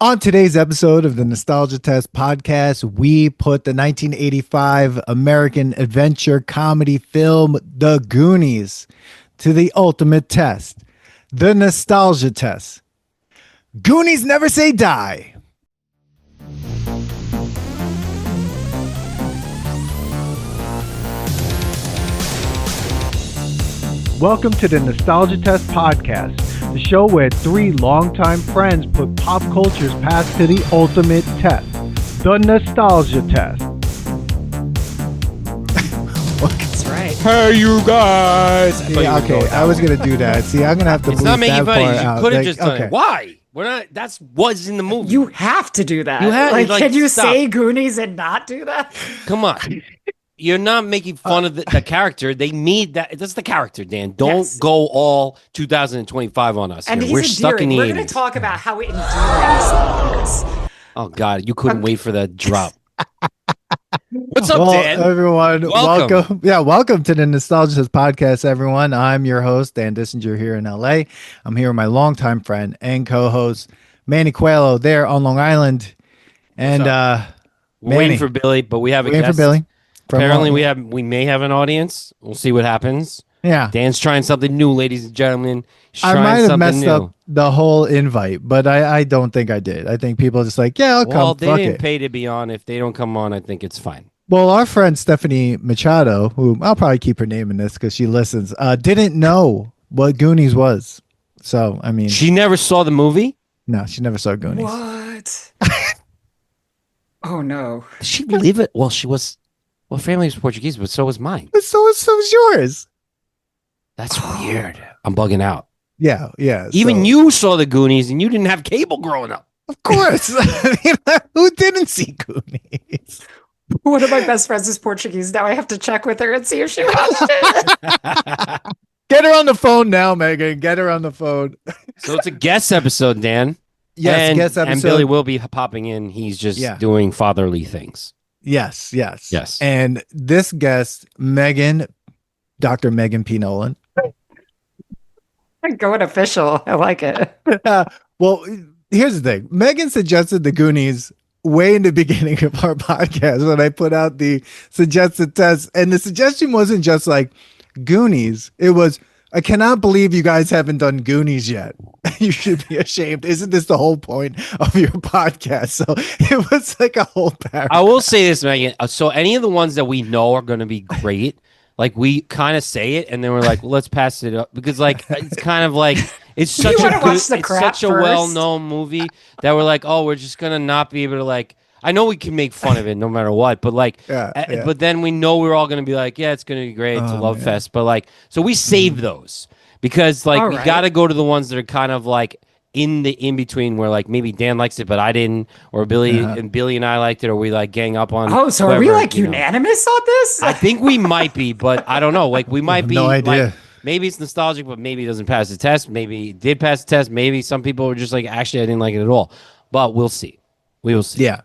On today's episode of the Nostalgia Test podcast, we put the 1985 American adventure comedy film, The Goonies, to the ultimate test, the Nostalgia Test. Goonies never say die. Welcome to the Nostalgia Test podcast, the show where three longtime friends put pop culture's past to the ultimate test, the Nostalgia Test. That's right. Hey, you guys! Yeah, okay, I was going to do that. See, I'm going to have to It's bleep not making that funny. part You out. could have Like, just done okay. it. Why? We're not. That's what's in the movie. You have to do that. You have- like, like, can you stop. say Goonies and not do that? Come on. You're not making fun of the character. They need that. That's the character, Dan. Don't Yes. go all 2025 on us. And here. he's We're stuck in endearing. the We're 80s. going to talk about how endearing Sloth is. Oh God, you couldn't wait for that drop. What's up, Well, Dan? everyone, Welcome. welcome to the Nostalgia Test podcast, everyone. I'm your host, Dan Dissinger, here in LA. I'm here with my longtime friend and co-host, Manny Coelho, there on Long Island. And We're Manny. waiting for Billy, but we have a waiting guest. for Billy. From Apparently, Long- we may have an audience. We'll see what happens. Yeah. Dan's trying something new, ladies and gentlemen. He's I trying might have something messed new. up the whole invite, but I don't think I did. I think people are just like, yeah, I'll Well, come. they Fuck didn't it. pay to be on. If they don't come on, I think it's fine. Well, our friend Stephanie Machado, who I'll probably keep her name in this because she listens, didn't know what Goonies was. So, I mean, She never saw the movie. no, she never saw Goonies. What? Oh, no. Did she live it? Well, she was. Well, family was Portuguese, but so was mine. So is yours. That's weird. I'm bugging out. Yeah, yeah. Even so- you saw the Goonies, and you didn't have cable growing up. Of course. I mean, who didn't see Goonies? One of my best friends is Portuguese. Now I have to check with her and see if she watched it. Get her on the phone now, Megan. Get her on the phone. So it's a guest episode, Dan. Yes, and, guest episode. And Billy will be popping in. He's just Yeah. doing fatherly things. Yes. Yes. And this guest, Dr. Meghan P. Nolan. Going official. I like it. Well, here's the thing. Megan suggested the Goonies way in the beginning of our podcast when I put out the suggested test. And the suggestion wasn't just like Goonies. It was, I cannot believe you guys haven't done Goonies yet. You should be ashamed. Isn't this the whole point of your podcast? So it was like a whole paragraph. I will say this, Megan. So any of the ones that we know are going to be great, like we kind of say it, and then we're like, well, let's pass it up because, like, it's kind of like it's such You a wanna good, watch the it's crap such a first? well-known movie that we're like, oh, we're just gonna not be able to like. I know we can make fun of it no matter what, but like, Yeah. but then we know we're all gonna be like, yeah, it's gonna be great. It's a Oh, love man. fest, but like, so we save those because like All we right. got to go to the ones that are kind of like in the in between where like maybe Dan likes it but I didn't, or Billy and I liked it, or we like gang up on. Oh, so are we whoever, like you know. unanimous on this? I think we might be, but I don't know. Like we might be. no idea. Like, maybe it's nostalgic, but maybe it doesn't pass the test. Maybe it did pass the test. Maybe some people were just like, actually, I didn't like it at all. But we'll see. We will see. Yeah.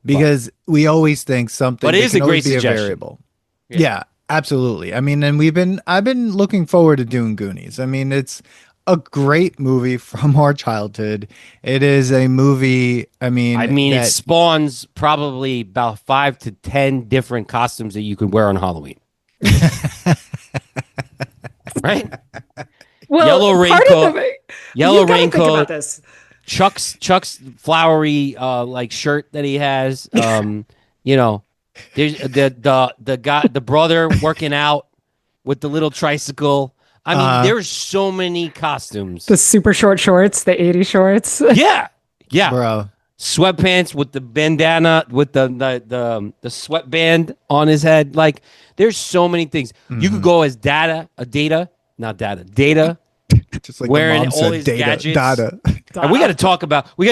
Because we always think something But it that is can a always great be suggestion. a variable. Yeah. Yeah, absolutely. I mean, and I've been looking forward to doing Goonies. I mean, it's a great movie from our childhood. It is a movie. I mean, it spawns probably about 5 to 10 different costumes that you could wear on Halloween. Right? Well, Yellow part of raincoat. the- Yellow you gotta think raincoat. about this. Chuck's flowery like shirt that he has. You know, there's the guy, the brother working out with the little tricycle. I mean, there's so many costumes. The super short shorts, the 80 shorts. Yeah. bro. Sweatpants with the bandana, with the sweatband on his head. Like, there's so many things. You could go as Data, Data, Just like wearing the mom all said, his data, gadgets. data. And we got to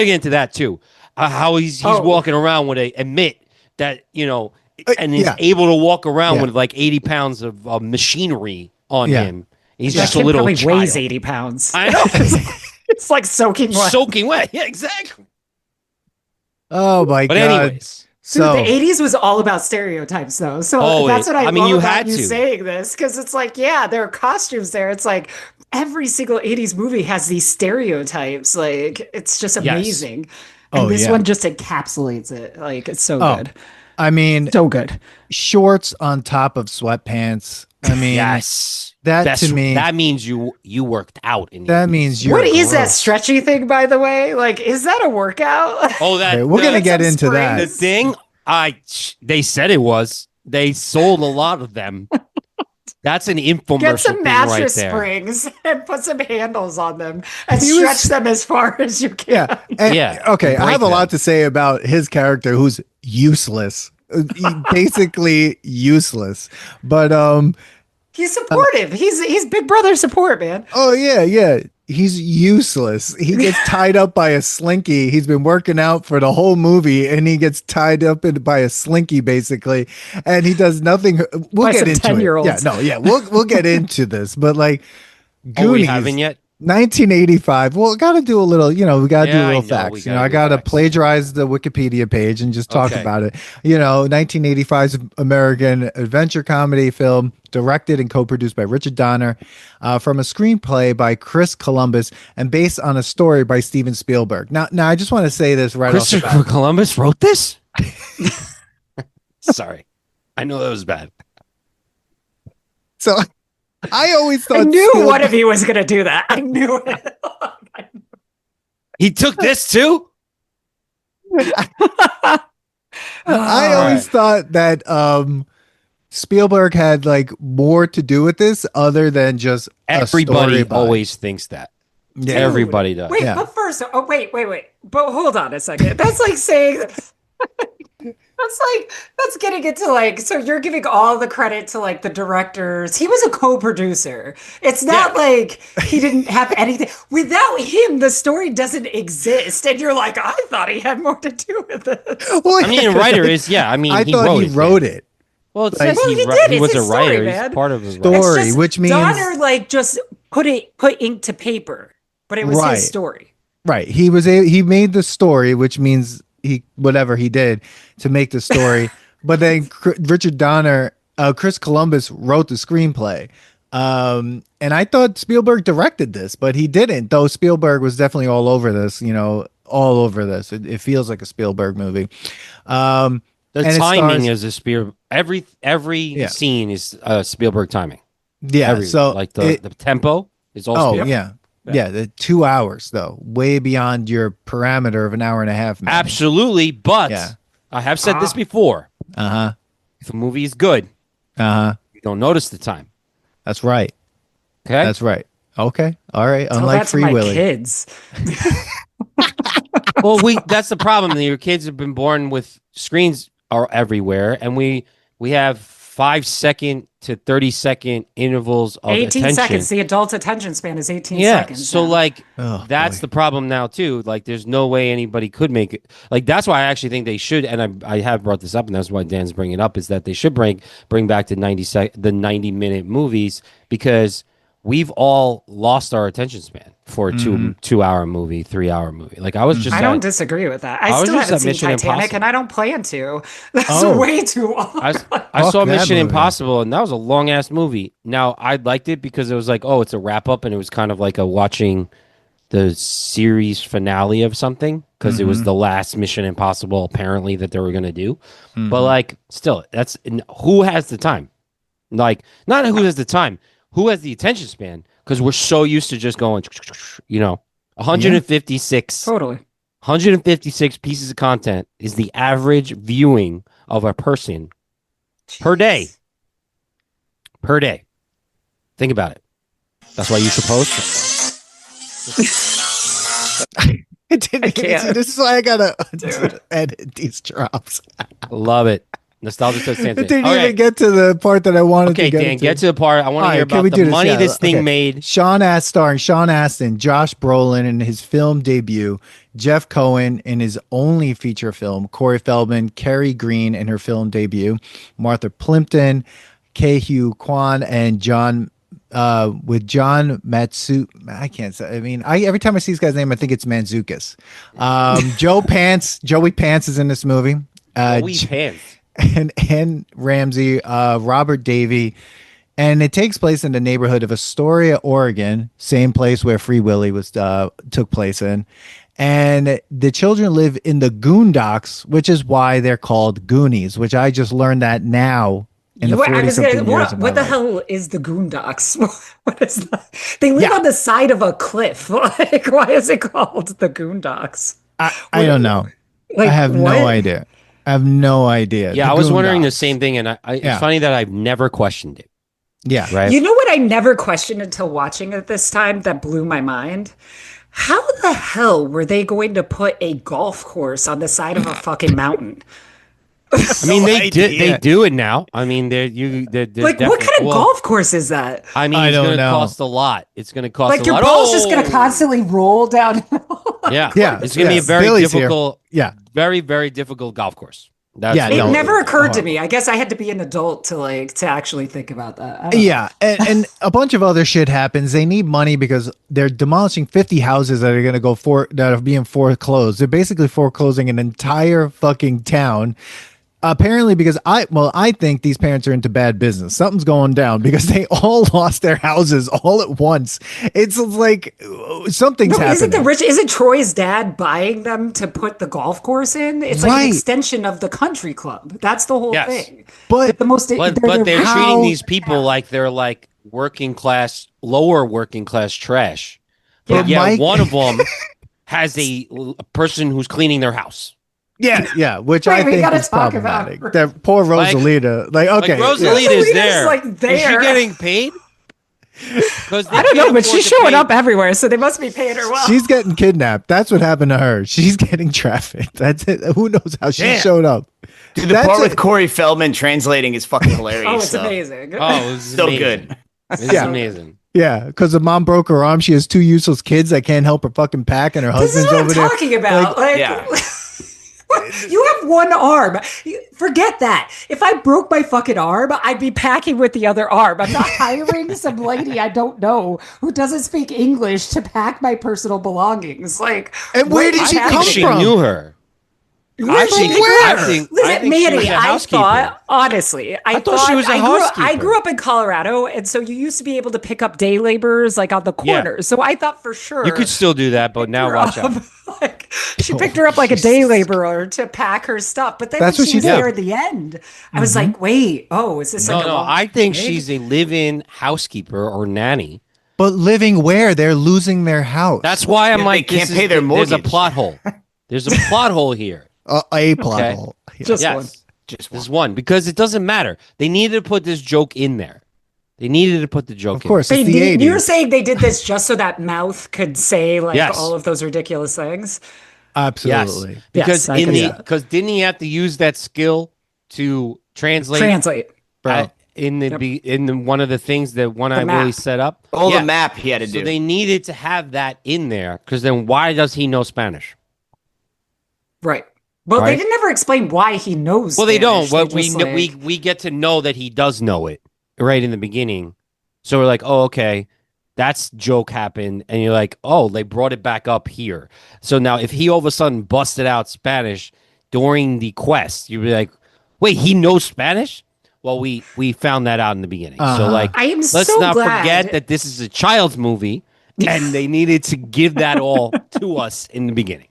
get into that too. How he's walking around with admit that, you know, and is yeah. able to walk around Yeah. with like 80 pounds of machinery on Yeah. him. He's That just a kid little probably child. weighs 80 pounds. I know. It's like soaking wet. Soaking wet. Yeah, exactly. Oh my But god. anyways. Dude, So the 80s was all about stereotypes, though. So Oh, that's what I mean, love you about had you to. saying this, because it's like, yeah, there are costumes there. It's like every single 80s movie has these stereotypes. Like, it's just Yes. amazing. And Oh, this yeah. one just encapsulates it. Like, it's so Oh. good. I mean, So good. shorts on top of sweatpants. I mean, Yes. that to me, That means you worked out in that these. means you're What is that gross. stretchy thing, by the way? Like, is that a workout? Oh, that Okay, we're gonna get some into that. the thing. They said it was. They sold a lot of them. That's an infomercial Get some thing right mattress there. springs and put some handles on them and He stretch was- them as far as you can. Yeah. And, Yeah, Okay. I break have a them. lot to say about his character, who's useless, basically useless. But He's supportive. He's big brother support, man. oh yeah. He's useless. He gets tied up by a slinky. He's been working out for the whole movie, and he gets tied up by a slinky, basically, and he does nothing. We'll By get some into it. 10-year-olds. Yeah, no, yeah, we'll get into this, but like, Oh, we Goonies, haven't yet. 1985. Well, got to do a little, we got to do Yeah, a I little know, facts. we I gotta do got to facts. plagiarize the Wikipedia page and just talk Okay. about it. 1985's American adventure comedy film, directed and co-produced by Richard Donner, from a screenplay by Chris Columbus and based on a story by Steven Spielberg. Now, I just want to say this right off the bat. Christopher Columbus wrote this. Sorry, I know that was bad. So, I always thought I knew Spielberg- one of you was going to do that. I knew it. He took this too. I always thought that Spielberg had like more to do with this other than just a Everybody storyline. always thinks that. Yeah. Everybody does. Wait, Yeah. but first, wait. But hold on a second. That's like saying that's getting into like, so you're giving all the credit to like the directors. He was a co-producer. It's not like he didn't have anything. Without him, the story doesn't exist. And you're like, I thought he had more to do with it. Well, I mean, a writer is I he thought wrote he it. wrote man. it. Well, it Like- says Well, he he wrote- did. he It's was his a writer. story, He's man. part of the Story. writer. It's just which means- Donner like just put ink to paper, but it was Right. his story. Right. He made the story, which means whatever he did to make the story. But then Richard Donner, Chris Columbus wrote the screenplay. And I thought Spielberg directed this, but he didn't, though Spielberg was definitely all over this, all over this. It feels like a Spielberg movie. The and it timing stars- is a Spielberg. Every scene is Spielberg timing. Yeah. So like the tempo is all. oh Spielberg. yeah. The 2 hours though, way beyond your parameter of an hour and a half. Man. Absolutely, but Yeah. I have said this before. Uh-huh. If a movie is good, you don't notice the time. That's right. Okay, That's right. Okay. All right. Tell Unlike that to Free my Willy. kids. well, that's the problem. Your kids have been born with screens are everywhere, and we have 5-second to 30-second intervals of 18 attention. seconds. The adult attention span is 18 Yeah, seconds. so now. like Oh, that's boy. the problem now too. Like, there's no way anybody could make it. Like, that's why I actually think they should. And I have brought this up, and that's why Dan's bringing it up, is that they should bring back the 90-minute movies, because we've all lost our attention span for a Mm-hmm. 2-hour movie, 3-hour movie. Like, I was just I don't disagree with that. I was still just haven't at seen Mission Titanic, Impossible. and I don't plan to. That's Oh. way too long. I Fuck saw that Mission movie. Impossible, and that was a long ass movie. Now, I liked it because it was like, oh, it's a wrap up, and it was kind of like watching the series finale of something, because it was Mm-hmm. the last Mission Impossible apparently that they were gonna do. But like, still, who has the time? Like, not who has the time, who has the attention span? Because we're so used to just going, 156. Totally. 156 pieces of content is the average viewing of a person per day. Per day. Think about it. That's why you should post. It didn't I can't. see, this is why I gotta edit these drops. Love it. Nostalgia says It didn't Okay, even get to the part that I wanted okay, to get Dan, to. get to the part. I want to All hear right, can about we do the this? money Yeah, this thing okay. made. Starring Sean Astin, Josh Brolin in his film debut, Jeff Cohen in his only feature film, Corey Feldman, Carrie Green in her film debut, Martha Plimpton, Kei-Hugh Kwan, and John with John Matsu. I can't say. I mean, every time I see this guy's name, I think it's Manzukis. Joey Pants is in this movie. We pants. and Ramsey, Robert Davey, and it takes place in the neighborhood of Astoria, Oregon, same place where Free Willy was took place in. And the children live in the Goon Docks, which is why they're called Goonies, which I just learned that now in the 40-something years of my what the life. hell is the Goon Docks? What is that? They live on the side of a cliff. Like, why is it called the Goon Docks? I don't know. Like, I have what? no idea. I have no idea. Yeah, The I was Goon wondering the Docks. same thing, and it's funny that I've never questioned it. Yeah. Right. You know what I never questioned until watching it this time that blew my mind? How the hell were they going to put a golf course on the side of a fucking mountain? I mean, they do it now. I mean, they're Like, what kind of golf course is that? I mean, I it's don't going to know. cost a lot. It's going to cost Like, a your lot. ball's just going to constantly roll down. Yeah, Yeah, It's going to be a yes. very Billy's here. difficult, Yeah. very difficult golf course. That's Yeah, It no, never occurred to horrible. me. I guess I had to be an adult to actually think about that. I don't know. Yeah, and a bunch of other shit happens. They need money because they're demolishing 50 houses that are going to that are being foreclosed. They're basically foreclosing an entire fucking town. Apparently, because I think these parents are into bad business. Something's going down because they all lost their houses all at once. It's like something's No, happening. Isn't Troy's dad buying them to put the golf course in? It's like Right. an extension of the country club. That's the whole Yes. thing. But But they're How- treating these people like they're like lower working class trash. But Yeah, Mike- one of them has a person who's cleaning their house. yeah, which Wait, I we think gotta is talk about problematic. her. That poor Rosalita. Like, okay, Like Rosalita's Rosalita's, there. like, Is there. she getting paid? Because I don't know, but she's showing up everywhere, so they must be paying her well. she's getting kidnapped. That's what happened to her. She's getting trafficked. That's it. Who knows how she Damn. showed up? Dude, the That's part it. with Corey Feldman translating is fucking hilarious. Oh, it's though. amazing. Oh, it's So amazing. good. It's Yeah. amazing. Yeah, because the mom broke her arm. She has two useless kids that can't help her fucking pack, and her This is husband's what I'm over there. talking about. Like, Yeah. you have one arm. Forget that. If I broke my fucking arm, I'd be packing with the other arm. I'm not hiring some lady I don't know who doesn't speak English to pack my personal belongings. Like, And where did what she is come I happening? think she from? knew her. Where did she pick her I up? think Listen, she was Manny, a I housekeeper. thought, honestly, I thought she was a I housekeeper. grew up in Colorado, and so you used to be able to pick up day laborers like on the Yeah. corner. So I thought for sure You could still do that, but now her watch out. up. Like, she picked her up like a day laborer to pack her stuff. But then That's when what she she was did. there at the end, I was like, wait, is this No, like a no, long I think gig? she's a live-in housekeeper or nanny. But living where? They're losing their house. That's why I'm They like, can't this pay is, their there's a mortgage. plot hole. There's a plot hole here. A plot Okay. hole. Yeah. Just Yes. one. Just There's one because it doesn't matter. They needed to put this joke in there. They needed to put the joke Of course, But it's the you're 80s. saying they did this just so that mouth could say like Yes. all of those ridiculous things? Absolutely. Yes. Because Yes, I can see that. because didn't he have to use that skill to translate Bro. in the one of the things that One Eyed map. Willie set up? all Yeah. the map he had to So do. they needed to have that in there because then why does he know Spanish? Right. Well, Right. they didn't ever explain why he knows. Well, they don't. Spanish. But we just, kn- like- we get to know that he does know it right in the beginning. So we're like, oh, okay, that's joke happened, and you're like, oh, they brought it back up here. So now, if he all of a sudden busted out Spanish during the quest, you'd be like, wait, he knows Spanish? Well, we found that out in the beginning. So Uh-huh. like, I am let's so not glad. forget that this is a child's movie, and they needed to give that all to us in the beginning.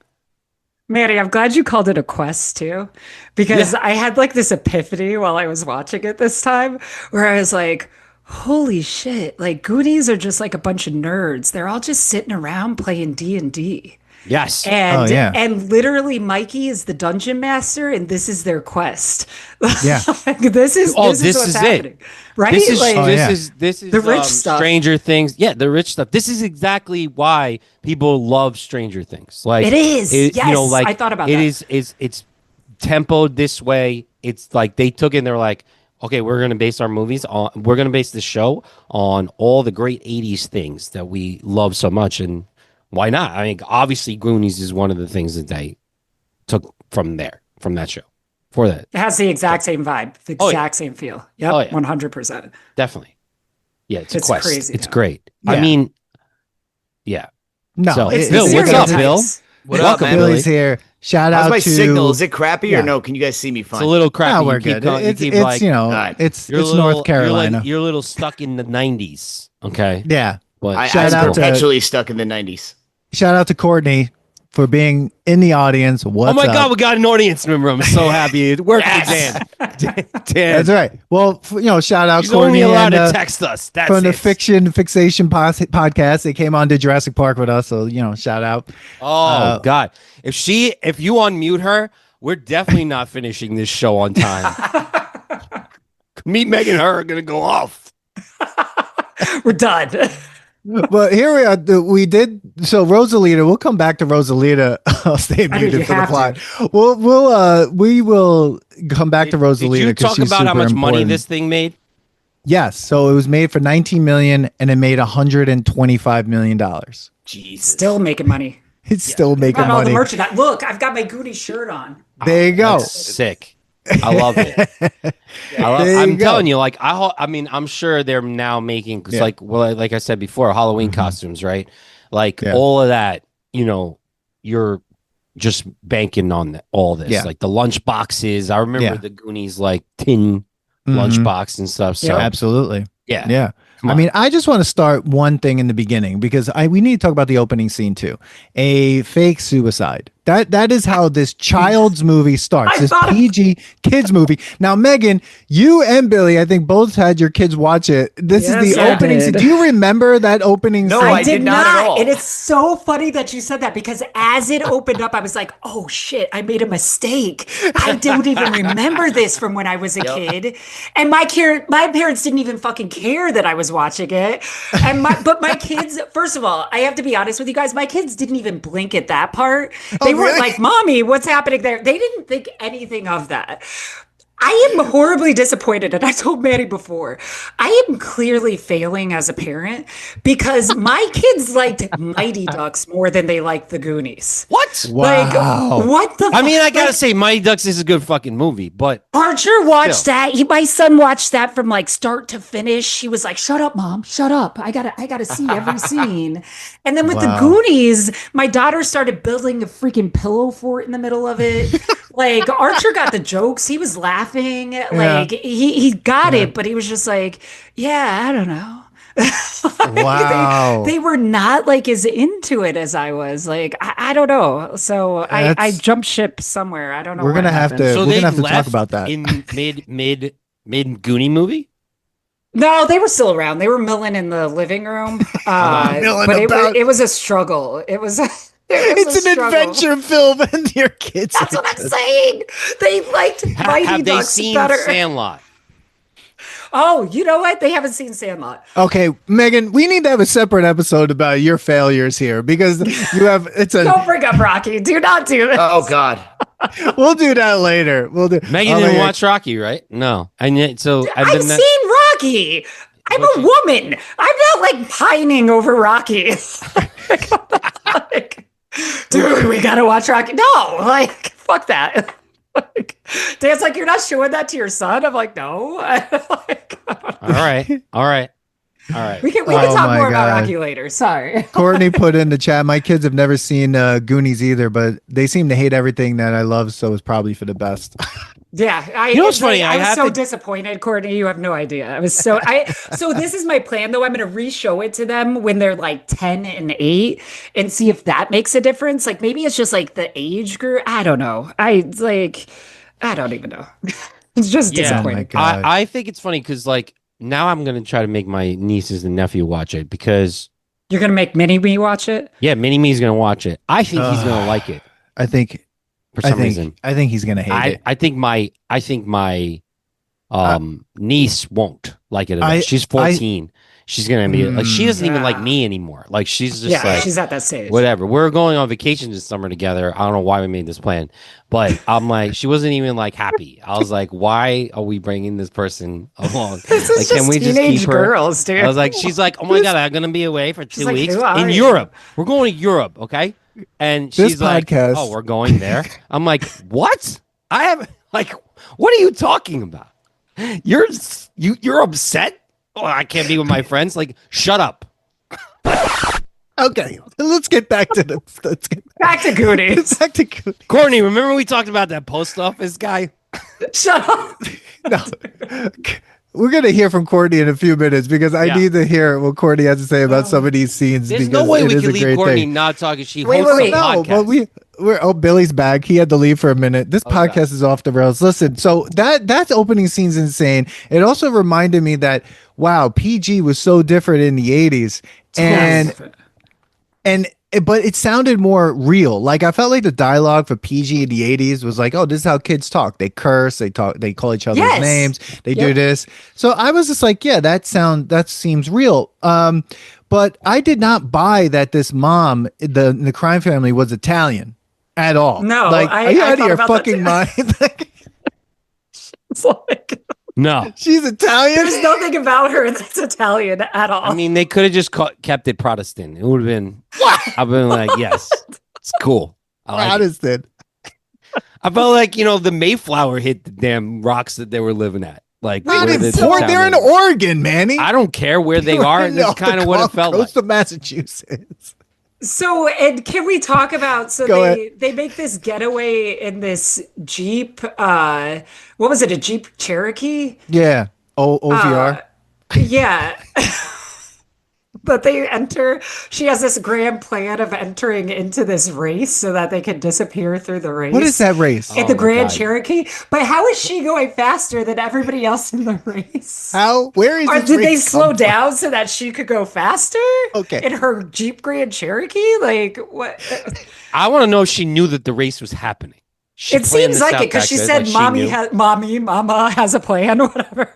Manny, I'm glad you called it a quest too, because I had like this epiphany while I was watching it this time where I was like, holy shit, like Goonies are just like a bunch of nerds. They're all just sitting around playing D&D. Yes. And Oh, yeah. and literally Mikey is the dungeon master and this is their quest. Yeah. Like, this is Oh, what's this is it. happening. Right? This is like, Oh, yeah. this is The rich stuff. Stranger Things. Yeah, the rich stuff. This is exactly why people love Stranger Things. Like It is. you know, Yes, like I thought about it that. is it's tempoed this way. It's like they took it and they're like, okay, we're gonna base the show on all the great 80s things that we love so much. And why not? I mean, obviously Goonies is one of the things that they took from that show for that. It has the exact same vibe, the Oh, exact same feel. Yep, Oh, yeah. 100%. Definitely. Yeah, it's It's a quest. crazy, It's though. great. I Yeah. mean, yeah. No, So, It's Bill, the what's up, stereotypes. Bill? What up, Welcome, man? Billy. Billy's here. Shout How's out my to signal? Is it crappy Yeah. or no? Can you guys see me fine? It's a little crappy. No, we're You keep good. going- you It's keep, it's like, you know Alright. it's you're a it's little- North Carolina. You're a little stuck in the 90s. Okay. Yeah. But I, Shout I'm out to- perpetually stuck in the 90s. Shout out to Courtney. for being in the audience. What's Oh my up? God, we got an audience member. I'm so happy. It worked for Dan. Dan. That's right. Well, shout out He's only Courtney allowed and, to text us. That's from the it. Fiction Fixation Podcast. They came on to Jurassic Park with us, so shout out. Oh God. If you unmute her, we're definitely not finishing this show on time. Me, Megan, and her are gonna go off. We're done. But here we are. We did so. Rosalita. We'll come back to Rosalita. I'll stay muted for the plot. We will come back to Rosalita. Did you talk she's about how super much money important. this thing made? Yes. So it was made for 19 million, and it made 125 million dollars. Jesus. Still making money. It's still making Got all the money. merchandise. Look, I've got my Goonies shirt on. There you go. That's sick. I love it. There I'm you go. telling you, like I mean, I'm sure they're now making because, like I said before, Halloween costumes, right? Like all of that. You're just banking on all this, like the lunch boxes. I remember the Goonies like tin lunch box and stuff. So absolutely, yeah. I mean, I just want to start one thing in the beginning because we need to talk about the opening scene too. A fake suicide. That is how this child's movie starts. This PG kids movie. Now, Megan, you and Billy, I think both had your kids watch it. This is the I opening scene. did. Do you remember that opening No, scene? I did not at all. And it's so funny that you said that because as it opened up, I was like, oh shit, I made a mistake. I don't even remember this from when I was a kid. And my parents didn't even fucking care that I was watching it. But my kids, first of all, I have to be honest with you guys, my kids didn't even blink at that part. They weren't like, Mommy, what's happening there? They didn't think anything of that. I am horribly disappointed, and I told Manny before, I am clearly failing as a parent because my kids liked Mighty Ducks more than they liked the Goonies. What? Wow. Like, what the I mean, I gotta like, say, Mighty Ducks is a good fucking movie, but Archer watched that. My son watched that from like start to finish. He was like, "Shut up, Mom! Shut up! I gotta see every scene." And then with the Goonies, my daughter started building a freaking pillow fort in the middle of it. Like Archer got the jokes. He was laughing. Like he got it, but he was just like, "Yeah, I don't know." Wow. They were not like as into it as I was. Like I don't know. So I jumped ship somewhere. I don't know. We're gonna have to. so We're they gonna have to left talk about that. in mid Goonie movie. No, they were still around. They were milling in the living room. Milling But about. it was a struggle. It was. It's an adventure film, and your kids. That's what I'm saying. They liked Mighty Have they Ducks seen better. Sandlot? Oh, you know what? They haven't seen Sandlot. Okay, Megan, we need to have a separate episode about your failures here because you have. Don't bring up Rocky. Do not do this. Oh God. We'll do that later. We'll do. Megan didn't watch Rocky, right? No, and yet, so I've seen Rocky. I'm a woman. I'm not like pining over Rocky. Like, dude, we gotta watch Rocky. No, like, fuck that. Like, Dan's like, you're not showing that to your son. I'm like, no. Like, all right. we can Oh talk my more about God. Rocky later. Sorry. Courtney put in the chat. My kids have never seen Goonies either, but they seem to hate everything that I love, so it's probably for the best. Yeah, You know what's funny? I was have so to- disappointed, Courtney. You have no idea. I was so So this is my plan, though. I'm going to re-show it to them when they're like 10 and 8, and see if that makes a difference. Like maybe it's just like the age group. I don't know. I don't even know. It's just Yeah. Oh my disappointing. God. I think it's funny because like now I'm gonna try to make my nieces and nephew watch it because You're going to make Mini Me watch it? yeah, Mini Me's gonna watch it. I think he's gonna like it I think. for some reason. I think he's gonna hate it. I think my niece won't like it at all. She's 14. She's gonna be like she doesn't even like me anymore. Like she's just Yeah, like she's at that stage. whatever. We're going on vacation this summer together. I don't know why we made this plan, but I'm like she wasn't even like happy. I was like, why are we bringing this person along? This is Like, just teenage girls, dude. I was like, she's like, oh my God, I'm going to be away for 2 like, weeks who are in you? Europe. We're going to Europe. Okay. And This she's like, podcast- oh, we're going there. I'm like, what? I have like, what are you talking about? You're upset? Oh, I can't be with my friends. Like, shut up. Okay, let's get back to the. Let's get Back to Goonies. back to Goonies. Courtney, remember we talked about that post office guy? Shut up. No. We're gonna hear from Courtney in a few minutes because I Yeah. need to hear what Courtney has to say about some of these scenes. There's because no way it we is can a leave great Courtney thing. not talking. She Wait, hosts wait, a wait. No, podcast. but Billy's back. He had to leave for a minute. This Okay. podcast is off the rails. Listen, so that's opening scene's insane. It also reminded me that wow, PG was so different in the 80s. But it sounded more real. Like I felt like the dialogue for PG in the 80s was like, oh, this is how kids talk. They curse, they call each other's Yes. names, they do Yep. this. So I was just like, yeah, that seems real. But I did not buy that this mom, the crime family, was Italian at all. No, like, I are you out of thought your about that fucking too. mind? Like, It's like, No. she's Italian. there's nothing about her that's Italian at all. I mean, they could have just kept it Protestant. It would have been. I've been like, yes, it's cool. I like it. Protestant. I felt like the Mayflower hit the damn rocks that they were living at. Like Not where in the Fort, town they're in is. Oregon, Manny. I don't care where they They're are. in That's off the kind of what it felt coast like. of Massachusetts. So, and can we talk about, so Go they make this getaway in this Jeep, what was it, a Jeep Cherokee? Yeah. OVR. Yeah. But they enter, she has this grand plan of entering into this race so that they can disappear through the race. What is that race? In Oh the my Grand God. Cherokee? But how is she going faster than everybody else in the race? How? Where is Or this did they race slow come from? down so that she could go faster? Okay. In her Jeep Grand Cherokee? Like, what? I want to know if she knew that the race was happening. She It planned seems this like out it because back she then, said, like she knew. Mama has a plan, whatever.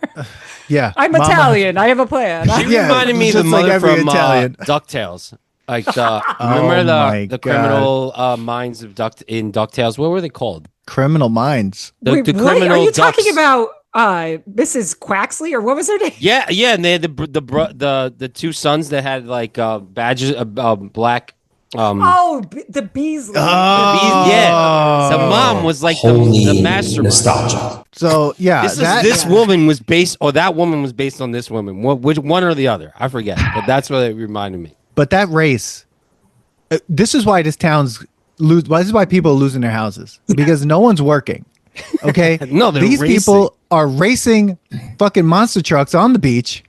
Yeah. I'm Mama- Italian. I have a plan. She Yeah, reminded me of the just like mother every from Italian. DuckTales. Like the Oh remember my the God. criminal minds of DuckTales. What were they called? Criminal Minds. The Wait, what? criminal Are you ducks. talking about Mrs. Quaxley or what was her name? Yeah, and they had the two sons that had like badges, black. Oh, the Beasley. Yeah, the mom was like the mastermind. nostalgia. So yeah, This woman was based, or that woman was based on this woman. Which one or the other? I forget, but that's what it reminded me. but that race. This is why this town's lose. This is why people are losing their houses because no one's working. Okay, No, they're these racing. people are racing fucking monster trucks on the beach.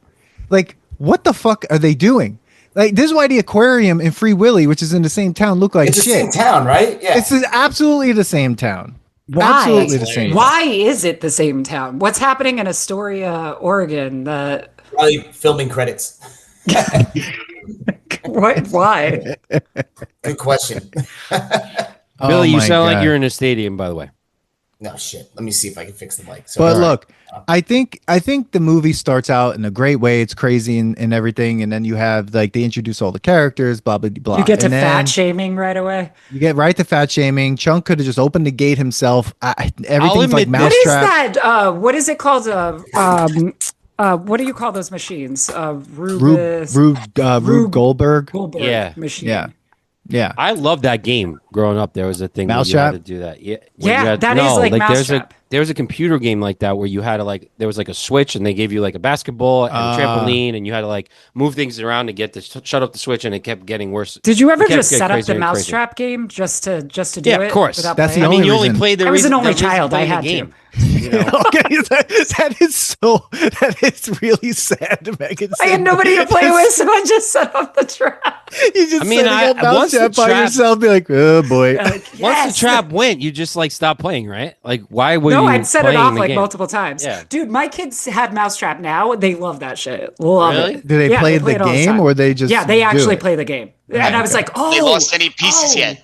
Like, what the fuck are they doing? Like, this is why the aquarium in Free Willy, which is in the same town, look like It's the same shit. town, right? Yeah. It's absolutely the same town. Why? Absolutely the same. Why is it the same town? What's happening in Astoria, Oregon? Probably filming credits. What? Why? Good question. Oh Billy, you my sound like God. you're in a stadium, by the way. No shit. Let me see if I can fix the mic. So, But all right. look, I think the movie starts out in a great way. It's crazy and everything, and then you have like they introduce all the characters, blah blah blah. You get to and then fat shaming right away. You get right to fat shaming. Chunk could have just opened the gate himself. Everything's admit like this. What is mousetrap. that? What is it called? What do you call those machines? Rubus Rube Goldberg. Goldberg Yeah. machine. Yeah. I love that game. Growing up, there was a thing where you Mousetrap? had to do that. Yeah, Yeah, that is like Mousetrap. there was a computer game like that where you had to like there was like a switch and they gave you like a basketball and a trampoline and you had to like move things around to get shut up the switch and it kept getting worse. Did you ever It kept just getting set up crazier the and crazier. mousetrap game just to do Yeah, it? of course. without That's the playing? only I mean, you only reason. played the I was an reason- only the reason child. I playing the had to. game. You know? Okay, that is so. That is really sad, Megan. I had nobody to play with, so I just set up the trap. You just I mean, setting up once the mousetrap by trap- yourself, be like, oh boy. Once Yes. the trap went, you just like stopped playing, right? Like, why were No, you? I'd set it playing off the like game? multiple times. Yeah. Dude, my kids have mousetrap now. They love that shit. Love Really? it. Do they Yeah, play play the it all the game time. or they just? Yeah, they do actually it? play the game. And I was like, oh. They lost any pieces oh. yet?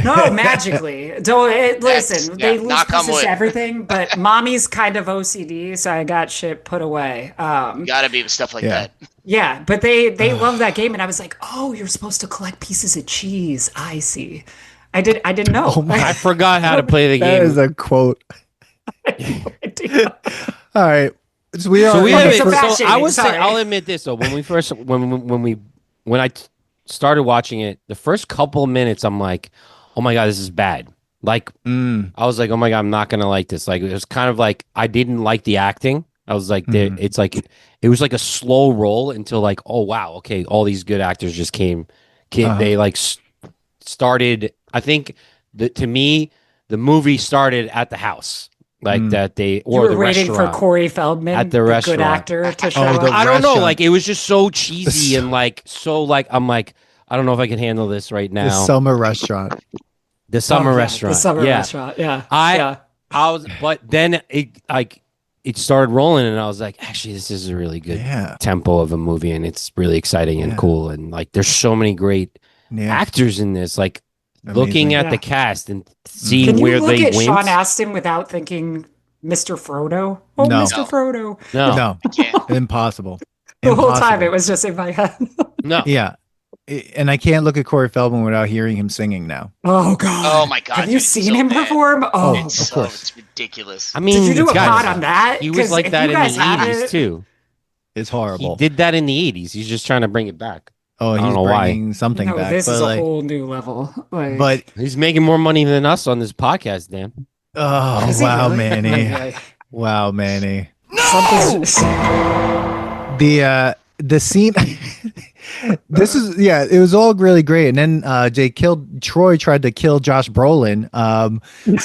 No, magically. Don't listen. They lose knock on pieces wood. to everything, but mommy's kind of OCD, so I got shit put away. Gotta be with stuff like Yeah. that. Yeah, but they love that game, and I was like, oh, you're supposed to collect pieces of cheese. I see. I didn't know. Oh my- I forgot how to play the That game. is a quote. idea. All right. So we are. So we Okay, have so fat so I shaming, would say sorry. I'll admit this though. When we first when I started watching it, the first couple of minutes, I'm like, oh my god, this is bad. Like I was like, oh my god, I'm not gonna like this. Like it was kind of like I didn't like the acting. I was like, it's like it was like a slow roll until like, oh wow, okay, all these good actors just came. They like started. I think to me, the movie started at the house. like that they You or were the waiting restaurant. for Corey Feldman, At the good restaurant. actor, to show Oh, the up. I don't know, restaurant. like it was just so cheesy and like so like I'm like I don't know if I can handle this right The now. summer restaurant. The summer Oh, yeah, restaurant, The summer yeah. restaurant. Yeah. I yeah. I was, but then it started rolling, and I was like, actually, this is a really good Yeah. tempo of a movie, and it's really exciting and Yeah. cool, and like there's so many great Yeah. actors in this. Like looking Amazing. at Yeah. the cast and seeing Can you where look they at went. Sean Astin without thinking Mr. Frodo? Oh, No. Mr. Frodo. No, Can't. Impossible. The whole time Impossible. it was just in my head. no. Yeah. And I can't look at Corey Feldman without hearing him singing now. Oh God! Oh my God, Have you dude, he's seen so him bad. perform? Oh, Of It's course. it's ridiculous. I mean, did you do a guys, pod on that? He was 'Cause like if that you in guys the have 80s it- too. It's He horrible. did that in the 80s. He's just trying to bring it back. Oh, I don't he's know why. bringing something No, back. this but is a like, whole new level. Like, but He's making more money than us on this podcast, Dan. oh is he wow, really? Manny. Like, Wow, Manny. something's- The scene this is it was all really great, and then Troy tried to kill Josh Brolin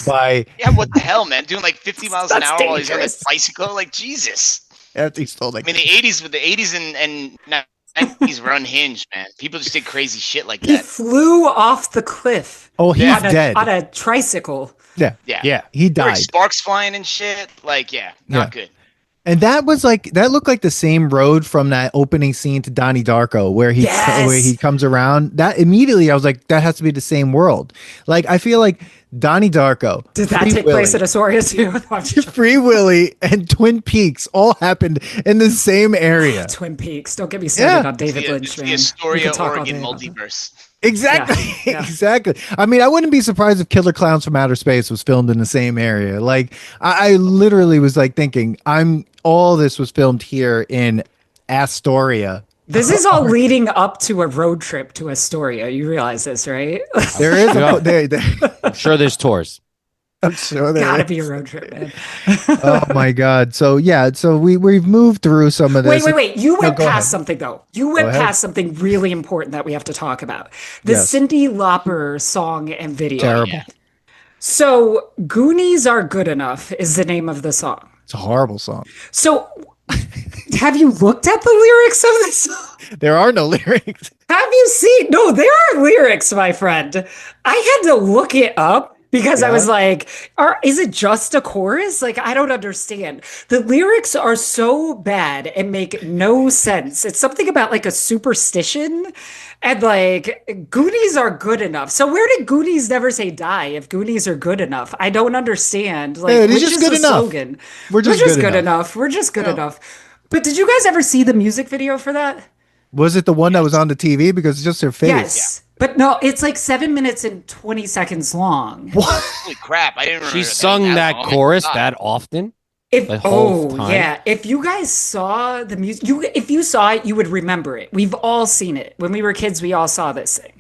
by Yeah, what the hell, man? Doing like 50 miles an That's hour while he's on a dangerous. bicycle? Like, Jesus. after he stole like I mean, the 80s and 90s were unhinged, man. People just did crazy shit like he that. flew off the cliff oh he's on dead. a tricycle. Yeah, Yeah. he There were died. sparks flying and shit. Like, not good. And that looked like the same road from that opening scene to Donnie Darko where he comes around. That immediately I was like, that has to be the same world. Like I feel like Donnie Darko, Did that Free take Willy, place at Astoria too? I'm just- Free Willy and Twin Peaks all happened in the same area. Twin Peaks. Don't get me started Yeah. on David It's Lynch, the man. We Astoria, could talk all Oregon day about that. multiverse. Exactly. Yeah. Exactly. I mean, I wouldn't be surprised if Killer Clowns from Outer Space was filmed in the same area. Like I literally was like thinking all this was filmed here in Astoria. This is all leading up to a road trip to Astoria. You realize this, right? There is Yeah. there I'm sure there's tours. I'm sure there Gotta is. be a road trip, man. Oh my god. So we've moved through some of this. Wait. You went go ahead. past something though. You went ahead. past something really important that we have to talk about. The Yes. Cindy Lauper song and video. Terrible. Yeah. So Goonies Are Good Enough is the name of the song. It's a horrible song. So have you looked at the lyrics of this song? There are no lyrics. Have you seen? No, there are lyrics, my friend. I had to look it up because I was like, is it just a chorus? Like, I don't understand. The lyrics are so bad and make no sense. It's something about like a superstition and like Goonies are good enough. So where did Goonies never say die if Goonies are good enough? I don't understand. Like, Yeah, it is which just is good the enough. slogan? We're just good enough. We're just good enough. But did you guys ever see the music video for that? Was it the one that was on the TV? Because it's just her face. Yes. But no, it's like 7 minutes and 20 seconds long. Holy crap. I didn't remember She sung that long. chorus God. that often. If The whole time? yeah, if you guys saw the music, if you saw it, you would remember it. We've all seen it. When we were kids, we all saw this thing.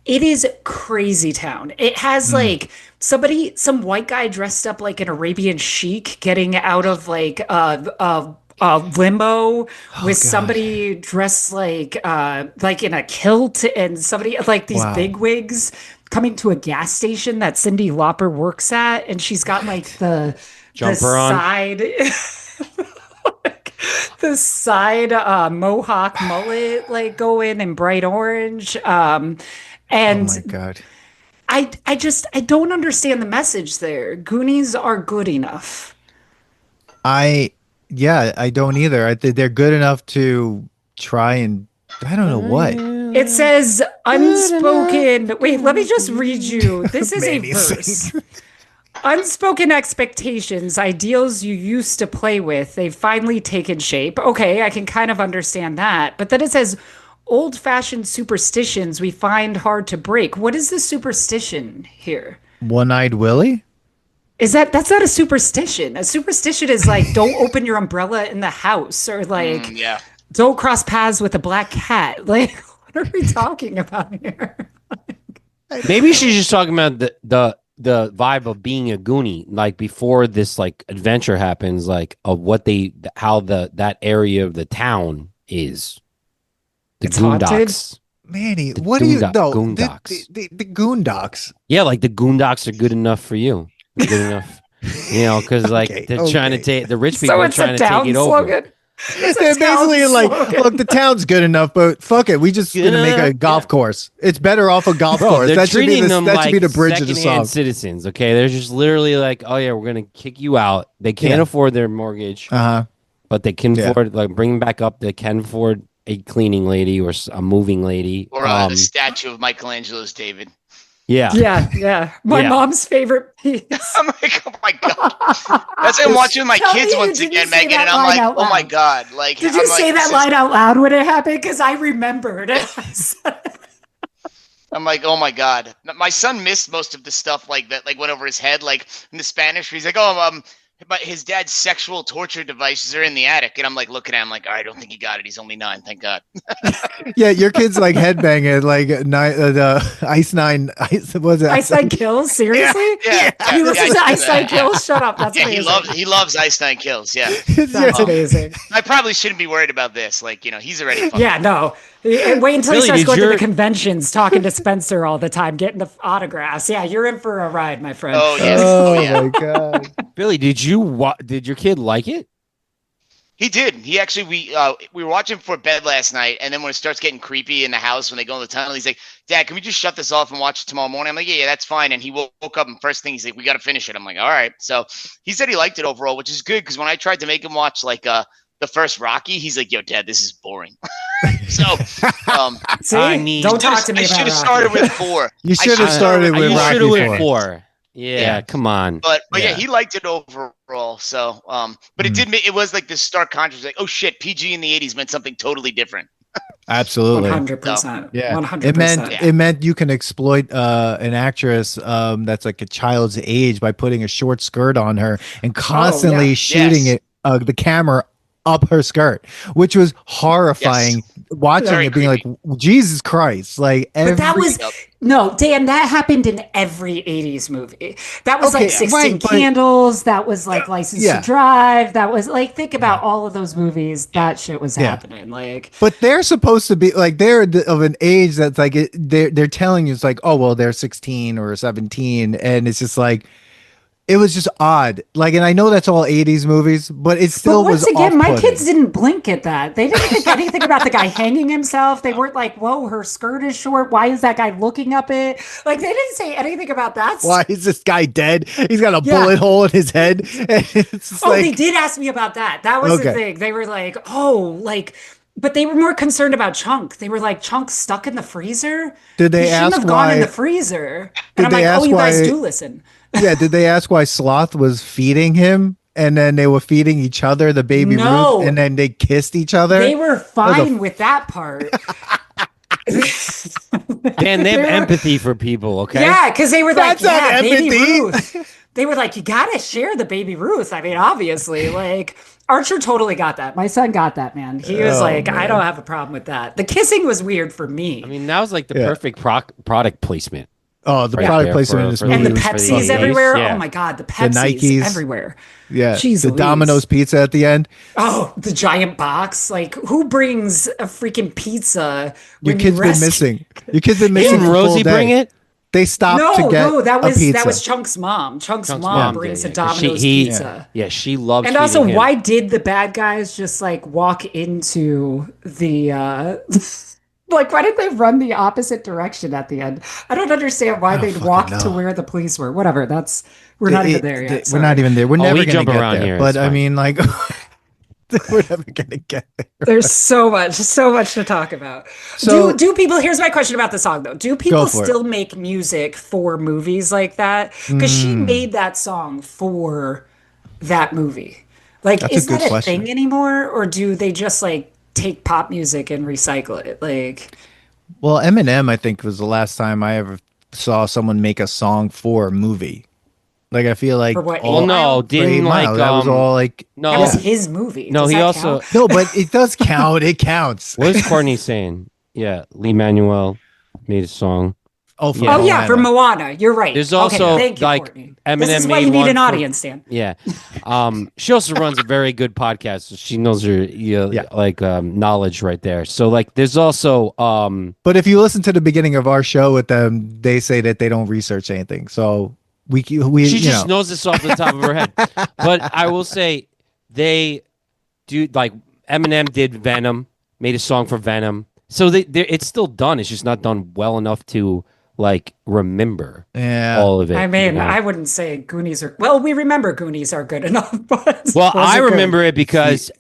It is crazy town. It has like some white guy dressed up like an Arabian sheik getting out of like limo with somebody dressed like in a kilt and somebody like these Wow. bigwigs coming to a gas station that Cindy Lauper works at, and she's got like the Jumper on. side the side mohawk mullet like going in bright orange Oh and my god. I don't understand the message there. Goonies are good enough. I don't either. I think they're good enough to try and I don't know what. It says unspoken. Wait, let me just read you. This is a Manny verse. sings. Unspoken expectations, ideals you used to play with, they've finally taken shape. Okay, I can kind of understand that. But then it says old-fashioned superstitions we find hard to break. What is the superstition here? One Eyed Willie? That's not a superstition. A superstition is like don't open your umbrella in the house or like Yeah. don't cross paths with a black cat. Like what are we talking about here? Maybe she's just talking about the vibe of being a Goonie, like before this like adventure happens, like of what that area of the town is. The It's Goon haunted? Docks. Manny, The what do you know? Goon The, Docks. the Goon Docks. Yeah, like the Goon Docks are good enough for you. Good enough. You know, because like Okay, they're trying to take the rich people So are it's trying a to take town it over. slogan. It's a They're town basically like, slogan. look, the town's good enough, but fuck it, we just gonna make a golf course. It's better off a golf Bro, course. they're That should be treating the them that like should be the bridge of the secondhand song. citizens. Okay, they're just literally like, oh yeah, we're gonna kick you out. They can't Yeah. afford their mortgage, Uh-huh. but they can Yeah. afford like bring them back up. They can afford a cleaning lady or a moving lady. Or a statue of Michelangelo's David. Yeah, Yeah. My Yeah. mom's favorite piece. I'm like, oh my god. That's like I'm watching with my Tell kids me you once didn't again, say Megan, that and I'm line like, out oh my loud. god. Like, Did you I'm say like, that this is- line out loud when it happened? Because I remembered. I'm like, oh my god. My son missed most of the stuff like that, like went over his head, like in the Spanish. He's like, but his dad's sexual torture devices are in the attic, and I'm like looking at him like, I don't think he got it. He's only 9, thank God. Yeah, your kid's like headbanging like the Ice Nine. Was it Ice Nine Kills? Seriously? Yeah, You listen to Ice Nine yeah. Kills? Shut up. That's Yeah, amazing. he loves Ice Nine Kills. Yeah, That's amazing. I probably shouldn't be worried about this. Like, he's already. Fucking Yeah, no. Wait until Billy, he starts did going to your- the conventions, talking to Spencer all the time, getting the autographs. Yeah, you're in for a ride, my friend. Oh yes. Oh Oh yeah. my god. Billy, did your kid like it? He did. He actually we were watching before bed last night, and then when it starts getting creepy in the house when they go in the tunnel, he's like, "Dad, can we just shut this off and watch it tomorrow morning?" I'm like, "Yeah, that's fine." And he woke up and first thing he's like, "We got to finish it." I'm like, "All right." So he said he liked it overall, which is good because when I tried to make him watch like the first Rocky, he's like, "Yo, Dad, this is boring." So See? I need- Don't talk to me I about should have Rocky. started with 4. You I should have should've started You with should have Rocky went 4. 4. Yeah, come on. But yeah, Yeah. he liked it overall. So but it did. It was like this stark contrast. Like, oh shit, PG in the '80s meant something totally different. Absolutely. 100%. Yeah, 100%. it meant you can exploit an actress that's like a child's age by putting a short skirt on her and constantly yeah. shooting Yes. it the camera up her skirt, which was horrifying. Watching Very it, being creepy. like, Jesus Christ! Like, But that every- was no, Dan. That happened in every '80s movie. That was Okay, like 16 right, but- Candles. That was like License Yeah. to Drive. That was like think about all of those movies. That shit was Yeah. happening. Like But they're supposed to be like of an age that's like they're telling you it's like, oh well, they're 16 or 17, and it's just like it was just odd. Like, and I know that's all 80s movies, but it still but once was again, my off-putting. kids didn't blink at that. They didn't think anything about the guy hanging himself. They weren't like, "Whoa, her skirt is short. Why is that guy looking up it?" Like they didn't say anything about that. Why is this guy dead? He's got a Yeah. bullet hole in his head. And it's just Oh, they like, did ask me about that. That was the Okay. thing. They were like, "Oh, like." But they were more concerned about Chunk. They were like, "Chunk stuck in the freezer." Did they He shouldn't ask have gone in why- the freezer. Did And I'm they like, "Oh, ask you guys why- do listen." yeah. Did they ask why Sloth was feeding him, and then they were feeding each other the baby No. Ruth, and then they kissed each other? They were fine with that part. Dan, they have were- empathy for people, okay? Yeah, because they were like, That's not "Yeah, baby empathy." Ruth." They were like, "You gotta share the baby Ruth." I mean, obviously, like Archer totally got that. My son got that, man. He was Oh, like, "I man. don't have a problem with that." The kissing was weird for me. I mean, that was like the Yeah. perfect product placement. Oh, the Right product there placement for- in this for movie and the was was for the Pepsis 80s, everywhere. yeah. Oh my god, the Pepsis Nikes. everywhere. yeah, Jeez the Louise. Domino's pizza at the end. Oh, the giant box. Like, who brings a freaking pizza? Your when kid's you been rescue- missing. Your kid's been missing. Didn't for a full Rosie day. bring it? They stopped to No, get no, that a was pizza. Chunk's mom. Chunk's Chunk's mom did, brings yeah, a 'cause Domino's he- pizza. Yeah, she loves. And also, feeding him. why did the bad guys just like walk into the like why did they run the opposite direction at the end? I don't understand why they'd fucking walk know. to where the police were. Whatever, we're not even there yet. We're not even there. We're never we gonna jump get around there. here, But it's I fine. mean, like, we're never gonna get there. There's so much to talk about. So- do people, here's my question about the song though. Do people for it. still make music for movies like that? Because she made that song for that movie. Like, That's a is good that a question. thing anymore? Or do they just like take pop music and recycle it? Like, Well, Eminem, I think, was the last time I ever saw someone make a song for a movie. Like, I feel like For what, Well, no, for 8 didn't Mile, like that was all like no. that was his movie. No, Does he that also- count? no, but it does count. It counts. What is Courtney saying? Yeah, Lee Manuel made a song. Oh, for Yeah. Oh yeah, for Moana. You're right. There's Okay, also, thank you, like, Courtney. Eminem This is why made you need one an for- audience, Dan. Yeah. She also runs a very good podcast. So she knows her knowledge right there. So like there's also But if you listen to the beginning of our show with them, they say that they don't research anything. So We She you just know. knows this off the top of her head. But I will say they do, like Eminem did Venom, made a song for Venom. So it's still done. It's just not done well enough to like remember all of it. I mean, you know? I wouldn't say Goonies are. Well, we remember Goonies are good enough, but Well, was I it good? remember it because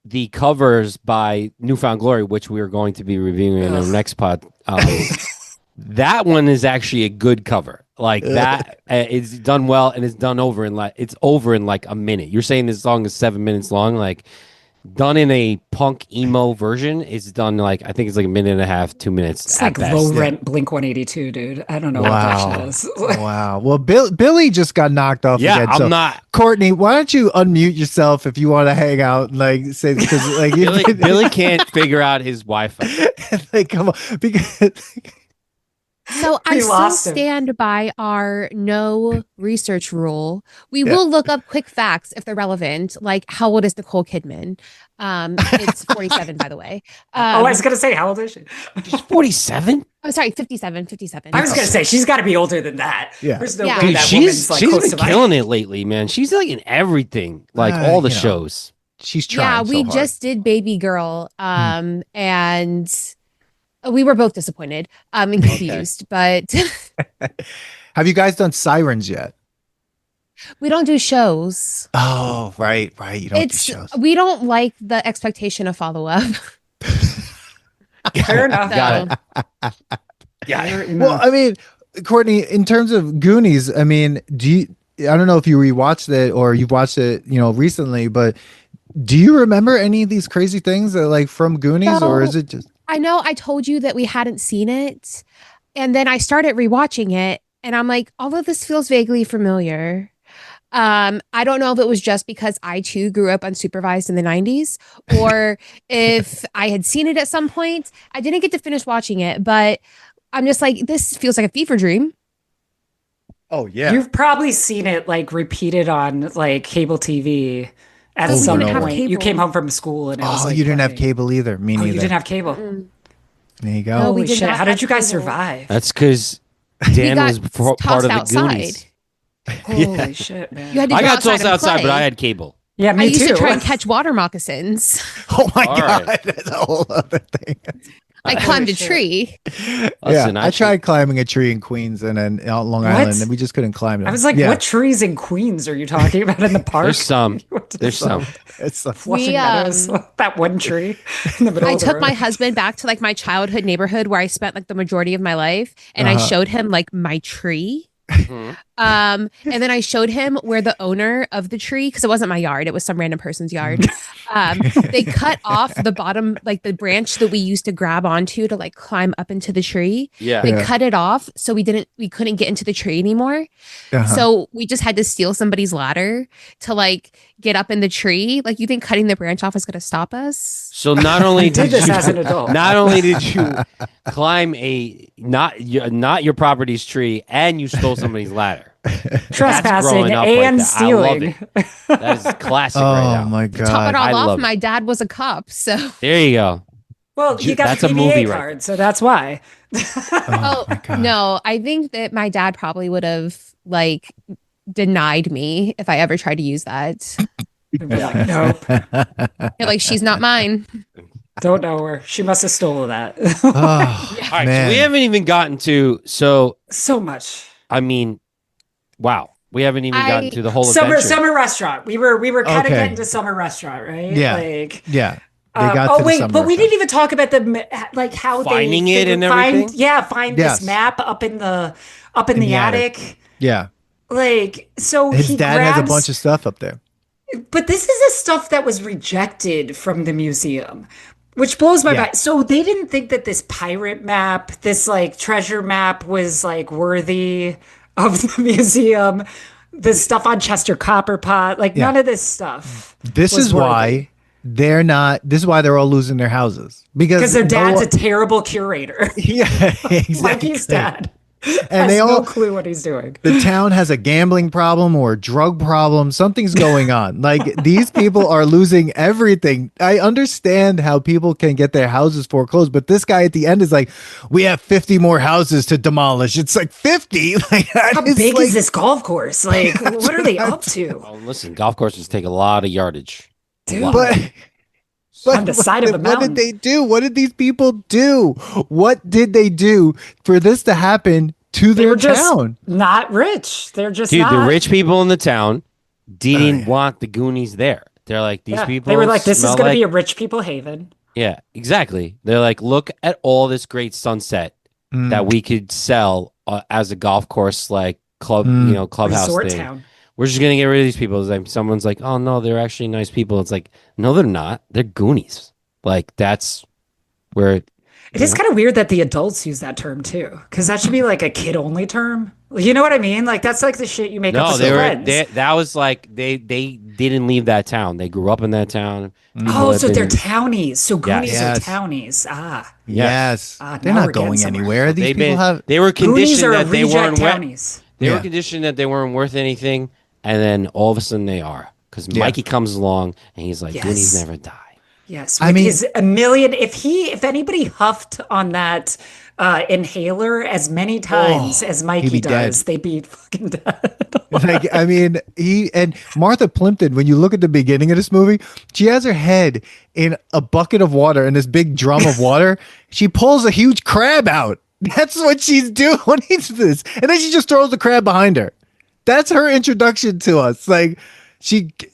the covers by Newfound Glory, which we are going to be reviewing in our next pod, that one is actually a good cover. Like that is done well and it's done over in like a minute. You're saying this song is 7 minutes long, like done in a punk emo version. It's done like I think it's like a minute and a half, 2 minutes. It's at like best. low rent Blink 182, dude. I don't know what that shit is. Wow. Well, Billy just got knocked off Yeah, again. I'm So, not. Courtney, why don't you unmute yourself if you want to hang out? Like, say, because like, Billy can't figure out his Wi-Fi. like, come on, because So I We still lost him. stand by our no research rule. We will look up quick facts if they're relevant, like how old is Nicole Kidman? It's 47, by the way. I was gonna say, how old is she? She's 47. I'm sorry, 57. I was gonna say she's got to be older than that. Yeah. There's no Yeah. way Dude, that she's woman's like close been to my killing it lately, man. She's like in everything, like all the you know. shows. she's trying. Yeah, we so hard. just did Baby Girl, and we were both disappointed and confused, but Have you guys done Sirens yet? we don't do shows. Oh, right. You don't do It's shows. we don't like the expectation of follow-up. Fair enough. Got it. Fair Well, enough. I mean, Courtney, in terms of Goonies, I mean, I don't know if you rewatched it or you've watched it, recently, but do you remember any of these crazy things that like from Goonies, or is it just? I know I told you that we hadn't seen it, and then I started rewatching it, and I'm like, although this feels vaguely familiar. I don't know if it was just because I too grew up unsupervised in the 90s, or if I had seen it at some point. I didn't get to finish watching it, but I'm just like, this feels like a fever dream. Oh yeah. You've probably seen it like repeated on like cable TV at Oh, we some didn't have point. You cable. came home from school and it was Oh, like you didn't have playing. cable either. Me Oh, neither. you didn't have cable. There you go. No, we Holy did shit! not How have did you guys cable. survive? That's because Dan got was part tossed of the outside. Goonies. Holy shit, man! You had to I go got outside tossed and outside, but play. I had cable. Yeah, me I used too. to try and catch water moccasins. Oh my All god, right. that's a whole other thing. I climbed a shit. tree. Listen, I tried climbing a tree in Queens and then out Long What? Island, and we just couldn't climb it. I was like, yeah, what trees in Queens are you talking about in the park? There's some. What is There's some. it's a, Flushing We, Meadows, that one tree in the middle I of the took road. my husband back to like my childhood neighborhood where I spent like the majority of my life, and I showed him like my tree. And then I showed him where the owner of the tree, because it wasn't my yard, it was some random person's yard. They cut off the bottom, like the branch that we used to grab onto to like climb up into the tree. Yeah. They cut it off, so we couldn't get into the tree anymore. uh-huh. So we just had to steal somebody's ladder to like get up in the tree. Like, you think cutting the branch off is going to stop us? So not only did did this you, as an adult. not only did you climb a not your property's tree, and you stole somebody's ladder. Trespassing growing up and like that. I love stealing. That is classic right Oh now. my Top god. it all I off, love it. my dad was a cop, so There you go. Well, you got That's the a PBA movie right card, so that's why. oh my God. no, I think that my dad probably would have like denied me if I ever tried to use that. You'd be like, nope, You're like, she's not mine. don't know her. She must have stolen that. Oh, All right, man. so we haven't even gotten to. So So much. I mean, wow, we haven't even gotten to the whole Summer adventure. restaurant. We were kind of Okay. getting to summer restaurant, right? Yeah. Like, yeah. They got to oh the wait, summer but we restaurant. didn't even talk about like how Finding they it and would find, everything? yeah, find Yes. this map up in the attic. Yeah. Like, so His he dad has a grabs, bunch of stuff up there. but this is the stuff that was rejected from the museum, which blows my Yeah. mind. So they didn't think that this pirate map, this like treasure map, was like worthy of the museum. The stuff on Chester Copperpot, like Yeah. none of this stuff. This was is worthy. why they're not. This is why they're all losing their houses because Because their no dad's one- a terrible curator. yeah, exactly. Mikey's dad. and Has they no all clue what he's doing. the town has a gambling problem or a drug problem. Something's going on. Like these people are losing everything. I understand how people can get their houses foreclosed, but this guy at the end is like, we have 50 more houses to demolish. It's like 50. Like, How big is this golf course? Like, what are they up to? Oh, listen, golf courses take a lot of yardage. Dude, But on the side of a what mountain. did they do? What did these people do? What did they do for this to happen to They their were just town? not rich. They're just Dude, not. the rich people in the town didn't want the Goonies there. They're like, these people. They were like, this is smell going to be a like-" rich people haven. Yeah, exactly. They're like, look at all this great sunset that we could sell as a golf course, like clubhouse Resort thing. town. We're just gonna get rid of these people. It's like someone's like, oh no, they're actually nice people. It's like, no, they're not. They're Goonies. Like that's where It is kind of weird that the adults use that term too, because that should be like a kid-only term. You know what I mean? Like that's like the shit you make up no, with they your were. friends. That was like they didn't leave that town. They grew up in that town. People Oh, have so they're been- townies. So Goonies Yes. are townies. Ah, Yes. Ah, They're now not we're getting going somewhere. anywhere. These people have they were Goonies conditioned are that they reject weren't worth. townies. They were Yeah. conditioned that they weren't worth anything, and then all of a sudden they are. Because Mikey comes along and he's like, Yes. Goonies never die. Yes, I with mean- his a million. If anybody huffed on that inhaler as many times as Mikey be dead. does, they'd be fucking dead. like, I mean, he and Martha Plimpton, when you look at the beginning of this movie, she has her head in a bucket of water, in this big drum of water. She pulls a huge crab out. That's what she's doing. What is this? And then she just throws the crab behind her. That's her introduction to us. Like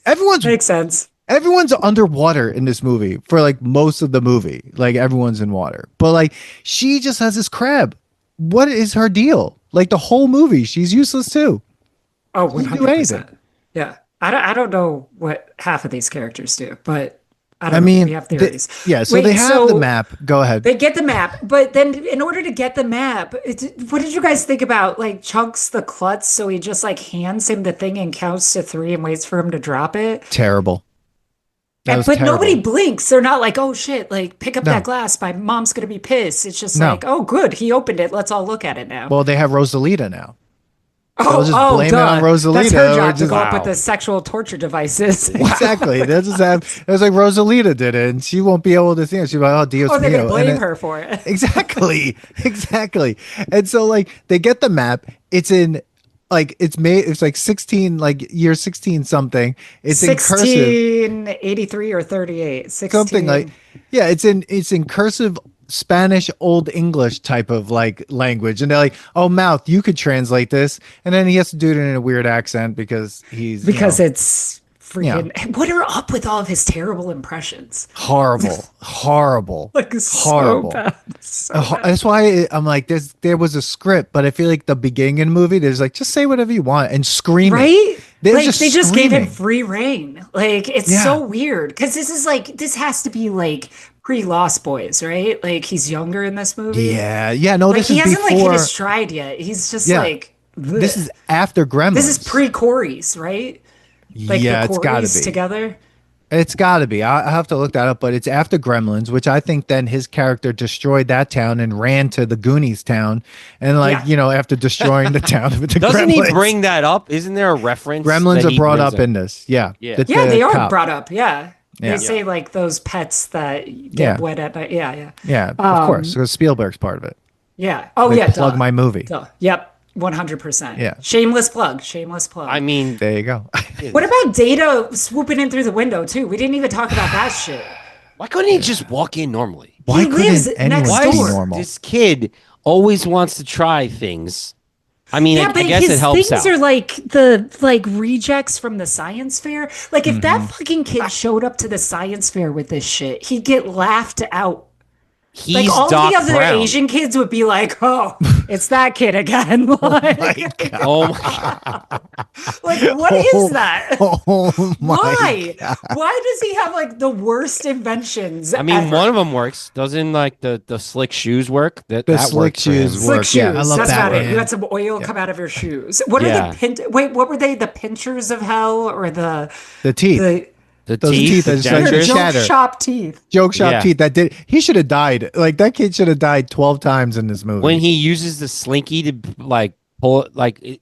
everyone's Makes sense. everyone's underwater in this movie for like most of the movie. Like everyone's in water, but like she just has this crab. What is her deal? Like the whole movie, she's useless too. Oh, Doesn't do anything. 100%. Yeah. I don't know what half of these characters do, but I don't I know. mean, We have theories. so Wait, they have the map. Go ahead. They get the map, but then in order to get the map, what did you guys think about like Chunks the klutz? So he just like hands him the thing and counts to 3 and waits for him to drop it. Terrible. That was But terrible. nobody blinks. They're not like, oh shit, like pick up No. that glass. My mom's gonna be pissed. It's just No. like, oh good, he opened it. Let's all look at it now. Well, they have Rosalita now. oh, just blame it on That's Rosalita her or job to just- go up with Wow. the sexual torture devices. Exactly. They just have. It was like Rosalita did it, and she won't be able to see it. She's like, "Oh, Dios oh, they're mío." gonna blame And it- her for it. Exactly. Exactly. And so, like, they get the map. It's in, like, it's made. It's like 16, like year 16 something. It's in cursive. 1683 or 38. 16. Something like, yeah. It's in cursive Spanish Old English type of like language, and they're like, "Oh, mouth, you could translate this," and then he has to do it in a weird accent because he's it's freaking. What are up with all of his terrible impressions? horrible, Like so horrible. bad. So bad. That's why I'm like, there was a script, but I feel like the beginning of the movie, there's like, just say whatever you want and scream it. Right? They're Like they just gave him screaming. free reign. Like it's Yeah. so weird because this has to be like pre-Lost Boys, right? Like he's younger in this movie. Yeah. No, Like this he is hasn't like hit before. his stride yet. He's just Yeah. like This bleh. is after Gremlins. This is pre-Corey's, right? Like yeah, the it's got to Coreys be. together. It's got to be. I have to look that up, but it's after Gremlins, which I think then his character destroyed that town and ran to the Goonies town, and like Yeah. after destroying the town with the Doesn't Gremlins. he bring that up? Isn't there a reference? Gremlins that are he brought brings up in this? Yeah, Yeah. Yeah, they are cop. brought up. Yeah. Yeah. They say like those pets that get Yeah. wet at night. Yeah. Yeah, of course, because Spielberg's part of it. Yeah. Oh They yeah. plug duh. my movie. Duh. Yep. 100%. Yeah. Shameless plug. Shameless plug. I mean, There you go. what about Data swooping in through the window too? We didn't even talk about that shit. why couldn't he just walk in normally? Why He lives couldn't anyone next Why be door. does normal? this kid always wants to try things? I mean, Yeah, I but guess his it helps things out. are like the rejects from the science fair. Like if that fucking kid showed up to the science fair with this shit, he'd get laughed out. He's Like all Doc the other Brown. Asian kids would be like, "Oh, it's that kid again." Like, Oh my! like what is that? Oh my! Why? Why does he have like the worst inventions? I mean, ever? one of them works. Doesn't like the slick shoes work? That The that slick worked for him. shoes Slick work. shoes. Yeah, I love That's that about it. one. You had some oil come out of your shoes. What Yeah. are the wait? What were they? The pinchers of hell or the The teeth. The Those teeth that just like dentures. Joke shatter. shop teeth. Joke shop Yeah. teeth that did. He should have died. Like that kid should have died 12 times in this movie. When he uses the slinky to like pull it, like isn't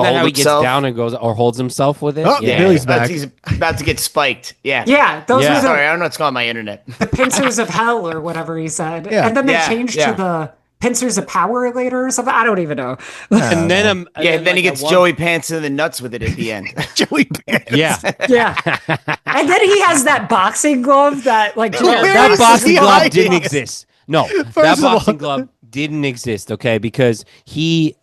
that hold how he gets himself? down and goes or holds himself with it? Oh, Billy's back. He's about to get spiked. Yeah. Yeah, those Yeah. were Sorry, I don't know what's going on my internet. the pincers of hell or whatever he said. Yeah. And then they Yeah, changed yeah. to the pincers of power later or something. I don't even know. And then Yeah, then he like, gets at one- Joey Pants in the nuts with it at the end. Joey Pants. Yeah, Yeah. And then he has that boxing glove that like Where that is boxing he glove hiding? didn't exist. No, that First of all- boxing glove didn't exist. Okay, because he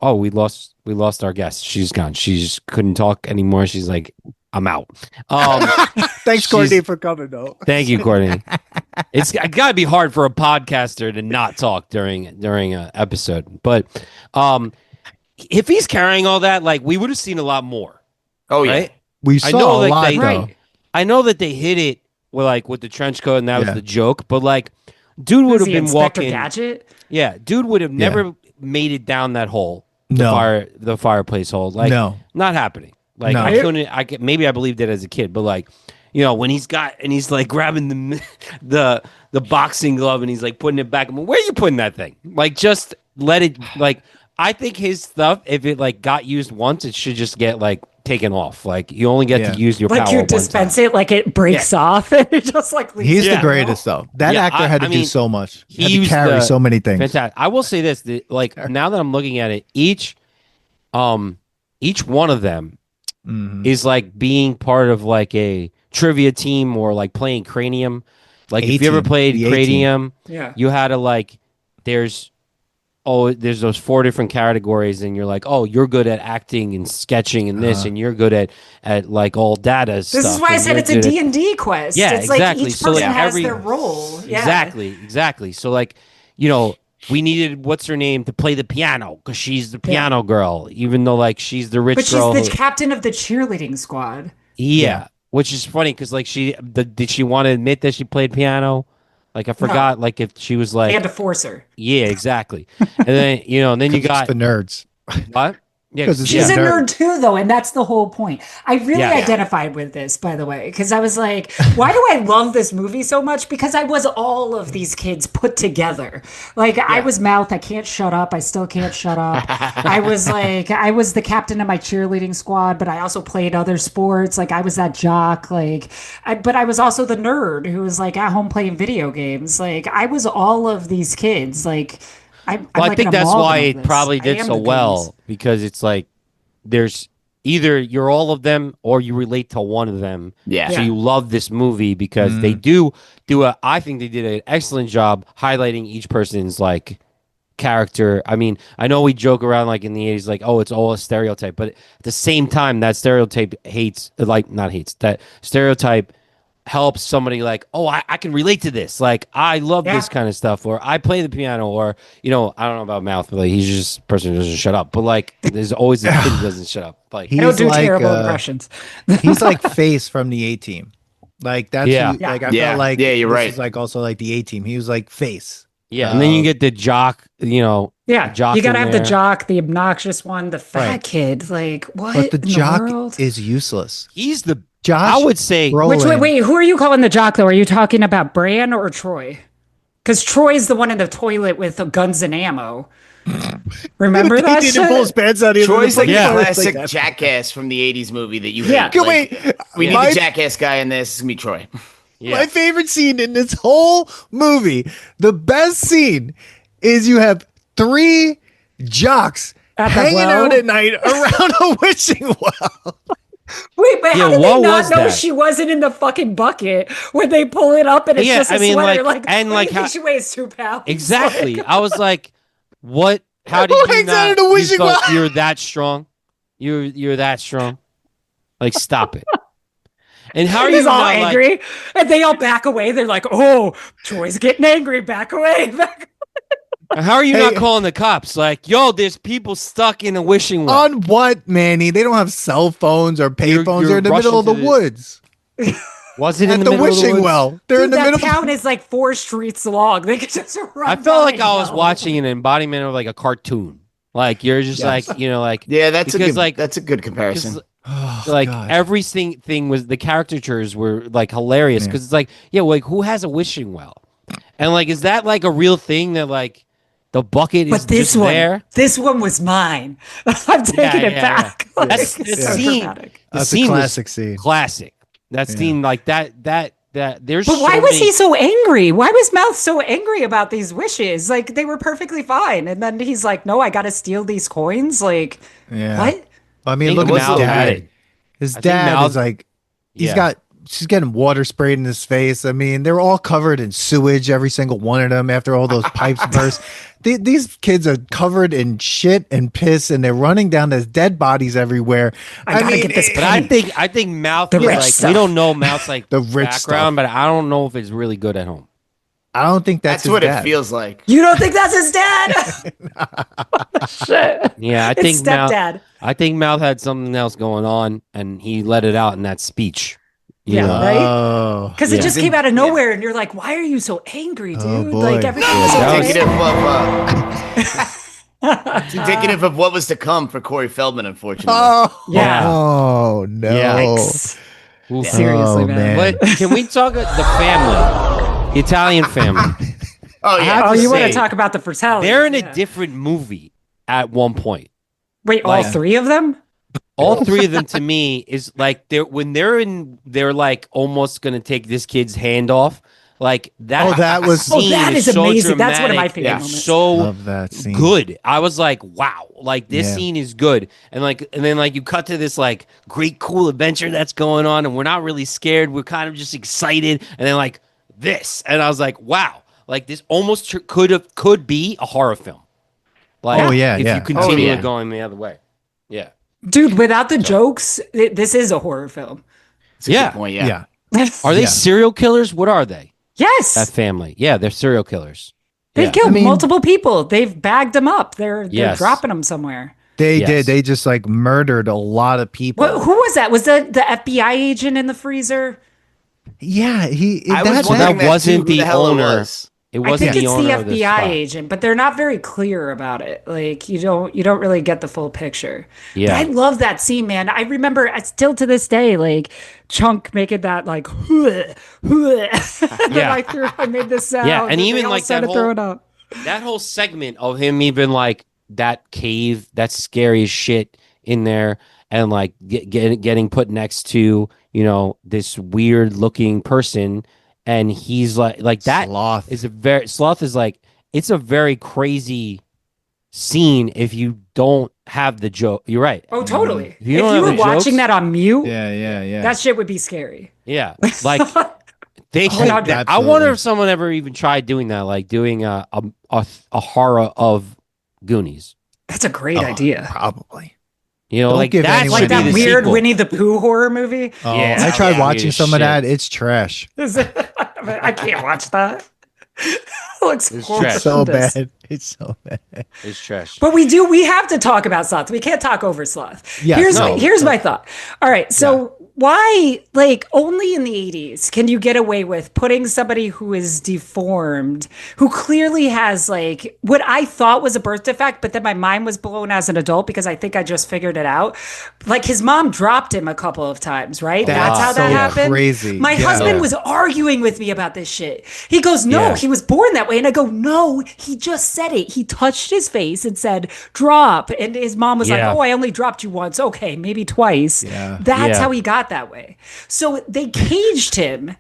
oh we lost our guest. She's gone. She just couldn't talk anymore. She's like, I'm out. Thanks, She's- Courtney, for coming though. Thank you, Courtney. It's gotta be hard for a podcaster to not talk during an episode. But if he's carrying all that, like we would have seen a lot more. Oh yeah. Right? We I saw know a like lot they though. I know that they hit it with the trench coat and that was Yeah. the joke, but like dude would Was have he been Inspector walking. Gadget? Yeah, dude would have never made it down that hole. No. The fireplace hole. Like No. not happening. Like No. I couldn't maybe I believed it as a kid, but like when he's like grabbing the boxing glove and he's like putting it back. I mean, where are you putting that thing? Like just let it like I think his stuff, if it like got used once, it should just get like taken off. Like you only get to use your Like power you one time. dispense it, like it breaks off, and it just like leaves He's it the Yeah. greast though. That Yeah, actor had to I do mean, so much. he Had to used carry the- so many things. Fantastic. I will say this: like now that I'm looking at it, each one of them Mhm. is like being part of like a trivia team or like playing Cranium. Like if you ever A-Team. played The A-Team. Cranium, Yeah. you had to like there's those 4 different categories, and you're like, oh, you're good at acting and sketching and this, and you're good at like all data stuff. This is why I and said you're it's a good at- D&D quest. Yeah, it's exactly. like each So, person like, has every- their role. Yeah. Exactly. So like, we needed what's her name to play the piano because she's the piano girl, even though like she's the rich But she's girl. the who- captain of the cheerleading squad. yeah, which is funny because like did she want to admit that she played piano? Like I forgot, like if she was They like, had to force her. yeah, exactly. And then and then you It's got the nerds. what? Yeah, 'Cause it's She's Yeah. a nerd. nerd too, though, and that's the whole point. I really Yeah. identified with this, by the way, because I was like, why do I love this movie so much? Because I was all of these kids put together. Like, I was Mouth, I can't shut up, I still can't shut up. I was the captain of my cheerleading squad, but I also played other sports. Like, I was that jock, but I was also the nerd who was like at home playing video games. Like, I was all of these kids. Like, I'm Well, I like think an that's amalgam why of it this. probably I did am so the well Goonies. because it's like there's either you're all of them or you relate to one of them. Yeah. So you love this movie because they I think they did an excellent job highlighting each person's like character. I mean, I know we joke around like in the 80s, like, oh, it's all a stereotype, but at the same time, that stereotype that stereotype helps somebody like, oh, I can relate to this. Like, I love Yeah. this kind of stuff, or I play the piano, or, I don't know about Mouth, but like, he's just a person who doesn't shut up. But like, there's always a kid who doesn't shut up. Like, I don't do like, terrible impressions. He's like Face from the A-Team. Like that's Yeah. who- like I Yeah. felt like Yeah, you're this right. is like also like the A-Team. He was like Face. yeah. And then you get the jock, Yeah, jock you gotta in have the there. jock, the obnoxious one, the fat Right. kid. Like what? But the in jock world? is useless. he's the, Josh I would say, Brolin. Wait, who are you calling the jock though? Are you talking about Bran or Troy? Because Troy's the one in the toilet with the guns and ammo. Remember that He didn't pull his shit? pants out. He was Troy's like Yeah. the like classic that. jackass from the 80s movie that you Yeah. hate. Can Like, we need my- the jackass guy in this. It's gonna be Troy. yeah. My favorite scene in this whole movie, the best scene, is you have 3 jocks At the hanging well? out at night around a wishing well. Wait, but Yeah, how did what they not was know that? she wasn't in the fucking bucket when they pull it up and it's Yeah, just a I mean, sweater? like, and, what like, do you think how- she weighs 2 pounds. Exactly. Like, I was like, what? How did Who you hangs out not? in a You wishing thought well? you're that strong? You're that strong? Like, stop it. And how are you he's all not angry, and they all back away. They're like, "Oh, Troy's getting angry. Back away." Back. Like, how are you Hey. not calling the cops? Like, yo, there's people stuck in a wishing well. On what, Manny? They don't have cell phones or pay phones. you're They're in the middle of the rushing to the- woods. Was it in At the the middle of the wishing woods? well. They're Dude, in the that middle. town is like 4 streets long. They could just run. I felt like by I was now. watching an embodiment of like a cartoon. Like you're just Yes. like, you know, like Yeah, that's a because, good like- that's a good comparison. because Oh, like God. everything thing was the caricatures were like hilarious Yeah. because it's like, yeah, like who has a wishing well? And like, is that like a real thing that like the bucket is But this just one, there? this one was mine. I'm taking Yeah, it yeah, back. yeah. Like, That's it's the so scene. dramatic. The That's a scene was classic scene. classic. That Yeah. scene, like that. There's. But why so was many- he so angry? Why was Mouth so angry about these wishes? Like they were perfectly fine, and then he's like, "No, I got to steal these coins." Like, Yeah. what? I mean, Think look at his Mal had dad. it. His I think dad Mal- is like, Yeah. she's getting water sprayed in his face. I mean, they're all covered in sewage, every single one of them after all those pipes burst. These kids are covered in shit and piss, and they're running down. There's dead bodies everywhere. I gotta get this But I think Mouth The is rich like stuff. we don't know Mouth's like The rich background, but I don't know if it's really good at home. I don't think that's his what dad. it feels like. You don't think that's his dad? Shit. Yeah, I It's think Mouth. stepdad. I think Mouth had something else going on, and he let it out in that speech. You Yeah, know? right? Oh, Because Yeah. it just came out of nowhere, and you're like, "Why are you so angry, dude? Oh, boy. Like everything was that was- okay." It's indicative of what was to come for Corey Feldman, unfortunately. oh, Yeah. Oh no. Yikes. Oof. Seriously, Oh, man. man. But can we talk the family, the Italian family? Oh yeah. Oh, to you want to say, talk about the Fratellis? They're in a Yeah. different movie at one point. Wait, all like- three of them? All three of them to me is like they're like almost gonna take this kid's hand off. Like that. Oh, that was- Oh, scene that is so amazing. That's one of my dramatic favorite and moments. So Love that scene. good. I was like, wow, like this Yeah. scene is good. And then like you cut to this like great cool adventure that's going on, and we're not really scared. We're kind of just excited. And then like this, and I was like, wow, like this almost could be a horror film. Like, Oh, yeah, if yeah. you continue Oh, yeah. going the other way, yeah, Dude, without the jokes, this is a horror film. That's a good yeah. point, Yeah. Are they Yeah. serial killers? What are they? Yes. That family? Yeah, they're serial killers. They've Yeah. killed I mean- multiple people. They've bagged them up. They're Yes. dropping them somewhere. They Yes. did. They just like murdered a lot of people. Who was that? Was the FBI agent in the freezer? Yeah, I was that wondering that wasn't who the hell it owner. was. It I wasn't think the it's owner the of the FBI spot. agent, but they're not very clear about it. Like you don't really get the full picture. Yeah. But I love that scene, man. I remember still to this day, like Chunk making that like, Yeah. I made this sound. Yeah, and they even all like that started whole- throwing up. That whole segment of him even like that cave, that's scary as shit in there, and like getting put next to, you know, this weird looking person, and he's like that Sloth. is a very Sloth is like, it's a very crazy scene if you don't have the joke. You're right. Oh, totally. If you If don't you have were the watching jokes- that on mute, Yeah. that shit would be scary. Yeah, like they. Oh, I absolutely. wonder if someone ever even tried doing that, like doing a horror of Goonies. That's a great Oh, idea. Probably. You know, Don't like give that anyone should Like be that the weird sequel. Winnie the Pooh horror movie. Oh, Yeah. I tried Yeah, watching weird some of shit. that. It's trash. I can't watch that. It looks It's horrendous. trash. So bad. It's so bad. It's trash. But we have to talk about Sloth. We can't talk over Sloth. Yeah, here's my thought. All right, so why, like, only in the 80s can you get away with putting somebody who is deformed, who clearly has, like, what I thought was a birth defect, but then my mind was blown as an adult because I think I just figured it out. Like, his mom dropped him a couple of times, right? That's how that so happened. crazy. My Yeah. husband Yeah. was arguing with me about this shit. He goes, no, Yeah. he was born that way. And I go, no, he just said it. He touched his face and said, drop. And his mom was Yeah. like, oh, I only dropped you once. Okay, maybe twice. Yeah. That's Yeah. how he got that way. So they caged him.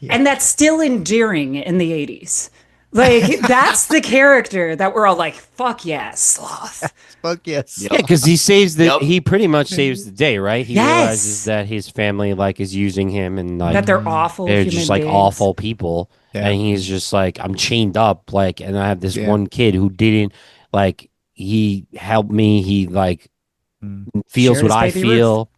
And that's still endearing in the 80s. Like, that's the character that we're all like, fuck yeah, Sloth. Fuck yes. Yeah, because he saves the. Yep. He pretty much saves the day, right? He Yes. realizes that his family like is using him, and like That they're awful they're human just like beings. awful people, Yeah. and he's just like, I'm chained up, like, and I have this Yeah. one kid who didn't like. He helped me. He like feels Shared what his I baby feel.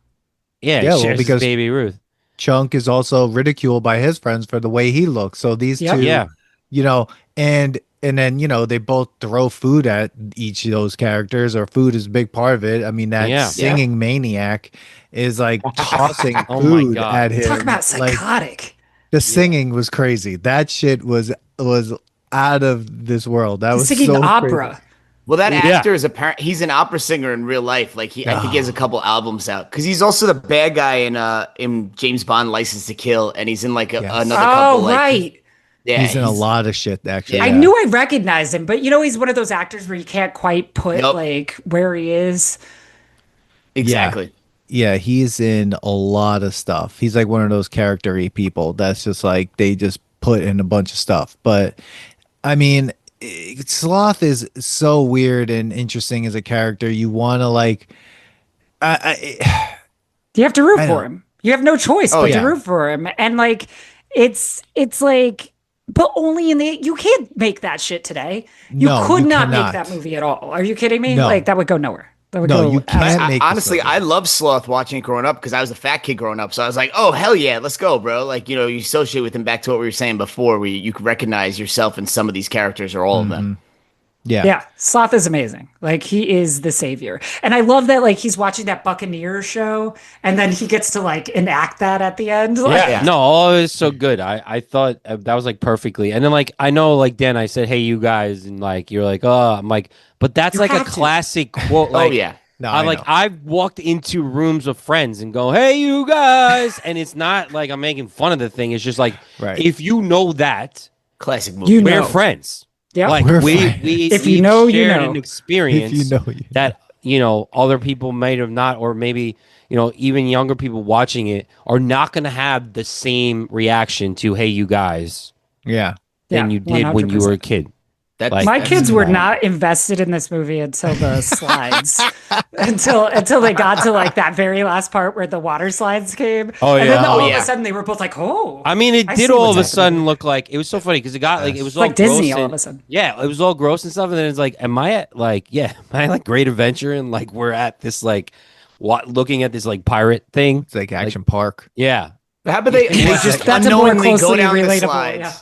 Yeah, Yeah, well, shares his because- baby Ruth. Chunk is also ridiculed by his friends for the way he looks. So these Yep. two, Yeah. you know, and then, you know, they both throw food at each of those characters, or food is a big part of it. I mean, that Yeah. singing maniac is like tossing Oh my food God. at him. Talk about Like, psychotic. the singing was crazy. That shit was out of this world. That was Singing so opera. crazy. Well, that Yeah. actor is he's an opera singer in real life. Like I think he has a couple albums out because he's also the bad guy in James Bond: License to Kill, and he's in like another couple. Oh, Like, right. yeah, He's in a lot of shit, actually. Yeah. I knew I recognized him, but he's one of those actors where you can't quite put Nope. like where he is. exactly. Yeah, he's in a lot of stuff. He's like one of those character-y people that's just like they just put in a bunch of stuff. But I mean, Sloth is so weird and interesting as a character. You want to like, You have to root I for know. him. You have no choice but yeah. to root for him. And like it's like, but only you can't make that shit today. You No, could you not cannot. make that movie at all. Are you kidding me? No. Like that would go nowhere. That would No, go you can't make this Honestly, movie. I love Sloth watching it growing up because I was a fat kid growing up. So I was like, oh, hell yeah, let's go, bro. Like, you associate with him back to what we were saying before, where you can recognize yourself in some of these characters or all of them. Yeah. Yeah, Sloth is amazing. Like he is the savior. And I love that like he's watching that Buccaneers show and then he gets to like enact that at the end. Like, Yeah. No, all is so good. I thought that was like perfectly. And then like I know like Dan, I said, hey, you guys, and like you're like, oh, I'm like, but that's You like a have to. classic quote. Like, Oh, yeah. No, I like know. I've walked into rooms of friends and go, hey, you guys, and it's not like I'm making fun of the thing. It's just like Right. if you know that, Classic movie. You we're know. friends. Yeah. Like We're we friends. If we you know, you shared know. an experience If you know, you that other people might have not, or maybe even younger people watching it are not going to have the same reaction to hey you guys Yeah. than Yeah, you did when you were a kid. That's, Like- My that's kids were bad. not invested in this movie until the slides, until they got to like that very last part where the water slides came. Oh, and then yeah. all Oh, of yeah. a sudden they were both like, "Oh!" I mean, it I did see all what's of a sudden happening. look like it was so funny because it got like it was It's all like Disney gross all and- of a sudden. Yeah, it was all gross and stuff, and then it's like, am I at like Great Adventure and like we're at this like looking at this like pirate thing? It's like Action Park. Yeah, How about they just That's a more unknowingly go closely down the relatable. slides? Yeah.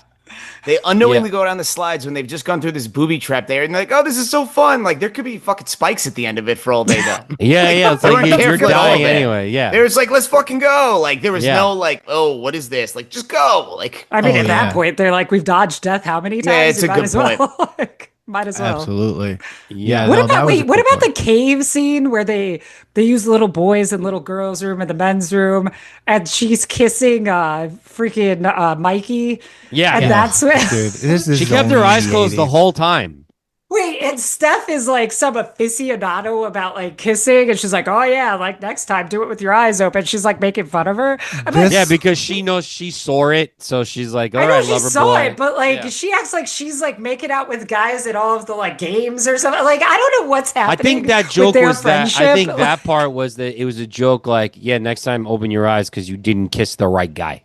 They unknowingly go down the slides when they've just gone through this booby trap there, and they're like, "Oh, this is so fun!" Like there could be fucking spikes at the end of it for all they know. yeah. It's They like weren't you're careful at all dying there. anyway. Yeah, They was like, "Let's fucking go!" Like there was Yeah. no like, "Oh, what is this?" Like just go. Like I mean, Oh, at yeah. that point, they're like, "We've dodged death how many times? Yeah, it's We a might good as well." Like, might as well. Absolutely. Yeah. What no, that about was a wait? What good about point. the cave scene where they use little boys and little girls' room and the men's room, and she's kissing freaking Mikey, yeah. and that's what. Dude, this is She kept her only eyes the closed the 80s. whole time. Wait, and Steph is like some aficionado about like kissing, and she's like, "Oh yeah, like next time, do it with your eyes open." She's like making fun of her. I'm like, Yeah, because she knows she saw it, so she's like, all I know right, she lover saw boy. it, but like Yeah. she acts like she's like making out with guys at all of the like games or something. Like I don't know what's I happening. think that with joke their was that. I friendship. think that part was that it was a joke. Like, yeah, next time open your eyes because you didn't kiss the right guy.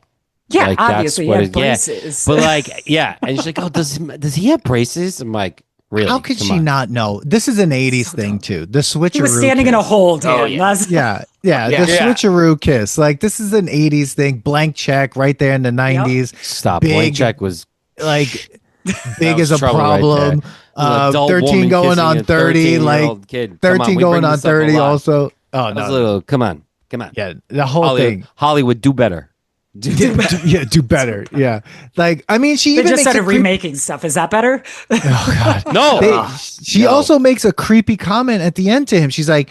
Yeah, like, that's obviously, what yeah, it- yeah. braces. But like, yeah, and she's like, oh, does he have braces? I'm like, really? How could Come she on. not know? This is an 80s thing, too. The switcheroo. he was standing in a kiss. hole, Dan. Oh, yeah. That's- Yeah, the Yeah. switcheroo kiss. Like, this is an 80s thing. Blank check right there in the 90s. Stop. Big- Blank check was Like, big was as a trouble right problem. there. An adult 13 woman going kissing on a 30. Like, 13-year-old kid. Come on, 13 we going bring on this up a 30 lot. also. Oh, That was a no. little, come on. Yeah, the whole thing. Hollywood, do better. Yeah, do better. Yeah. Like, I mean, she They even just makes started a creep- remaking stuff. Is that better? Oh, God. No. She also makes a creepy comment at the end to him. She's like,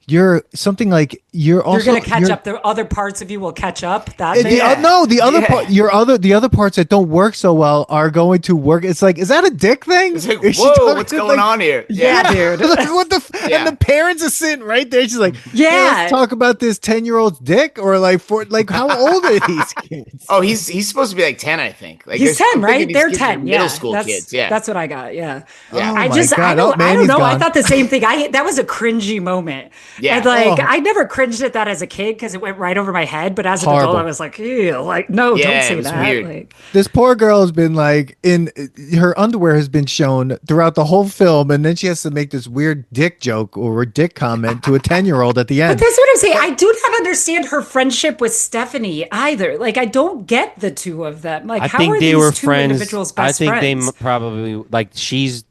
you're something like you're also You're gonna catch up. The other parts of you will catch up. That The, thing? the other Yeah. part, the other parts that don't work so well are going to work. It's like, is that a dick thing? It's like, Is she whoa, talking what's to, going like- on here? Yeah, dude. Like, what the? Yeah. And the parents are sitting right there. She's like, Yeah. "Hey, let's talk about this 10-year-old's dick, or like how old are these kids? Oh, he's supposed to be like 10, I think. Like He's there's- 10, I'm right? thinking these They're kids are 10. middle Yeah, school that's, kids. Yeah, that's what I got. Yeah. Yeah. Oh I my just, I God. don't, Oh, I don't Manny's know. I gone. thought the same thing. That was a cringy moment. Yeah. And like, Oh. I never cringed at that as a kid because it went right over my head. But as an Horrible. adult, I was like, ew, like, no, Yeah, don't it say was that. weird. Like, This poor girl has been like in her underwear has been shown throughout the whole film, and then she has to make this weird dick joke or dick comment to a 10-year-old at the but end. that's what I'm saying. I do not understand her friendship with Stephanie either. Like, I don't get the two of them. Like, I how think are they these were two friends. individuals I best think friends? they probably like she's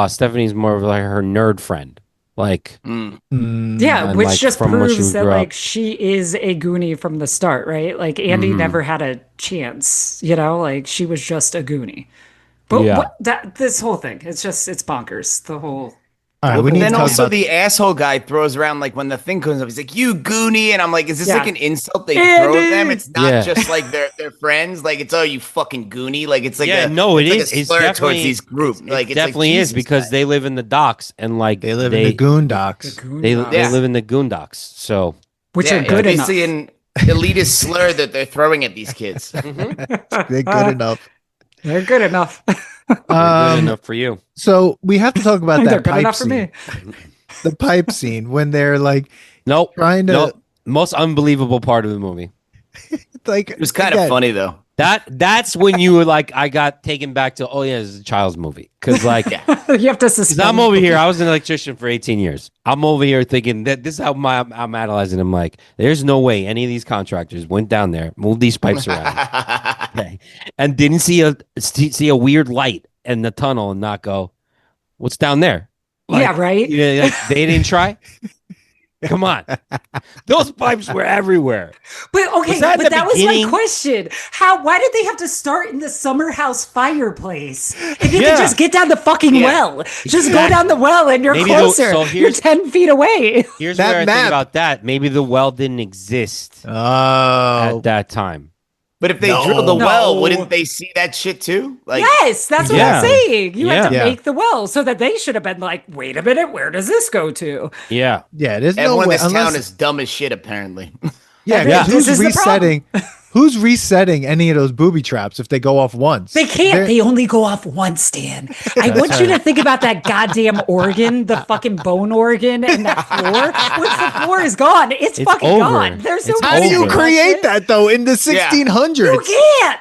Stephanie's more of like her nerd friend. Like Mm, Yeah, and, which like, just from when she proves that grew up. like she is a Goonie from the start, right? Like Andy never had a chance, like she was just a Goonie. But Yeah. this whole thing, it's bonkers. The whole. All right, we But need to then talk also about the asshole guy throws around like when the thing comes up, he's like, "You Goonie," and I'm like, "Is this Yeah. like an insult they throw at them? Andy! It's not just like they're friends. Like it's you fucking Goonie. Like it's like Yeah, a, no, it it's is. like a It's slur definitely- towards these groups. Like It it's definitely like, is Jesus, because guys. they live in the docks and like they live in the Goon Docks. they Yeah. live in the Goon Docks. So Which are good enough. basically an elitist slur that they're throwing at these kids. They're good enough. They're good enough. they're good enough for you. So we have to talk about They're that good pipe enough for scene. me. The pipe scene when they're like Nope. trying to Nope. Most unbelievable part of the movie. like. It was kind of funny though. That's when you were like, I got taken back to, oh yeah, it's a child's movie. Because like, You have to because suspend. I'm over here. I was an electrician for 18 years. I'm over here thinking that this is how I'm analyzing them. Like, there's no way any of these contractors went down there, moved these pipes around, okay, and didn't see a weird light in the tunnel and not go, what's down there? Like, Yeah, right. yeah, like, they didn't try. Come on, those pipes were everywhere. But okay, Was that but the that was beginning? my question. Why did they have to start in the summer house fireplace? If you Yeah. could just get down the fucking well. Just go Exactly. down the well and you're Maybe closer. so You're here's- 10 feet away. Here's That where I map- think about that. Maybe the well didn't exist Oh, at that time. But if they No. drilled the well, No. wouldn't they see that shit too? Like, Yes, that's what Yeah. I'm saying. You had to Yeah. make the well so that they should have been like, wait a minute, where does this go to? Yeah. yeah. There's no everyone in way this town unless is dumb as shit, apparently. yeah. Yeah, 'cause this who's is the resetting? Who's resetting any of those booby traps if they go off once? They can't. They're- They only go off once, Dan. I want you to think about that goddamn organ, the fucking bone organ, and that floor. Once the floor is gone, it's fucking over. gone. There's no It's How do you over. create that though in the 1600s? You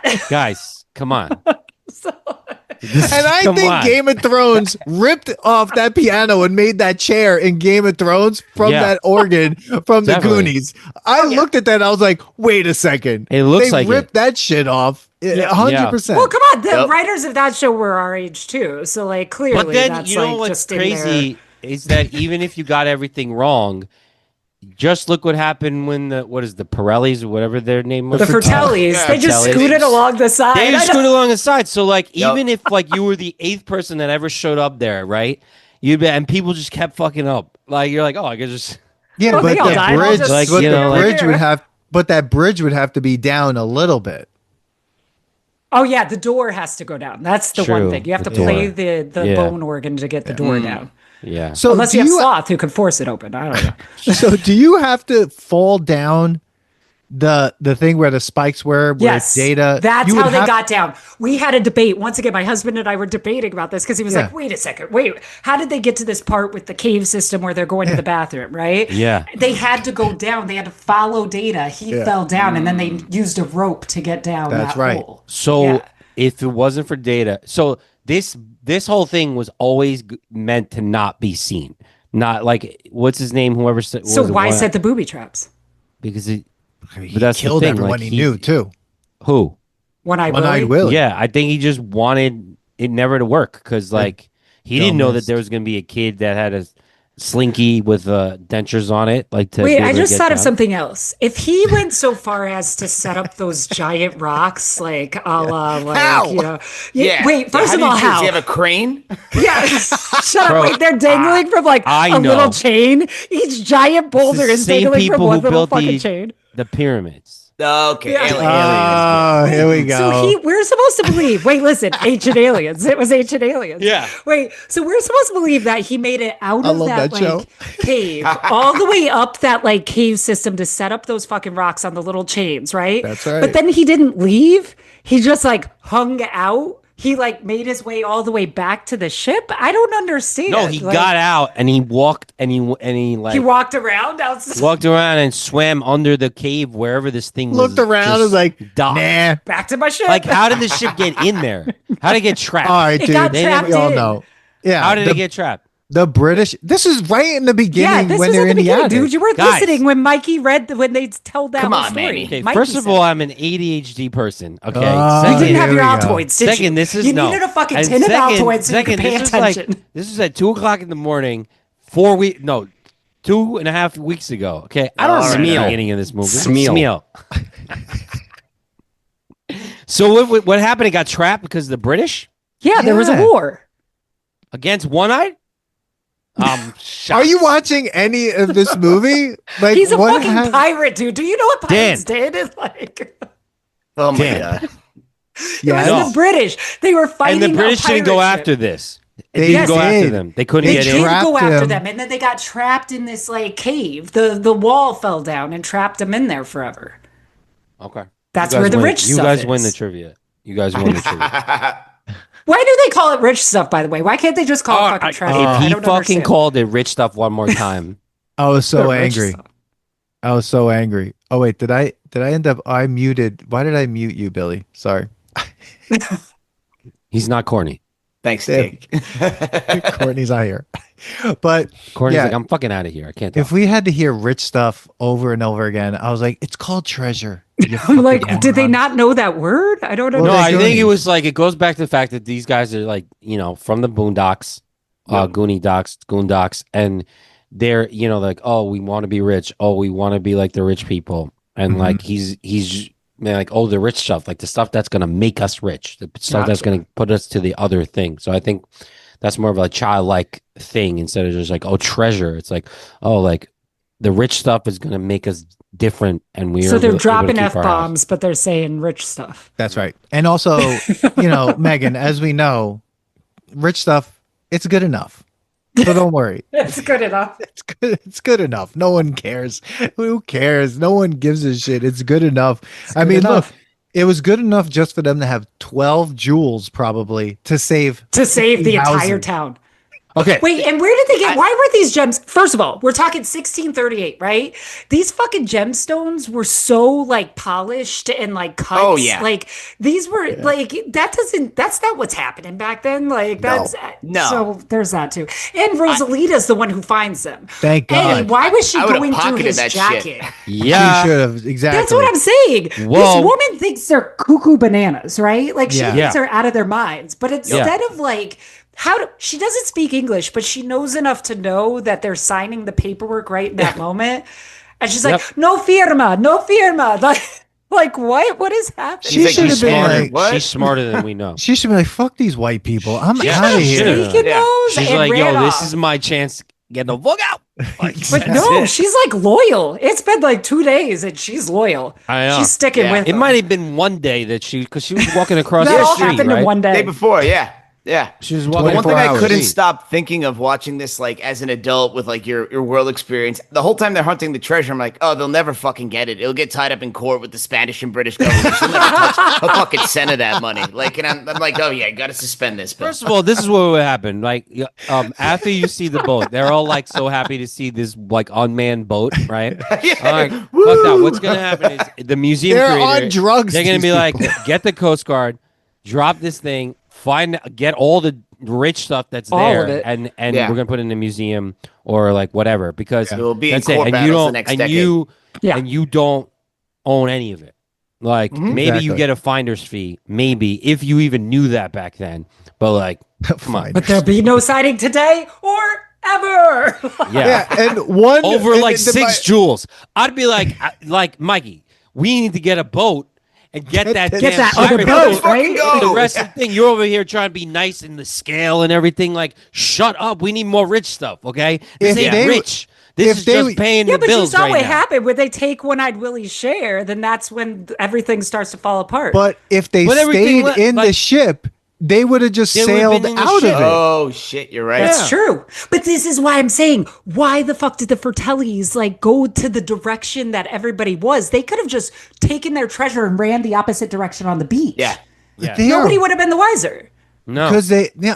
can't. Guys, come on. And I Come think on. Game of Thrones ripped off that piano and made that chair in Game of Thrones from Yeah. that organ from the Definitely. Goonies. I looked at that and I was like, wait a second. It looks they like ripped that shit off. 100%. Well, come on. The Yep. writers of that show were our age too, so like clearly But then that's you know like what's just in crazy is that even if you got everything wrong, just look what happened when the Pirellis or whatever their name was. there. The Fratellis, Yeah, they just Fratellis. scooted along the side. They I just know. scooted along the side. So like Yep. even if like you were the 8th person that ever showed up there, right? You'd be and people just kept fucking up. Like you're like, oh, I could just yeah, Oh, but they all the died. I'll bridge, just Like, but you the know, like- bridge would have, but that bridge would have to be down a little bit. Oh yeah, the door has to go down. That's the one True, thing. You have to the play door. the Yeah. bone organ to get the door down. yeah. So Unless do you have you, Sloth who could force it open. I don't know. so do you have to fall down the thing where the spikes were with Yes, data? that's You how would they have- got down. We had a debate once again. My husband and I were debating about this because he was Yeah. like, "Wait a second, wait, how did they get to this part with the cave system where they're going to the bathroom?" Right? Yeah. They had to go down. They had to follow data. He Yeah. fell down, and then they used a rope to get down. That's that right. hole. So Yeah. if it wasn't for data, so this whole thing was always meant to not be seen. Not like what's his name? Whoever said. So was it why one- set the booby traps? Because it, He but that's the killed thing, everyone like, he knew too. who? One-eyed One-eyed Willie? Willie. Yeah, I think he just wanted it never to work because like he didn't know that dumbest. there was gonna be a kid that had a slinky with dentures on it. Like to Wait, be I able to just get thought of down. something else. If he went so far as to set up those giant rocks, like a la, like, How? you know, Yeah. Wait, first How of do you all, do this? how? Do you have a crane? Yeah, shut Bro, up. Wait, they're dangling from like I a know. little chain. Each giant boulder the is same dangling from people one who little built fucking the- chain. the pyramids. Okay, Yeah. aliens. Oh, here we go. So we're supposed to believe. Wait, listen, ancient aliens. It was ancient aliens. Yeah. Wait, so we're supposed to believe that he made it out I of love that, that show. like cave, all the way up that like cave system to set up those fucking rocks on the little chains, right? That's right. But then he didn't leave. He just like hung out. He like made his way all the way back to the ship. I don't understand. No, he Like, got out and he walked and he like He walked around outside. walked around and swam under the cave wherever this thing was. Looked around and just was like, docked. nah. Back to my ship. Like, how did the ship get in there? How did it get trapped? All right, It dude. got we trapped all in. know. Yeah. How did the, it get trapped? the British? This is right in the yeah, beginning this when was they're at in the the beginning, attic. dude. You weren't Guys. listening when Mikey read when they told that Come whole on, story. Manny. Okay, Mikey first of said all, it. I'm an ADHD person. Okay, Oh, You second, didn't have here your we go. Altoids, did second, you? this is you no. needed a fucking And tin of second- Altoids so you second, could pay this is attention. like this is at 2:00 in the morning. 2.5 weeks ago. Okay, I don't All right. remember the Smeal. beginning of this movie. Smeal. So what happened? It got trapped because of the British. Yeah, there was a Yeah. war. Against One Eyed? Are you watching any of this movie? Like, He's a what fucking pirate, dude. Do you know what pirates Dan. did? It's like, Oh my Dan. god. it Yeah, was No. the British. They were fighting. And the British a didn't go pirate after ship. this. They They didn't go after did. them. They couldn't They get They in. did trapped go after him. them, and then they got trapped in this like cave. The wall fell down and trapped them in there forever. Okay. That's You guys where the win. rich You stuff guys win is. the trivia. You guys won the trivia. Why do they call it rich stuff? By the way, why can't they just call it fucking treasure? If I he don't fucking understand. called it rich stuff one more time. I was so The rich angry. stuff. I was so angry. Oh wait, did I end up? I muted. Why did I mute you, Billy? Sorry. He's not corny. Thanks, Damn. Dick. Courtney's not here. But Corny's Yeah. like, I'm fucking out of here. I can't talk. if we had to hear rich stuff over and over again, I was like, it's called treasure. you I'm like, fucking did they moron. not know that word? I don't know. Well, No, they're I think Goonies. it was like it goes back to the fact that these guys are like, from the Boondocks, Goon Docks, and they're, like, oh, we want to be rich. Oh, we want to be like the rich people. And Mhm. like he's man, like, oh, the rich stuff, like the stuff that's gonna make us rich, the stuff that's gonna put us to the other thing. So I think that's more of a childlike thing instead of just like, oh, treasure. It's like, oh, like the rich stuff is gonna make us different, and we So are they're able to dropping keep F our house. bombs, but they're saying rich stuff. That's right. And also, Megan, as we know, rich stuff, it's good enough. So don't worry. It's good enough. It's good. It's good enough. No one cares. Who cares? No one gives a shit. It's good enough. I good mean, enough. look, it was good enough just for them to have 12 jewels probably to save To save the 50,000. entire town. Okay. Wait, and where did they get? Why were these gems? First of all, we're talking 1638, right? These fucking gemstones were so like polished and like cut. Oh, yeah. Like these were like that's not what's happening back then. Like that's No. So there's that too. And Rosalita's the one who finds them. Thank Hey, God. why was she I would've going through pocketed his that jacket? shit. Yeah. You should have. Exactly. That's what I'm saying. Whoa. This woman thinks they're cuckoo bananas, right? Like she Yeah. thinks Yeah. they're out of their minds. But instead of like she doesn't speak English, but she knows enough to know that they're signing the paperwork right in that moment. And she's like, no firma, no firma. Like what? What is happening? She like, should you have been Smarter. like, What? She's smarter than we know. she should be like, fuck these white people. I'm Yeah, out of she here. should've. Shaking Yeah. those She's and like, ran yo, this off. is my chance. Get the fuck out. Like, But that's no, it. she's like loyal. It's been like 2 days and she's loyal. I know. She's sticking Yeah. with It them. might have been one day that because she was walking across That the all street, happened right? in one Day day. before, yeah. Yeah. She was The walking. one thing 24 I hours. couldn't stop thinking of watching this, like as an adult with like your world experience, the whole time they're hunting the treasure, I'm like, oh, they'll never fucking get it. It'll get tied up in court with the Spanish and British government. She'll never touch a fucking cent of that money. Like, and I'm like, oh yeah, got to suspend this. Bill. First of all, this is what would happen. Like, after you see the boat, they're all like so happy to see this like unmanned boat, right? Yeah. I'm like, fuck that. What's gonna happen is the museum They're creator, on drugs. they're gonna these be like, people. get the Coast Guard, drop this thing, get all the rich stuff that's All there, of it. and Yeah. we're gonna put it in a museum or like whatever because It will be in that's it. court And you battles the don't, next and decade. you don't own any of it. Like maybe you Exactly. get a finder's fee, maybe if you even knew that back then. But like, come on, But there'll be no sighting today or ever. yeah. Yeah, and one Over and like the- 6 jewels. I'd be like Mikey, we need to get a boat and get that Get damn that pirate other boat. boat, right? go. The rest of the thing, you're over here trying to be nice in the scale and everything. Like, shut up. We need more rich stuff, okay? This If ain't they- rich. This if is they- just paying Yeah, the but you bills saw right what now. happened when they take One Eyed Willie's share. Then that's when everything starts to fall apart. But if they But everything stayed in the like- ship, they would have just They would've sailed been in the out ship. of it. Oh shit, you're right. that's true. But this is why I'm saying, why the fuck did the Fratellis like go to the direction that everybody was? They could have just taken their treasure and ran the opposite direction on the beach. Yeah. Yeah. They Nobody are would have been the wiser. No. because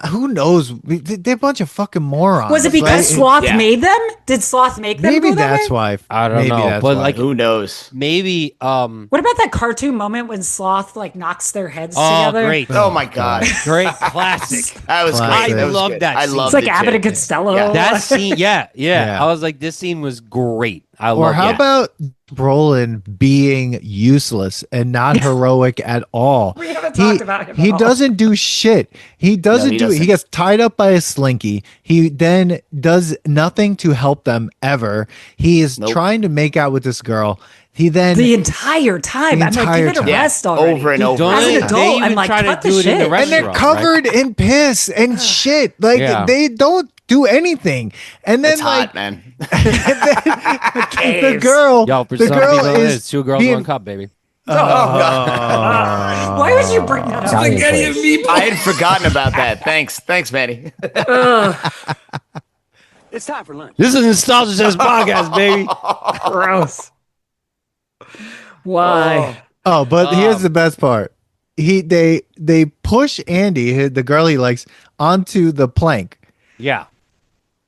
who knows? They're a bunch of fucking morons. Was it because right? Sloth Yeah. made them? Did Sloth make them? Maybe go that that's way? why. I don't Maybe know, that's but, why. like, Who knows? Maybe, What about that cartoon moment when Sloth like knocks their heads oh, together? great. Oh my god. Great classic. That was Classic. great. That I was love good. that I scene. loved It's like it Abbott too. and Costello. Yeah. That scene, yeah. Yeah. I was like, this scene was great. I love. Or how yeah. about Brolin being useless and not heroic at all? We haven't talked about him. He at all. doesn't do shit. He doesn't he do it. He doesn't. gets tied up by a slinky. He then does nothing to help them ever. He is Nope. trying to make out with this girl. He then the entire time. The I'm like, entire give it a time. rest already. Over and Dude, over. don't As an they- adult, they I'm even like, try to cut the do it in the shit. and they're restaurant, covered in piss and shit. Like Yeah. they don't do anything. And then It's like hot, man. the girl, Yo, for the some girl people, it is is 2 girls, being- 1 cup, baby. Why would you bring that up? Italian Spaghetti place. and meatballs. I had forgotten about that. Thanks, Manny. It's time for lunch. This is Nostalgia Says podcast, baby. Gross. Why? Oh, but here's the best part. They push Andy, the girl he likes, onto the plank. Yeah.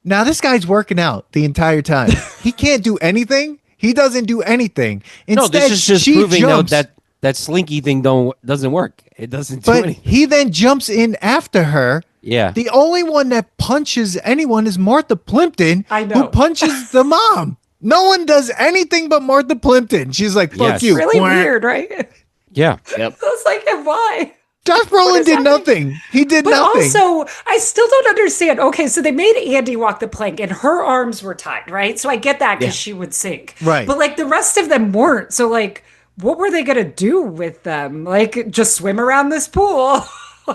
Now this guy's working out the entire time. He can't do anything. He doesn't do anything. No, Instead, this is just she proving though, jumps, that slinky thing doesn't work. It doesn't do but anything. he then jumps in after her. Yeah. The only one that punches anyone is Martha Plimpton, I know. who punches the mom. No one does anything but Martha Plimpton. She's like, fuck Yes. you. Really Wah. weird, right? Yeah. I was like, why? Josh Brolin is did happening? nothing. He did But nothing. also, I still don't understand. Okay, so they made Andy walk the plank and her arms were tied, right? So I get that because she would sink. Right. But like the rest of them weren't. So like, what were they going to do with them? Like just swim around this pool?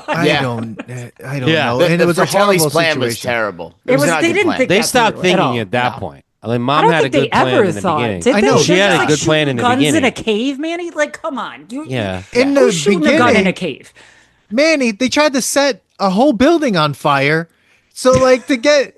I Yeah. don't Yeah. know. And The it was a Fratelli's horrible plan situation. was terrible. It was- not a they good didn't plan. think They that stopped through at thinking all. at that No. point. I mean, I mom don't had a think they good plan ever in the thought. beginning. Did I they? know. They're She had just, a like, good plan in shooting the guns in a beginning. cave, Manny? Like, come on. Yeah. In the Who's shooting a gun in a beginning, cave? Manny, they tried to set a whole building on fire. So, like, to get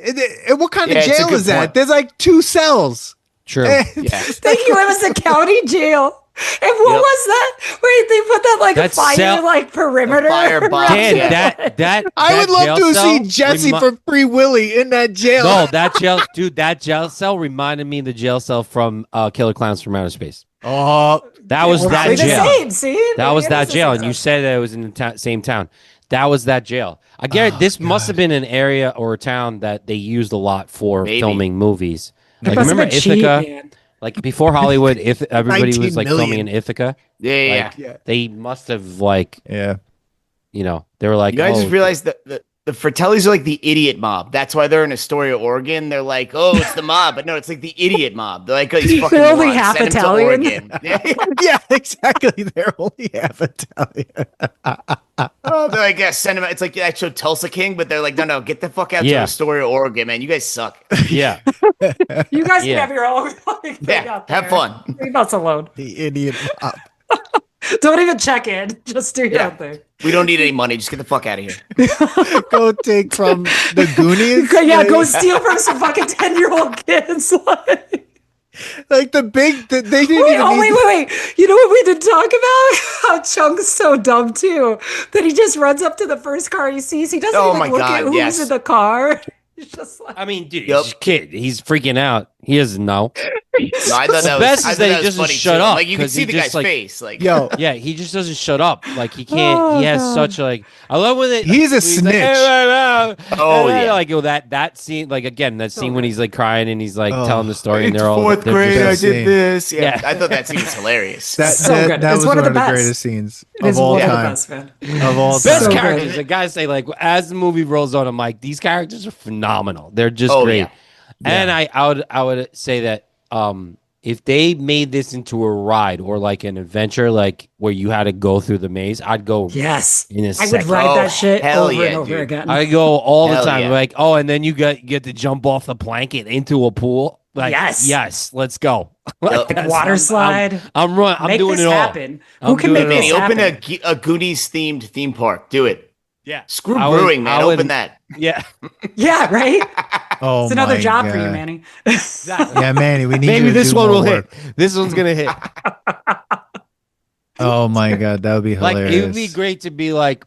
what kind Yeah, of it's a jail good is that? point. There's like 2 cells. True. And- Yeah. Thank you. It was the county jail. And what Yep. was that? Wait, they put that like That's fire cell- like perimeter. A fire bomb. around Dan, it. that I would love jail to cell see Jesse for Free Willy in that jail. No, that jail cell reminded me of the jail cell from Killer Clowns from Outer Space. Oh, That was We're that probably the jail. same, see? That was Maybe it that is the jail, same and you stuff. said that it was in the same town. That was that jail. I guarantee this must have been an area or a town that they used a lot for Maybe. filming movies. It Like must have remember been cheap, Ithaca? man. Like before Hollywood, if everybody was 19 like million. filming in Ithaca, Yeah. like, they must have like yeah. they were like, You guys oh, just realized that the Fratellis are like the idiot mob. That's why they're in Astoria, Oregon. They're like, oh, it's the mob, but no, it's like the idiot mob. They're like, oh, these fucking They're only morons. half Send 'em to Italian. Oregon. Yeah. Yeah, exactly. They're only half Italian. Oh, they're like, yeah, send them. It's like that show Tulsa King, but they're like, no, get the fuck out Yeah. to Astoria, Oregon, man. You guys suck. yeah, You guys Yeah. can have your own like, thing Yeah, out have there. fun. Leave us alone. The idiot. Don't even check in. Just do your Yeah. own thing. We don't need any money. Just get the fuck out of here. Go take from the Goonies. Yeah, go steal from some fucking 10-year-old kids. Like the big. They didn't Wait, even. need- wait. You know what we didn't talk about? How Chung's so dumb too that he just runs up to the first car he sees. He doesn't Oh even my look God, at who's yes. in the car. He's just like, I mean, dude, Yep. he's a kid. He's freaking out. He doesn't know. No, I thought that was, best I is thought that he was doesn't funny, shut too. up, Like you can 'cause see he the just, guy's like- face. Like, Yo, Yeah, he just doesn't shut up. Like he can't. Oh, he has God. such like. I love when it. He's a like, snitch. Oh, yeah. Like that scene. Like again, that scene when he's like crying and he's like Oh. telling the story and it's they're all fourth they're grade. just- I did this. Yeah, Yeah. I thought that scene was hilarious. that, So that, good. that It's was one of the the best. greatest scenes it is of all one of the time. best, man. Of all Best time. So characters. good. The guys say like as the movie rolls on, I'm like these characters are phenomenal. They're just Oh, great. yeah. And I would say that if they made this into a ride or like an adventure, like where you had to go through the maze, I'd go Yes. in a I would second. ride Oh, that shit hell over yeah, and over dude. again. I go all the Hell time. yeah. Like, oh, and then you get to jump off the blanket into a pool. Like, Yes. let's go. Yep. That's- Water slide. I'm running. I'm Make doing this it all. happen. I'm Who can doing make it this all. Manny, open happen? a Goonies themed theme park. Do it. Yeah, Screw I would- brewing, man. I would- Open that. yeah. Yeah, right? Oh, It's another my job for you, God. Manny. Exactly. Yeah, Manny, we need you Maybe to this do one more will work. hit. This one's gonna hit. Oh my God, that would be Like, hilarious. it would be great to be like,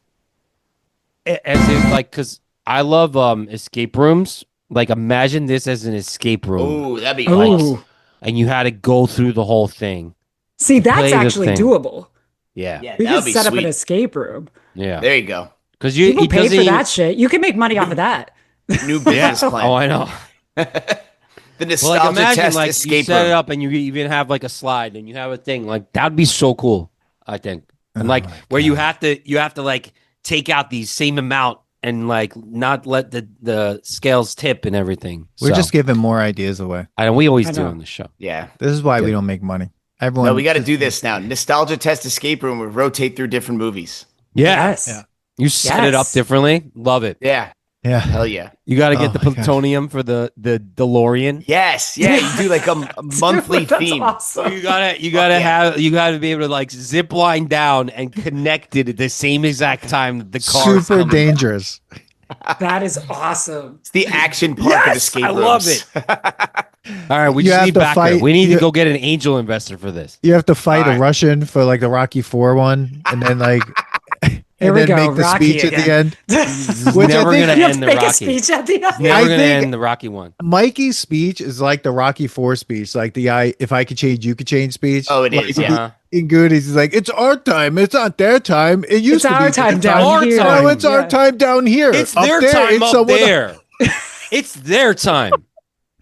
as if like, because I love escape rooms. Like, imagine this as an escape room, Ooh, that'd be nice. Ooh. and you had to go through the whole thing. See, that's Play the actually thing. doable. Yeah, Yeah, We that would could be set up sweet. an escape room. yeah. There you go. Because you People he pay doesn't for even- that shit. You can make money off of that. New business Oh, plan. I know. The Well, nostalgia like imagine test like you escape set it room. up and you even have like a slide and you have a thing like that'd be so cool. I think, and like where you have to like take out the same amount and like not let the scales tip and everything. We're So, just giving more ideas away. we always I do know. on the show. Yeah. This is why we don't make money. Everyone. No, we got to do this now. Nostalgia test escape room. We rotate through different movies. Yes. Yeah. You set it up Yes. differently. Love it. Yeah. Yeah. Hell yeah. You got to get Oh the my God. plutonium for the DeLorean. Yes. Yeah. You do like a monthly Dude, that's theme. awesome. You gotta yeah. you gotta be able to like zip line down and connect it at the same exact time that the car. Super dangerous. That is awesome. It's the action park of Yes, escape I rooms. love it. All right, we You just have need to backer. fight- We need to you- go get an angel investor for this. You have to fight All right. a Russian for like the Rocky 4 one, and then like, Here and we then go, make the Rocky speech at the again. end. This is Which I never think gonna You have end to the make a Rocky. speech at the end. Never I gonna think- end the Rocky one. Mikey's speech is like the Rocky 4 speech, like the if I could change, you could change speech. Oh, it Like, is, yeah. In Goonies, he's like, it's our time. It's not their time. It used It's to our be time their down Our here. time. Now it's our Yeah. time down here. It's Up their there, time it's up someone- there. It's their time.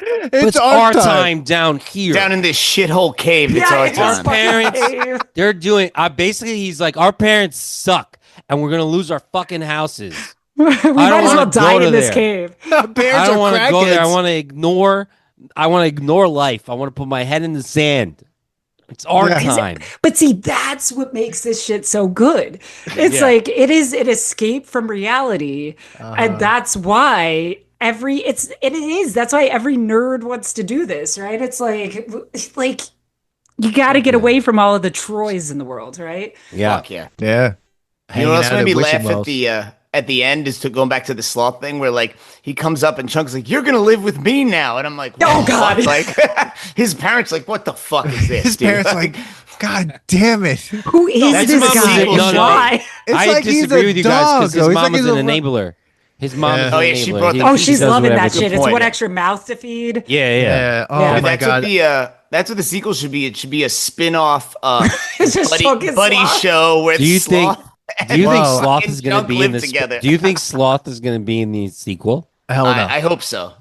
It's our time down here. Down in this shithole cave. It's Yeah, our it's Our time. parents, they're doing. Basically, he's like, our parents suck, and we're gonna lose our fucking houses. We might as wanna well go die to in this there. cave. Parents I don't want want to go there. I want to ignore. I want to ignore life. I want to put my head in the sand. It's our Yeah. time. But see, that's what makes this shit so good. It's Yeah. like it is an escape from reality, and that's why it is. That's why every nerd wants to do this, right? It's like you got to get away from all of the Troys in the world, right? Yeah. Fuck yeah. Yeah. You know what else Hanging out made me at Wishing laugh Wells. at the end is to going back to the sloth thing where like he comes up and Chunk's like, "You're gonna live with me now," and I'm like, Oh, "What the God." fuck?" Like his parents like, "What the fuck is this?" His dude?" parents like, God damn it. Who is That's this my guy? sequel. No, no. Why? It's I like he's disagree a with you guys dog, because though. his He's mom like is he's an a- enabler. His mom Yeah. is an Oh, enabler. yeah, she brought the- Oh, He she's does loving whatever that she- shit. It's point, one yeah. extra mouth to feed. Yeah, yeah. Yeah. Oh Yeah. my that's God. that's what the sequel should be. It should be a spin-off It's just Chunk and buddy Sloth. show where Do you think? Sloth Do you think Whoa. Sloth and is going to Chunk be in live this? together. Do you think Sloth is going to be in the sequel? Hell no. I hope so.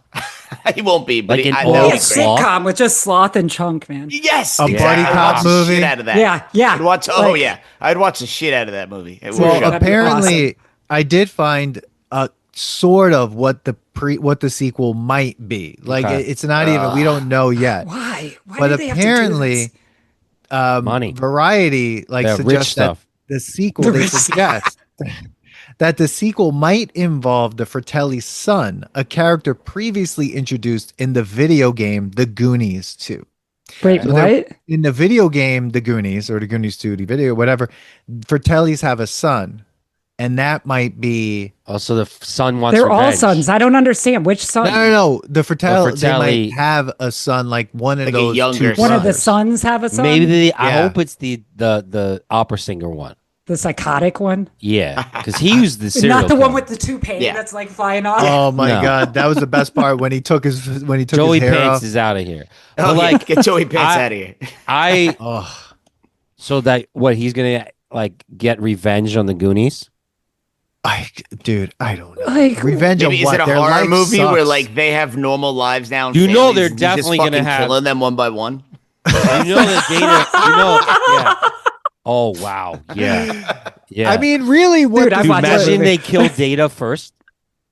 He won't be, but Like an I old know. Maybe a Sloth? sitcom with just Sloth and Chunk, man. Yes, A exactly. buddy I'd cop watch the movie? Shit out of that. Yeah. I'd watch. Oh Like- yeah, I'd watch the shit out of that movie. It Well, would. that'd be apparently, I did find sort of what the sequel might be. Like Okay. it's not even. We don't know yet. Why? Why But do they have to do apparently, this? Money. Variety like Yeah, rich suggests that stuff. the sequel. The They rich suggest that the sequel might involve the Fratelli's son, a character previously introduced in the video game The Goonies 2. Wait, So they're- what? In the video game The Goonies or The Goonies 2, the video, whatever, Fratellis have a son, and that might be Also, the son wants. They're all revenge. sons. I don't understand which son. no. The Fratelli, they Fratelli- might have a son, like one of Like a those younger two One of the brothers. sons have a son. Maybe I Yeah. hope it's the opera singer one. the psychotic one, Yeah, because he used the serial not the one killer. with the toupee Yeah. that's like flying off. Oh my No. God, that was the best part when he took his Joey his hair Pants off. is out of here. Oh, But yeah, like get Joey Pants I- out of here. I Oh, so that what he's gonna like get revenge on the Goonies. dude, I don't know. Like, Revenge Maybe of is what? it a Their horror life movie where sucks. like they have normal lives now? And You know families, they're and he's just definitely gonna fucking have- killing them one by one. You know that Data. You know, yeah. Oh wow, yeah. I mean, really, what? Dude, I've Dude, watched that imagine movie. they kill Data first.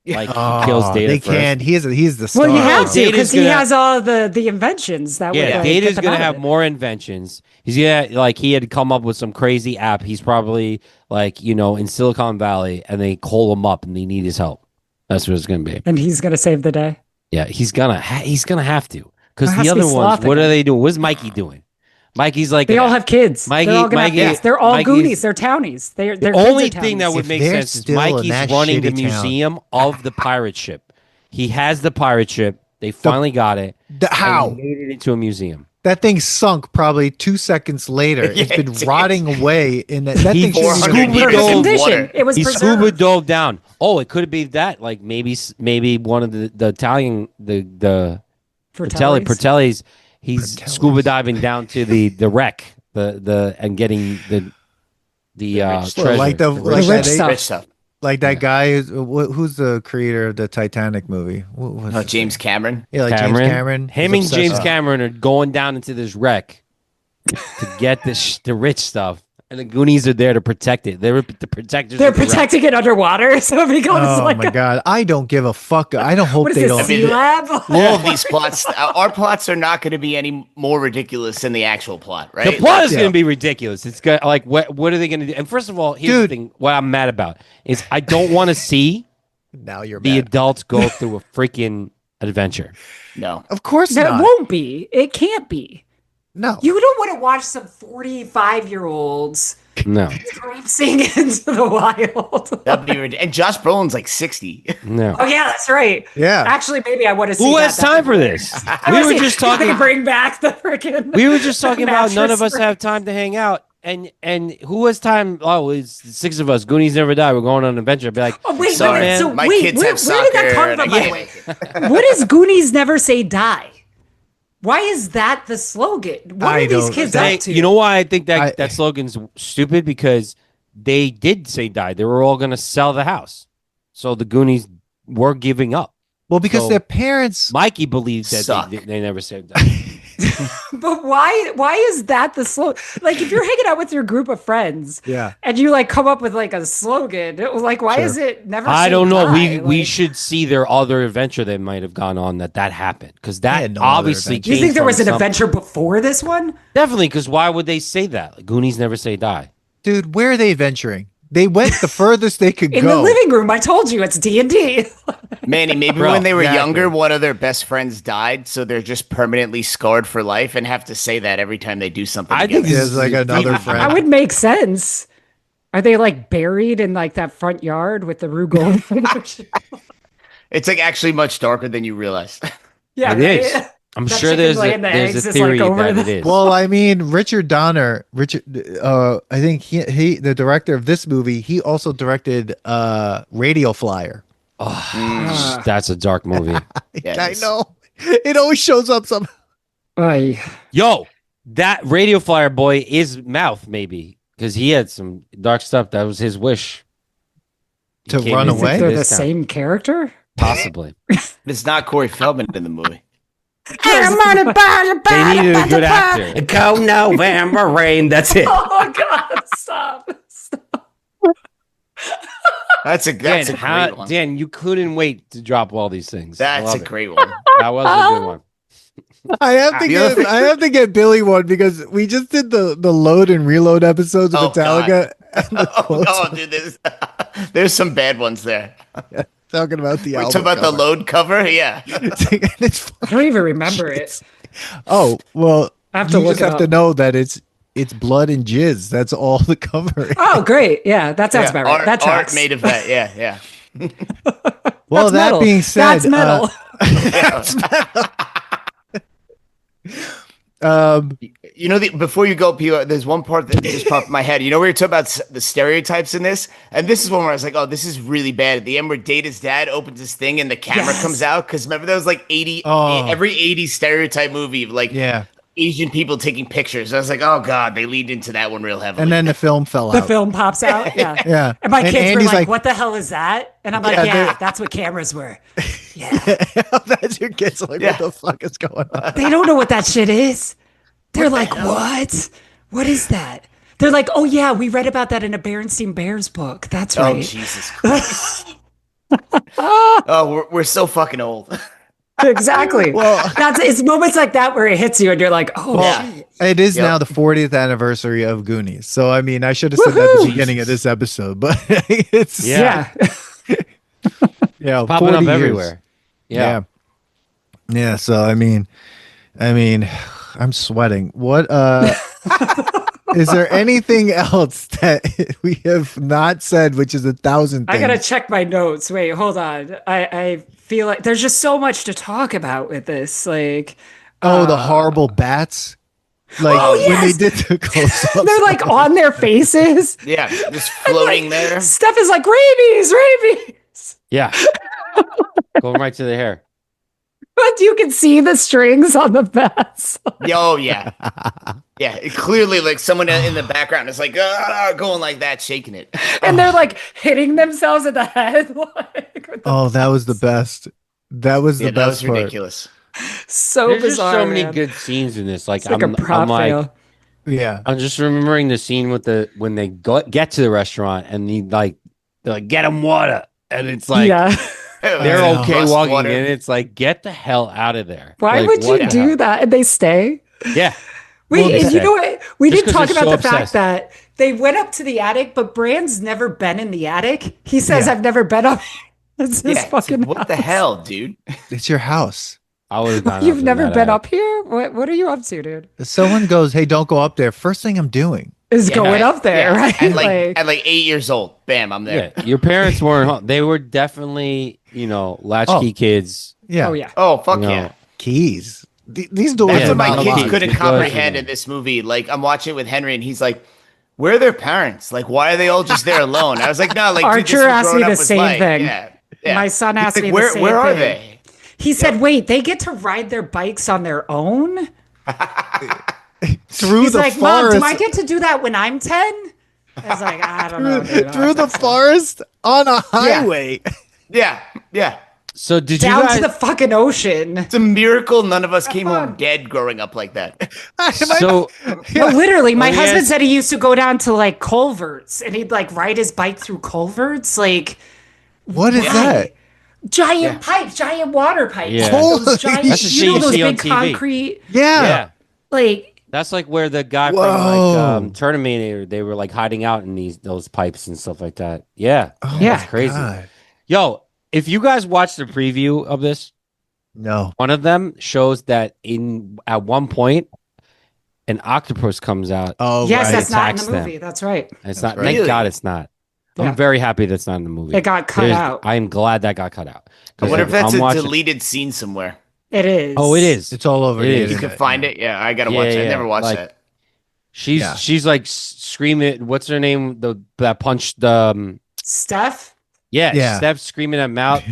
Like he kills Oh, Data they first. can. He's the star. well, you have to Data's because he gonna- has all the inventions that Yeah, would like, Data's get them gonna out have of it. more inventions. He's gonna like he had come up with some crazy app. He's probably like in Silicon Valley, and they call him up and they need his help. That's what it's gonna be. and he's gonna save the day. Yeah, he's gonna have to because There has the to be other ones. Sloth What again. are they doing? What's Mikey doing? Mikey's like They all have kids. Mikey- they're all gonna Mikey- have kids. They're all Mikey's- Goonies. They're townies. They're The kids only are thing that townies. would If make they're sense is still in Mikey's that running the shitty town. museum of the pirate ship. He has the pirate ship. They finally got it. and How? they made it into a museum? That thing sunk probably 2 seconds later. It's Yeah, been it did. rotting away in that. That He thing should be 400 burned. years dove in condition. water. It was He preserved. scuba dove down. Oh, it could be that. Like maybe one of the Italian the Fratellis. Fratellis. He's Fratellis. scuba diving down to the wreck and getting the rich stuff. treasure. Like the rich that stuff. Rich stuff. Like that guy is who's the creator of the Titanic movie? What's his James name? Cameron. Yeah, like James Cameron. Him He's and James obsessed- Cameron are going down into this wreck to get the rich stuff, and the Goonies are there to protect it. They're the protectors. They're of the wreck. protecting it underwater, so it becomes Oh like my god! I don't give a fuck. I don't hope what is they this, don't. Sea Lab? All of these plots, our plots are not going to be any more ridiculous than the actual plot, right? The plot is Yeah. going to be ridiculous. It's got like what are they going to do? And first of all, here's Dude. the thing: what I'm mad about is I don't want to see Now you're the mad. adults go through a freaking adventure. No. Of course No, it not. won't be. It can't be. No. You don't want to watch some 45-year-olds No, traipsing into the wild. That'd be and Josh Brolin's like 60. no. Oh yeah, that's right. Yeah. Actually, maybe I want to see. Who that. has time for this? I We wanna were see just if they talking. bring back the freaking. We were just talking about none of us mattress. have time to hang out. And who has time? Oh, it's the 6 of us. Goonies never die. We're going on an adventure. I'd be like, Oh wait, Sorry, wait, man. so My wait, kids where, have where did that soccer come and from? I By the can't way, what does Goonies never say die? Why is that the slogan? What I are these don't- kids They- up to? you know why I think that I- that slogan's stupid? Because they did say die. They were all going to sell the house. So the Goonies were giving up. Well, because So- their parents. Mikey believes that Suck. they never said die. But why is that the slogan? Like, if you're hanging out with your group of friends Yeah. and you like come up with like a slogan, like why Sure. is it never? I say don't know. die? We Like, should see their other adventure they might have gone on that happened because that had no other obviously adventure. Do you came think there from was an something. adventure before this one? Definitely, because why would they say that? Like, Goonies never say die. Dude, where are they adventuring? They went the furthest they could In go. the living room, I told you it's D&D. Manny, maybe Bro, when they were exactly. younger, one of their best friends died, so they're just permanently scarred for life and have to say that every time they do something I together. think There's like another That friend. would make sense. Are they like buried in like that front yard with the Rugol? It's like actually much darker than you realize. Yeah, It right? is. I'm That sure chicken there's laying the there's eggs a is, theory like, over that the- it is. Well, I mean, Richard Donner, I think he, the director of this movie, he also directed Radio Flyer. Oh, that's a dark movie. Yeah, it I is. know. It always shows up some. Ay. Yo, that radio flyer boy is Mouth, maybe, because he had some dark stuff. That was his wish. He To came run into You think away? they're the this town. same character? Possibly. It's not Corey Feldman in the movie. They needed a good actor. Go November rain. That's it. Oh God! Stop! That's a Dan, great one. Dan, you couldn't wait to drop all these things. I That's love a it. great one. That was a good one. I have to get Billy one because we just did the load and reload episodes of Oh, Metallica. And the Oh, quotes no, dude, there's some bad ones there. talking about the We album. talk about the cover. load cover, yeah. It's I don't even remember it. oh well, I have to you look just it have up. to know that it's blood and jizz. That's all the cover is. Oh, great! Yeah, that sounds Yeah, about right. art, That tracks. art made of that, yeah, yeah. Well, That's that metal. being said, That's metal. You know, before you go, Pio, there's one part that just popped in my head. You know, we were talking about the stereotypes in this, and this is one where I was like, "Oh, this is really bad." At the end, where Data's dad opens his thing and the camera Yes. comes out, because remember there was like Oh. every 80s stereotype movie, of like yeah, Asian people taking pictures. I was like, "Oh God," they leaned into that one real heavily. and then the film fell The out. film pops out. Yeah. Yeah, And my kids were Andy's like, "What the hell is that?" And I'm like, Yeah, "Yeah, they- that's what cameras were." Yeah. That's your kids like, Yeah. what the fuck is going on? They don't know what that shit is. They're like, "What? What is that?" They're like, "Oh yeah, we read about that in a Berenstein Bears book. That's oh right." Jesus Christ! Oh, we're so fucking old. Exactly. Well- it's moments like that where it hits you and you're like, "Oh Yeah. shit." It is Yep. now the 40th anniversary of Goonies. So I mean, I should have said that at Woohoo! the beginning of this episode, but it's Yeah. yeah, Popping 40 up years. everywhere. Yeah. Yeah. So I mean, I'm sweating. What is there anything else that we have not said, which is 1,000 I things? gotta check my notes. Wait, hold on. I feel like there's just so much to talk about with this. Like, the horrible bats. Like Oh, when they yes! did the close-ups. they're like on their faces. Yeah, just floating there. Steph is like rabies. Yeah. Going right to the hair. But you can see the strings on the vest. Oh yeah, yeah. It clearly, like someone in the background is like going like that, shaking it. And they're like hitting themselves in the head. Like, with the Oh, that was the best. That was the Yeah, that best was part. ridiculous. so There's just bizarre. so many man. good scenes in this. Like, It's like a prop I'm like, fail. Yeah. I'm just remembering the scene with when they get to the restaurant and they're like, get him water, and it's like yeah. they're I know. okay Rust walking water. in. It's like, get the hell out of there. Why Like, would what you the do hell? that? And they stay? Yeah, Wait, Well, and they you know what? We Just didn't 'cause talk they're about so the fact obsessed. that they went up to the attic, but Brand's never been in the attic. He says, Yeah. I've never been up. It's his Yeah, it's fucking like, what the house. hell, dude? It's your house. I would have gone. You've up in never that been attic. up here? What are you up to, dude? If someone goes, "Hey, don't go up there." First thing I'm doing. Is Yeah, going right. up there, Yeah, right? At like 8 years old, bam, I'm there. Yeah, your parents weren't home. They were definitely, latchkey kids. Yeah. Oh, yeah. Oh fuck You know. yeah. Keys. These doors That's Yeah, are what my not no kids locked. couldn't Because, comprehend in this movie. Like I'm watching it with Henry, and he's like, "Where are their parents? Like, why are they all just there alone?" I was like, "No, like dude, this Archer is what asked me growing the up was same like." thing. Yeah. My son He's asked like, me where, the same where are thing. they? He said, wait, they get to ride their bikes on their own? Through He's the like, Mom, forest. do I get to do that when I'm 10? I was like, I don't know. dude. through the forest on a highway. Yeah, yeah. So did Down you guys? to the fucking ocean. It's a miracle none of us came home dead growing up like that. so No, literally, my Oh, husband yes. said he used to go down to like culverts and he'd like ride his bike through culverts. Like, What is that? giant pipes, giant water pipes. Yeah. Those Holy giant, That's the shit you know you those see on big TV. concrete, Yeah. yeah, like, that's like where the guy from Whoa. Terminator, they were like hiding out in those pipes and stuff like that. Yeah, Oh Yeah. my crazy. God. Yo, if you guys watch the preview of this, No. one of them shows that at one point an octopus comes out. Oh, yes, right. that's not in attacks the them. movie. That's right. It's not. right. Thank Really? God it's not. Yeah. I'm very happy that's not in the movie. It got cut out. I am glad that got cut out. I wonder if that's I'm a watching- deleted scene somewhere. It is. Oh, it is. It's all over It the is. You internet. can find it. Yeah, I gotta Yeah, watch it. I yeah, never watched like- that. Yeah. She's like screaming. What's her name? That punched the. Steph? Yeah. Steph screaming at mouth,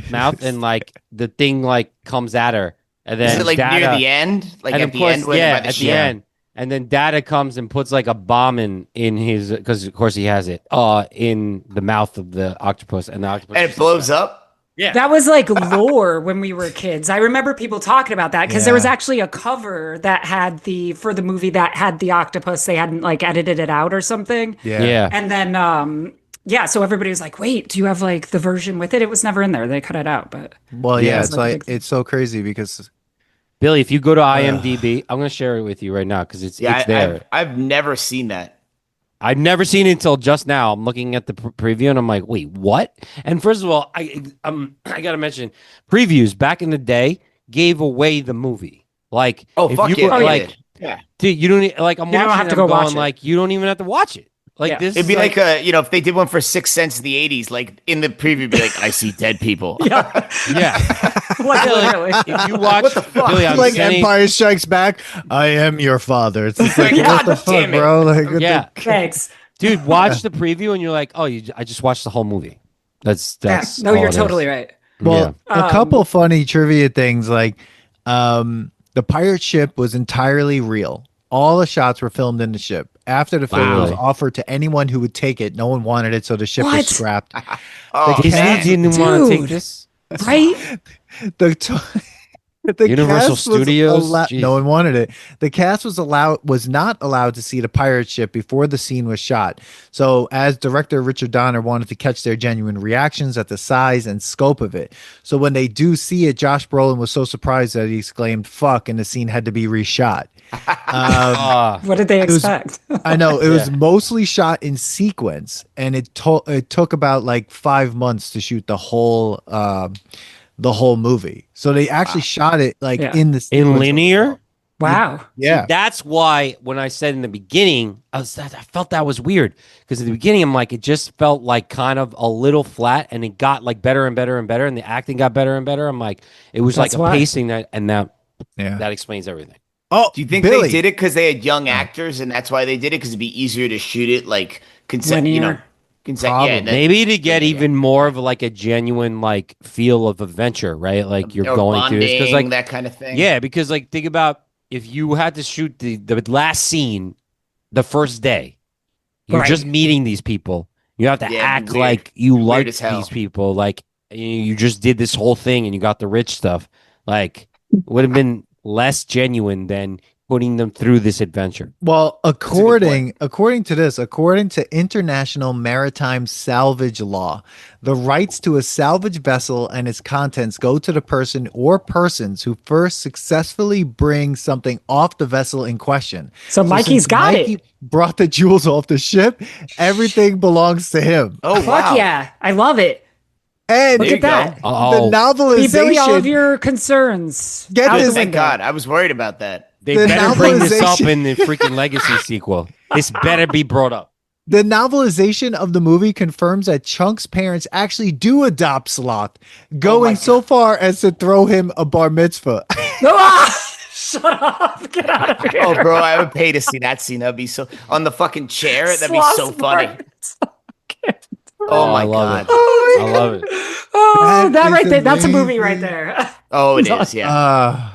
and like the thing like comes at her, and then Is it like Dada, near the end? Like and at of the course, end when yeah, they're by the at the ship? end, and then Dada comes and puts like a bomb in his, because of course he has it, in the mouth of the octopus, and the octopus And it blows up. Yeah, That was like lore when we were kids. I remember people talking about that because there was Yeah. actually a cover that had for the movie that had the octopus. They hadn't like edited it out or something. yeah. And then, so everybody was like, wait, do you have like the version with it? It was never in there. They cut it out, but Well, Yeah. yeah, It's it's like a like big- it's so crazy because Billy, if you go to IMDb, I'm gonna share it with you right now because it's Yeah, there. I've never seen that. I've never seen it until just now. I'm looking at the preview and I'm like, wait, what? And first of all, I gotta mention previews back in the day gave away the movie. Like, Oh, if fuck you yeah, were they like, did. Yeah. dude, you don't like. I'm You don't watching. have it, to go I'm going watch it. like, you don't even have to watch it. Like Yeah. this, It'd be is like if they did one for 6 Cents in the 80s, like in the preview, it'd be like, I see dead people. yeah, yeah. like literally. If you watch, What the fuck? Billy, I'm like sending- Empire Strikes Back. I am your father. It's just like God what the fuck, damn it. bro? Like, what yeah, Thanks. dude, watch the preview and you're like, oh, I just watched the whole movie. That's No, all you're it is. totally right. Well, Yeah. a couple funny trivia things like the pirate ship was entirely real. All the shots were filmed in the ship. After the film Wow. was offered to anyone who would take it, no one wanted it, so the ship What? was scrapped. Oh, The Disney cat- didn't want to take Dude. this. Right? The the Universal cast was Studios? Jeez. no one wanted it. The cast was not allowed to see the pirate ship before the scene was shot. So, as director Richard Donner wanted to catch their genuine reactions at the size and scope of it. So, when they do see it, Josh Brolin was so surprised that he exclaimed "fuck," and the scene had to be reshot. What did they was- expect? I know it was mostly shot in sequence, and it took about like 5 months to shoot the whole movie. So they actually shot it like Yeah. in the in sequence. linear. Wow. Yeah, That's why when I said in the beginning, I felt that was weird because in the beginning I'm like, it just felt like kind of a little flat, and it got like better and better and better, and the acting got better and better. I'm like, it was That's like a why. pacing that yeah. that explains everything. Oh, Do you think Billy. they did it because they had young actors and that's why they did it? Because it'd be easier to shoot it like, Yeah, maybe to get even more of like a genuine like feel of adventure, right? Like you're or going through this because like that kind of thing. yeah, because like think about if you had to shoot the last scene the first day, you're just meeting these people. You have to act like you like these people, like you just did this whole thing and you got the rich stuff. Like would have been less genuine than putting them through this adventure. Well, according to international maritime salvage law, the rights to a salvage vessel and its contents go to the person or persons who first successfully bring something off the vessel in question. So Mikey's got it. Brought the jewels off the ship. Everything belongs to him. Oh, fuck yeah. I love it. And look at that. The novelization. Billy, all of your concerns. Get this. Thank God. I was worried about that. They better bring this up in the freaking Legacy sequel. This better be brought up. The novelization of the movie confirms that Chunk's parents actually do adopt Sloth, going so far as to throw him a bar mitzvah. Shut up. Get out of here. Oh, bro, I would pay to see that scene. That'd be so on the fucking chair. That'd be so funny. Oh my God. I love it. Oh, that right there. That's a movie right there. Oh, it is. Yeah.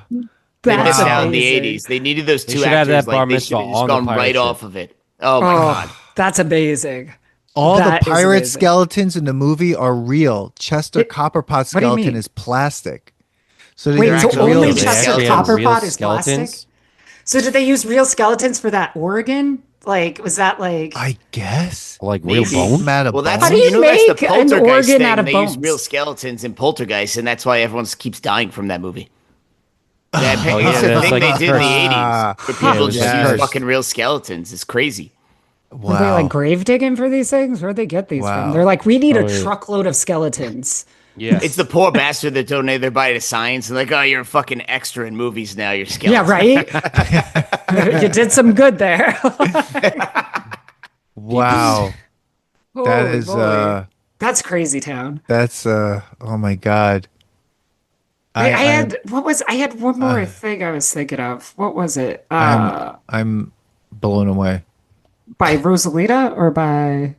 They missed out in the amazing. 80s. They needed those two should have actors. that bar Like, they mitzvah should have just on the gone pirate right ship. off of it. Oh my God. That's amazing. All That the is pirate amazing. skeletons in the movie are real. Chester Copperpot what do you skeleton mean? is plastic. So Wait, they're so actually only real. Chester They actually have real Copperpot is plastic? skeletons? So did they use real skeletons for that Oregon? Like, was that like... I guess. Like real Maybe. bone? Mad Well, that's How do you that's make the an poltergeist organ thing. out of They bones? use real skeletons in Poltergeist, and that's why everyone keeps dying from that movie. Yeah, Oh, yeah, it's a that's thing like they did in the cursed. 80s. Where people Yeah, just yes. use fucking real skeletons. It's crazy. Were they like grave digging for these things? Where'd they get these Wow. from? They're like, we need Oh, a yeah. truckload of skeletons. Yeah. It's the poor bastard that donated their body to science and like, oh, you're a fucking extra in movies now. You're skeleton. Yeah, right? You did some good there. Wow. That Holy is moly. That's crazy town. that's oh my God. I had one more thing I was thinking of. What was it? I'm blown away. By Rosalita or by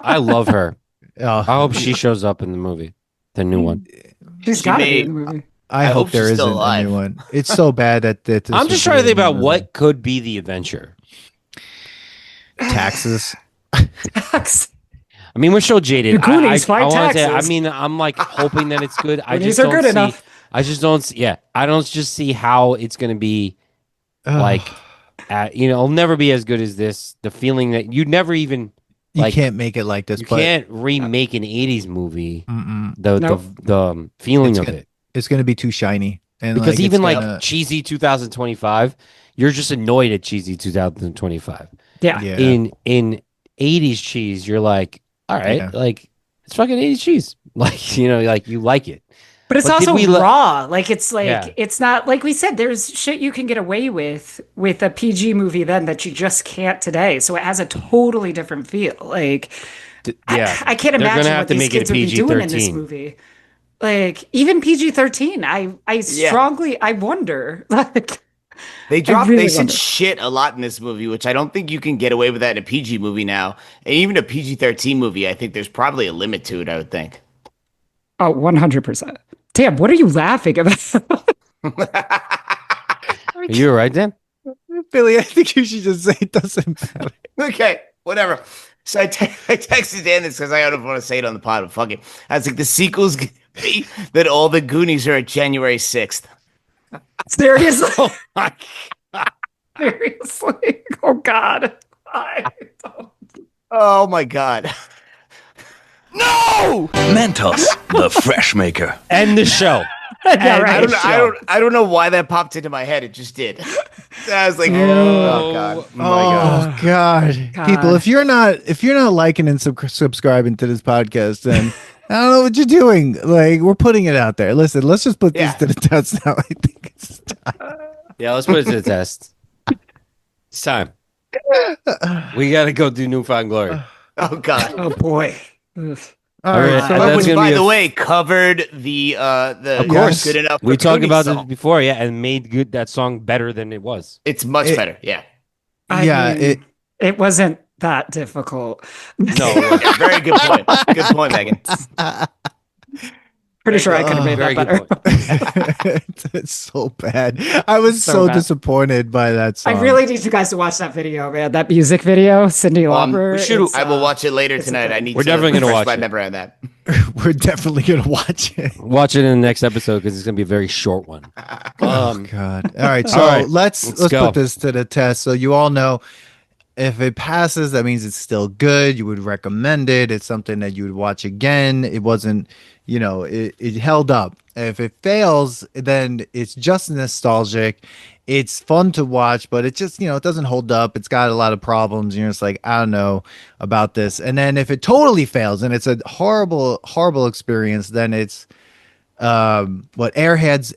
I love her. Oh, I hope she shows up in the movie, the new one. she's She got to be made- in the movie. I hope hope there she's still isn't a alive. new one. It's so bad that this I'm would just be trying to think a new about movie. what could be the adventure. Taxes. I mean, we're so jaded. The Goonies fight wanna say, taxes. I mean, I'm like hoping that it's good. I Goonies just are don't good see. enough. I just don't. Yeah, I don't just see how it's going to be. Like, it'll never be as good as this. The feeling that you'd never even. You Like, can't make it like this. You but can't remake an '80s movie. Mm-mm. The feeling It's of gonna- it, it's going to be too shiny. And because even it's like gonna- cheesy 2025, you're just annoyed at cheesy 2025. Yeah. yeah. In 80s cheese, you're like, all right, Yeah. like it's fucking 80s cheese, like like you like it. But it's But did also we raw. Like it's like Yeah. it's not like we said. There's shit you can get away with a PG movie then that you just can't today. So it has a totally different feel. Like Yeah, I can't They're gonna imagine have what to these make it kids a would be doing in this PG-13. movie. Like even PG-13. I strongly I wonder. Like They really said wonder. shit a lot in this movie, which I don't think you can get away with that in a PG movie now. And even a PG-13 movie, I think there's probably a limit to it, I would think. oh, 100%. Damn, what are you laughing about? Are you all right, Dan? Billy, I think you should just say it doesn't matter. Okay, whatever. So I texted Dan this because I don't want to say it on the pod, but fuck it. I was like, the sequel's going to be that all the Goonies are at January 6th. Seriously? Oh my Seriously? Oh God. I don't. Oh my God. No! Mentos, the fresh maker. End the show. Yeah, right. I don't know why that popped into my head. It just did. I was like, oh God. Oh my God. Oh God. God. People, if you're not liking and subscribing to this podcast, then I don't know what you're doing. Like, we're putting it out there. Listen, let's just put this to the test now. I think it's time. Yeah, let's put it to the test. It's time. We got to go do Newfound Glory. Oh God. Oh boy. Ugh. All right. right, so that's Which, gonna by be the a- way, covered the Of course, Good Enough. we for talked Goonies about song. this before, yeah, and made that song better than it was. It's much It- better. Yeah. I yeah, mean, it wasn't that difficult. No, Yeah, very good point. Good point, Megan. Pretty sure I could have made very that good better. point. It's so bad. I was So so bad. disappointed by that song. I really need you guys to watch that video, man. That music video, Cindy Lauper. We should. it's, I will watch it later it's tonight. I insane. need. We're to definitely gonna refresh watch my it. memory on that. We're definitely gonna watch it. Watch it in the next episode because it's gonna be a very short one. Oh God! All right, so All right, let's go. put this to the test. So you all know, if it passes, that means it's still good. You would recommend it. It's something that you would watch again. It wasn't, it held up. If it fails, then it's just nostalgic. It's fun to watch, but it just, it doesn't hold up. It's got a lot of problems. You're just like, I don't know about this. And then if it totally fails and it's a horrible, horrible experience, then it's Airheads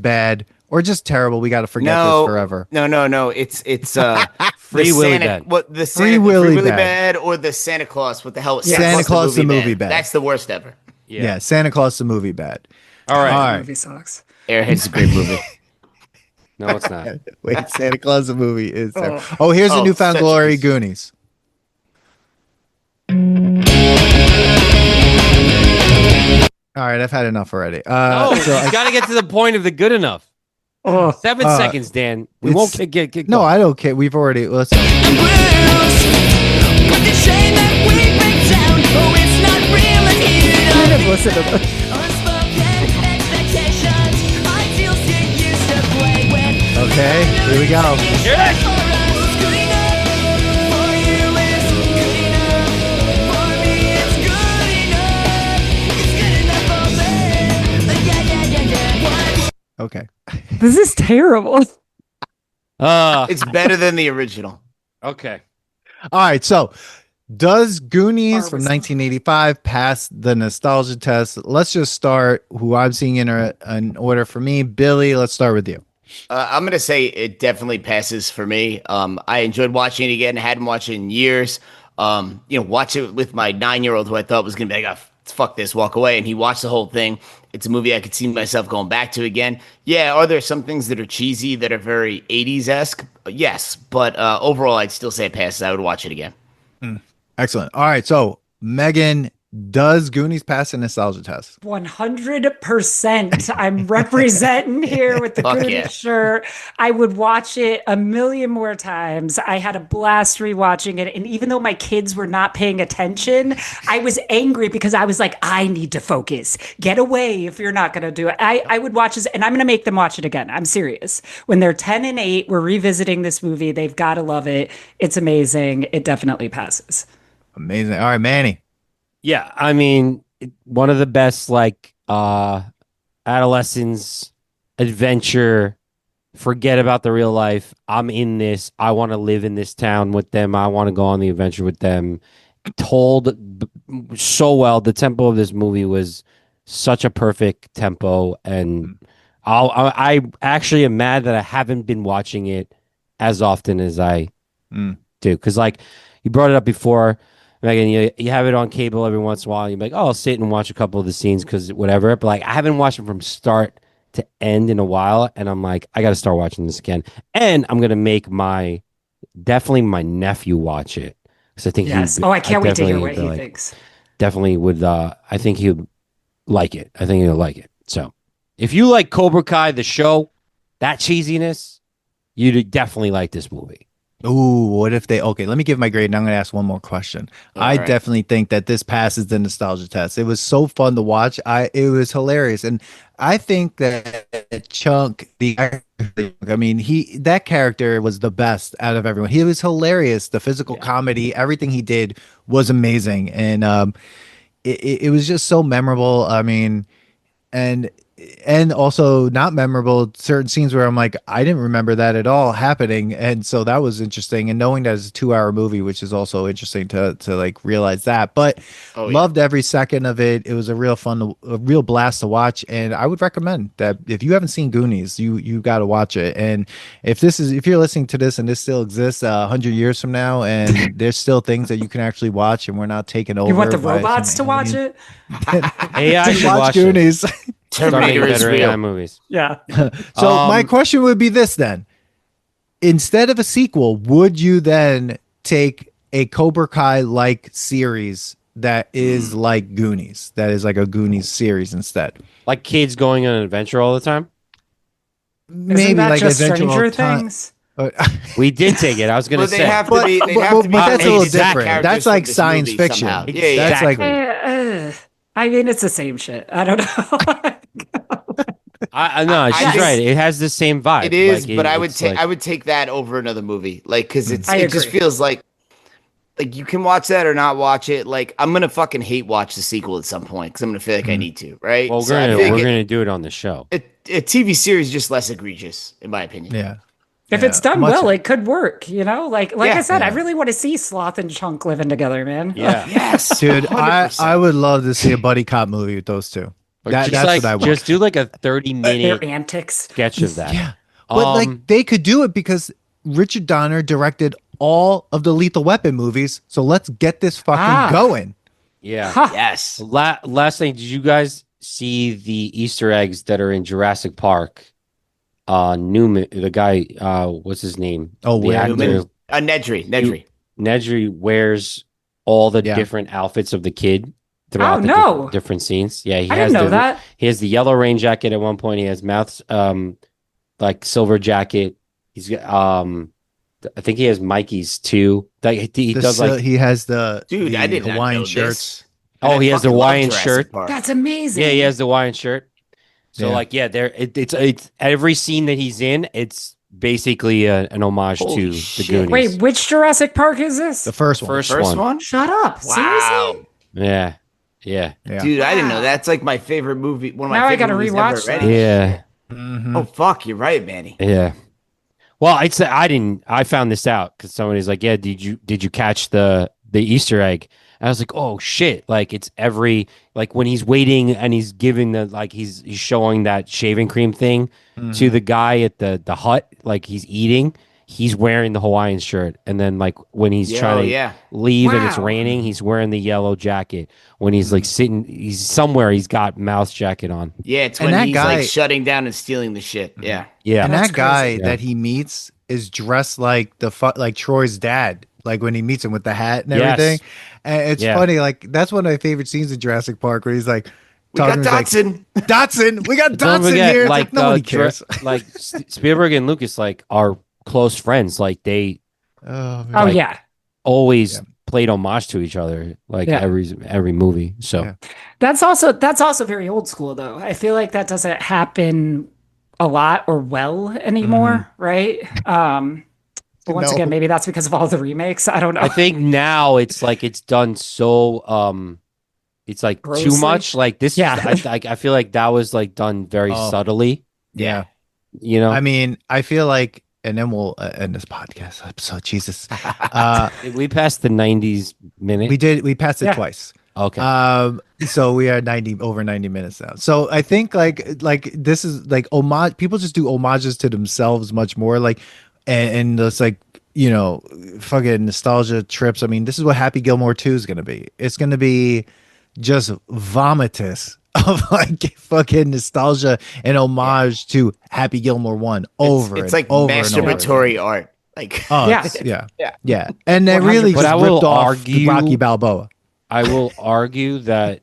bad or just terrible. We got to forget this forever. No. It's Free the Willy Santa, bad. What the Free Santa, Willy Free Willy bad. bad or the Santa Claus? What the hell? Santa Claus the movie bad. That's the worst ever. Yeah, Santa Claus the movie bad. All right. All That right. movie sucks. Airhead's a great movie. No, it's not. Wait, Santa Claus the movie is there. Oh. Oh, here's a Oh, newfound such a glory, piece. Goonies. All right, I've had enough already. No, so you got to get to the point of the good enough. Oh, 7 seconds, Dan. We won't get no, going. I don't care. We've already listen. I didn't listen to this. Okay, here we go. Okay. This is terrible. It's better than the original. Okay. All right, so does Goonies from Barbara. 1985 pass the nostalgia test? Let's just start who I'm seeing in order for me. Billy, let's start with you. I'm gonna say it definitely passes for me. I enjoyed watching it again. I hadn't watched it in years. Watch it with my 9-year-old who I thought was gonna be like, oh, fuck this, walk away, and he watched the whole thing. It's a movie I could see myself going back to again. Yeah, are there some things that are cheesy that are very 80s-esque? Yes, but overall, I'd still say it passes. I would watch it again. Excellent. All right, so Megan, does Goonies pass the nostalgia test? 100%. I'm representing here with the Fuck Goonies yeah. shirt. I would watch it a million more times. I had a blast rewatching it. And even though my kids were not paying attention, I was angry because I was like, I need to focus. Get away if you're not going to do it. I would watch this and I'm going to make them watch it again. I'm serious. When they're 10 and 8, we're revisiting this movie. They've got to love it. It's amazing. It definitely passes. Amazing. All right, Manny. Yeah, I mean, one of the best adolescence adventure. Forget about the real life. I'm in this. I want to live in this town with them. I want to go on the adventure with them. Told so well. The tempo of this movie was such a perfect tempo, and I actually am mad that I haven't been watching it as often as I do. Because you brought it up before, Megan, you have it on cable every once in a while. You're like, oh, I'll sit and watch a couple of the scenes because whatever. But I haven't watched it from start to end in a while, and I'm like, I got to start watching this again. And I'm gonna make definitely my nephew watch it because I think Yes. I can't wait to hear what he thinks. Definitely would. I think he'll like it. I think he'll like it. So if you like Cobra Kai, the show, that cheesiness, you'd definitely like this movie. Ooh, what if okay, let me give my grade and I'm going to ask one more question. I right. definitely think that this passes the nostalgia test. It was so fun to watch. It was hilarious. And I think that Chunk, that character was the best out of everyone. He was hilarious. The physical comedy, everything he did was amazing. And it was just so memorable. I mean, and also not memorable certain scenes where I'm like, I didn't remember that at all happening. And so that was interesting. And knowing that it's a 2-hour movie, which is also interesting to realize that, but loved every second of it. It was a real blast to watch. And I would recommend that if you haven't seen Goonies, you got to watch it. And if you're listening to this and this still exists 100 years from now, and there's still things that you can actually watch and we're not taken over. You want the by robots to some watch alien. it? AI should Watch watch Goonies. Start making Terminator is better real. AI movies. Yeah. So my question would be this then. Instead of a sequel, would you then take a Cobra Kai like series that is like Goonies. That is like a Goonies series instead. Like kids going on an adventure all the time. Maybe Isn't that like just Adventure Stranger All Time. Things? We did take it. I was gonna But say. they have to be. They have to be. But that's a little exact different. characters That's from like this science movie fiction. somehow. Yeah, That's like I mean, it's the same shit. I don't know. No, she's just- right. It has the same vibe. It is, Like, but I would it's take like- I would take that over another movie, like because it just agree. feels like you can watch that or not watch it. Like I'm gonna fucking hate watch the sequel at some point because I'm gonna feel like I need to, right? Well, So I we're think gonna do it on the show. a TV series is just less egregious, in my opinion. yeah. If Yeah, it's done much- well, it could work. You know, like Yeah. I said, I Yeah. really want to see Sloth and Chunk living together, man. Yeah. Yes, Dude, I 100%. would love to see a buddy cop movie with those two. Or That's like, what I want. just do like a Their 30-minute antics. sketch of that. Yeah. But like they could do it because Richard Donner directed all of the Lethal Weapon movies. So let's get this fucking going. Yeah. Huh. Yes. Last thing, did you guys see the Easter eggs that are in Jurassic Park? Newman, the guy, what's his name? Oh, the where? actor, Newman? Nedry. Nedry wears all the Yeah. different outfits of the kid throughout Oh, the no. different scenes. Yeah, he I has didn't know that. He has the yellow rain jacket at one point. He has mouth like silver jacket. He's got I think he has Mikey's too. Like he does like He has the Dude, the I did not Hawaiian know shirts. this. Oh, And he I has the fucking love Hawaiian Jurassic shirt. Park. That's amazing. Yeah, he has the Hawaiian shirt. So Yeah. like it's every scene that he's in, it's basically an homage Holy to the shit. Goonies. Wait, which Jurassic Park is this? The first one. First First one. one? Shut up. Wow. Seriously? Yeah. Yeah. Yeah. Dude, I didn't know that's like my favorite movie. One of my Now I favorite gotta movies rewatch ever that. already. Yeah. Mhm. Oh fuck, you're right, Manny. Yeah. Well, I found this out because somebody's like, yeah, did you catch the Easter egg? And I was like, oh shit. Like it's like when he's waiting and he's giving he's showing that shaving cream thing to the guy at the hut, like he's eating, he's wearing the Hawaiian shirt. And then like when he's trying to leave and it's Wow. raining, he's wearing the yellow jacket. When he's like he's somewhere, he's got mouse jacket on. Yeah, it's And when that he's guy- like shutting down and stealing the shit. Yeah. Yeah. And That's that guy crazy. that he meets is dressed like like Troy's dad. Like when he meets him with the hat and Yes. everything. And it's Yeah. funny. Like that's one of my favorite scenes in Jurassic Park where he's like, We got talking to his, Dotson. like, Dotson. We got Don't Dotson forget, here. It's like nobody cares. Like Spielberg and Lucas, like are close friends. Like they Oh, man. Oh, Like- yeah. always Yeah. played homage to each other, like Yeah. every movie. So Yeah. That's also very old school, though. I feel like that doesn't happen a lot or well anymore, right? But once No. again, maybe that's because of all the remakes. I don't know. I think now it's like it's done so it's like too Grossly? much. Like this, Yeah. I feel like that was like done very Oh. subtly. Yeah. You know, I mean, I feel like, and then we'll end this podcast episode. Jesus. we passed the 90s minute. We passed it Yeah. twice. Okay. So we are over 90 minutes now. So I think like this is like homage. People just do homages to themselves much more. Like, and it's like, you know, fucking nostalgia trips. I mean, this is what Happy Gilmore 2 is going to be. It's going to be just vomitous of like fucking nostalgia and homage to Happy Gilmore 1 over It's and like over and over. masturbatory art. Like Oh, Yeah. yeah. And they really 100%. But just I will ripped off argue- Rocky Balboa. I will argue that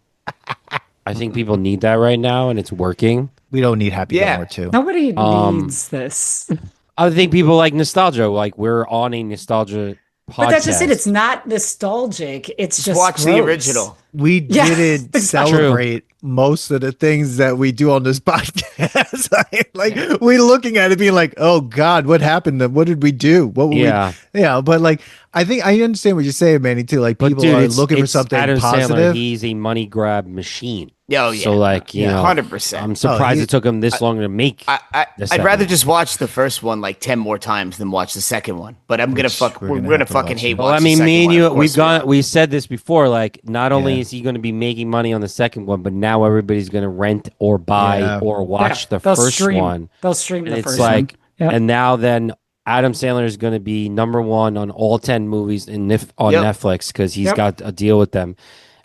I think people need that right now, and it's working. We don't need Happy Yeah. Gilmore 2. Nobody Um, needs this. I think people like nostalgia. Like we're on a nostalgia podcast. But that's just it. It's not nostalgic. It's just watch the gross. original. We Yeah, didn't exactly. celebrate most of the things that we do on this podcast. like we're looking at it being like, oh God, what happened? What did we do? What were Yeah. we? Yeah. But like, I think I understand what you're saying, Manny, too. Like But people dude, are it's- looking for it's something Adam positive. Sandler, he's a money grab machine. Oh, yeah. So like, you know, 100%. I'm surprised he- it took him this long to make. I'd second rather one. just watch the first one like 10 more times than watch the second one. But I'm gonna Which we're we're gonna, gonna have to fucking watch hate it. Well, watch I mean, the me second and one. you, Of course we are. we said this before. Like, not only Yeah. is he going to be making money on the second one, but now everybody's going to rent or buy Yeah. or watch the they'll first stream. one. They'll stream And the it's first like, one. Yep. and now then Adam Sandler is going to be number one on all 10 movies on Yep. Netflix because he's Yep. got a deal with them,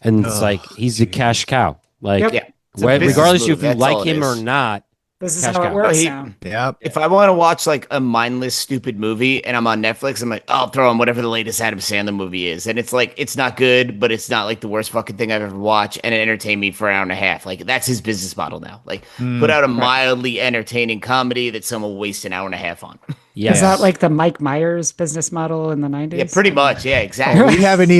and it's like he's a cash cow. Like, Yep. Yeah. It's a business regardless move, if you that's all like it him or is. not, This is Cash how cow. it works He- now. Yep. If I want to watch like a mindless, stupid movie and I'm on Netflix, I'm like, oh, I'll throw on whatever the latest Adam Sandler movie is. And it's like, it's not good, but it's not like the worst fucking thing I've ever watched. And it entertained me for an hour and a half. Like, that's his business model now. Like, put out a mildly entertaining comedy that someone will waste an hour and a half on. Yes. Is that like the Mike Myers business model in the 90s? Yeah, pretty much. Yeah, exactly. We haven't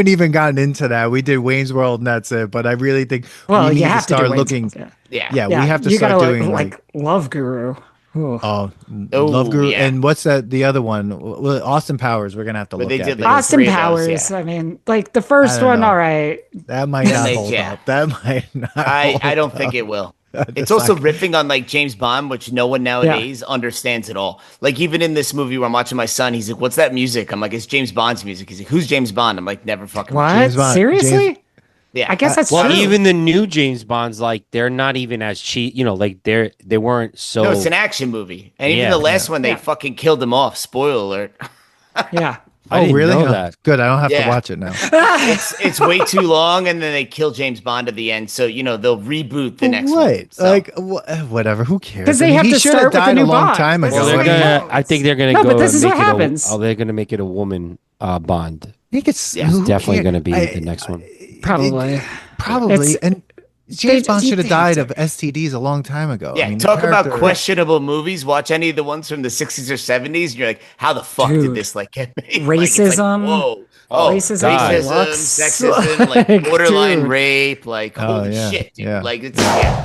even gotten into that. We did Wayne's World and that's it. But I really think Well, we need you to have to do start Wayne's looking. World, Yeah. We have to you start gotta doing like Love Guru. Ooh. Love Guru. yeah. And what's the other one? Austin Powers. We're gonna have to But look they at did, because like, Austin three of those, Powers. yeah. I mean, like the first I don't one, know. all right. that might not they- hold yeah. up. That might not. I don't think it will. It's also riffing on like James Bond, which no one nowadays understands at all. Like even in this movie where I'm watching my son, he's like, "What's that music?" I'm like, "It's James Bond's music." He's like, "Who's James Bond?" I'm like, "Never fucking." What? James Bond- Seriously? Yeah. I guess that's Well, true. even the new James Bonds, like they're not even as cheap. You know, like they weren't so. No, it's an action movie, and even Yeah. the last one, they Yeah. fucking killed him off. Spoiler alert. yeah. I Oh, didn't really? know Oh, that. good. I don't have to Yeah. watch it now. It's way too long, and then they kill James Bond at the end. So they'll reboot the next one. Right. So. Like whatever. Who cares? 'Cause they I mean, have he to should have start with the died new a long Bond. time This ago. Well, is they're what Like, he gonna. knows. I think they're gonna No, go. but this and is make what it happens. they're gonna make it a woman Bond. he gets, It's who definitely cares? gonna be the next one. Probably. Probably. It's- And James Bond should have they have died of STDs a long time ago. Yeah, I mean, the talk about character- questionable movies. Watch any of the ones from the 60s or 70s, and you're like, how the fuck did Dude. this like get made? Like, it's Racism. Like, whoa. Racism, God. deluxe. Sexism, like Like, borderline dude. rape, like Oh, holy yeah, shit, dude. yeah. Like it's yeah.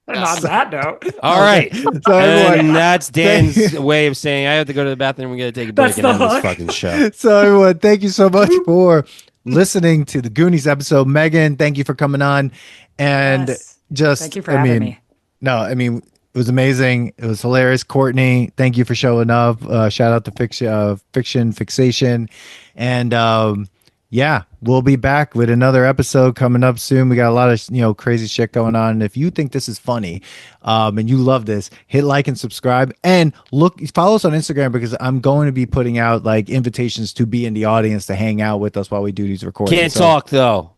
And on that note, All right, So everyone, and that's Dan's way of saying I have to go to the bathroom. We're gonna take a break That's and end the this hook. fucking show. so everyone, thank you so much for listening to the Goonies episode. Megan, thank you for coming on. And Yes. just, thank you for having me. No, I mean, it was amazing. It was hilarious. Courtney, thank you for showing up. Shout out to Fiction Fixation. And yeah, we'll be back with another episode coming up soon. We got a lot of crazy shit going on. And if you think this is funny and you love this, hit like and subscribe. And follow us on Instagram because I'm going to be putting out like invitations to be in the audience to hang out with us while we do these recordings. Can't So- talk though.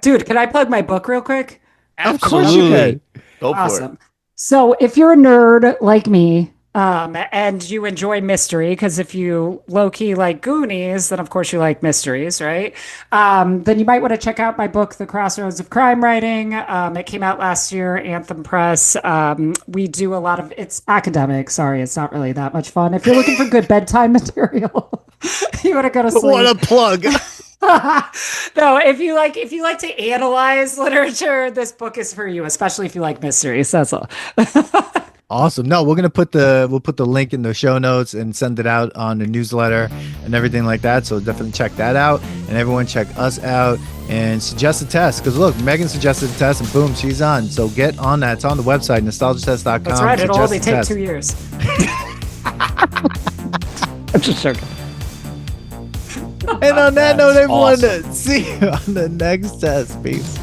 Dude, can I plug my book real quick? Of course you can. Go for it. Awesome. So if you're a nerd like me, and you enjoy mystery, because if you low-key like Goonies, then of course you like mysteries, right? Then you might want to check out my book, The Crossroads of Crime Writing. It came out last year, Anthem Press. We do a lot of, it's academic. Sorry, it's not really that much fun. If you're looking for good bedtime material, you want to go to sleep. What a plug. No, if you like to analyze literature, this book is for you, especially if you like mysteries. That's all. Awesome. No, we'll put the link in the show notes and send it out on the newsletter and everything like that. So definitely check that out. And everyone check us out and suggest a test. Because look, Megan suggested a test and boom, she's on. So get on that. It's on the website, nostalgiatest.com. That's right. It'll only take Suggest a 2 test. years. I'm just joking. And on that note, everyone, awesome. see you on the next test. Peace.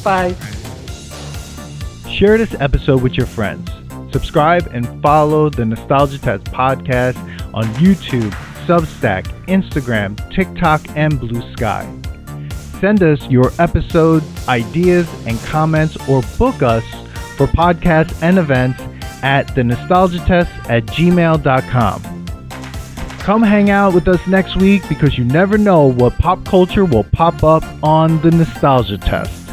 Bye. Share this episode with your friends. Subscribe and follow the Nostalgia Test podcast on YouTube, Substack, Instagram, TikTok, and Blue Sky. Send us your episode ideas and comments or book us for podcasts and events at thenostalgiatest@gmail.com. Come hang out with us next week because you never know what pop culture will pop up on the Nostalgia Test.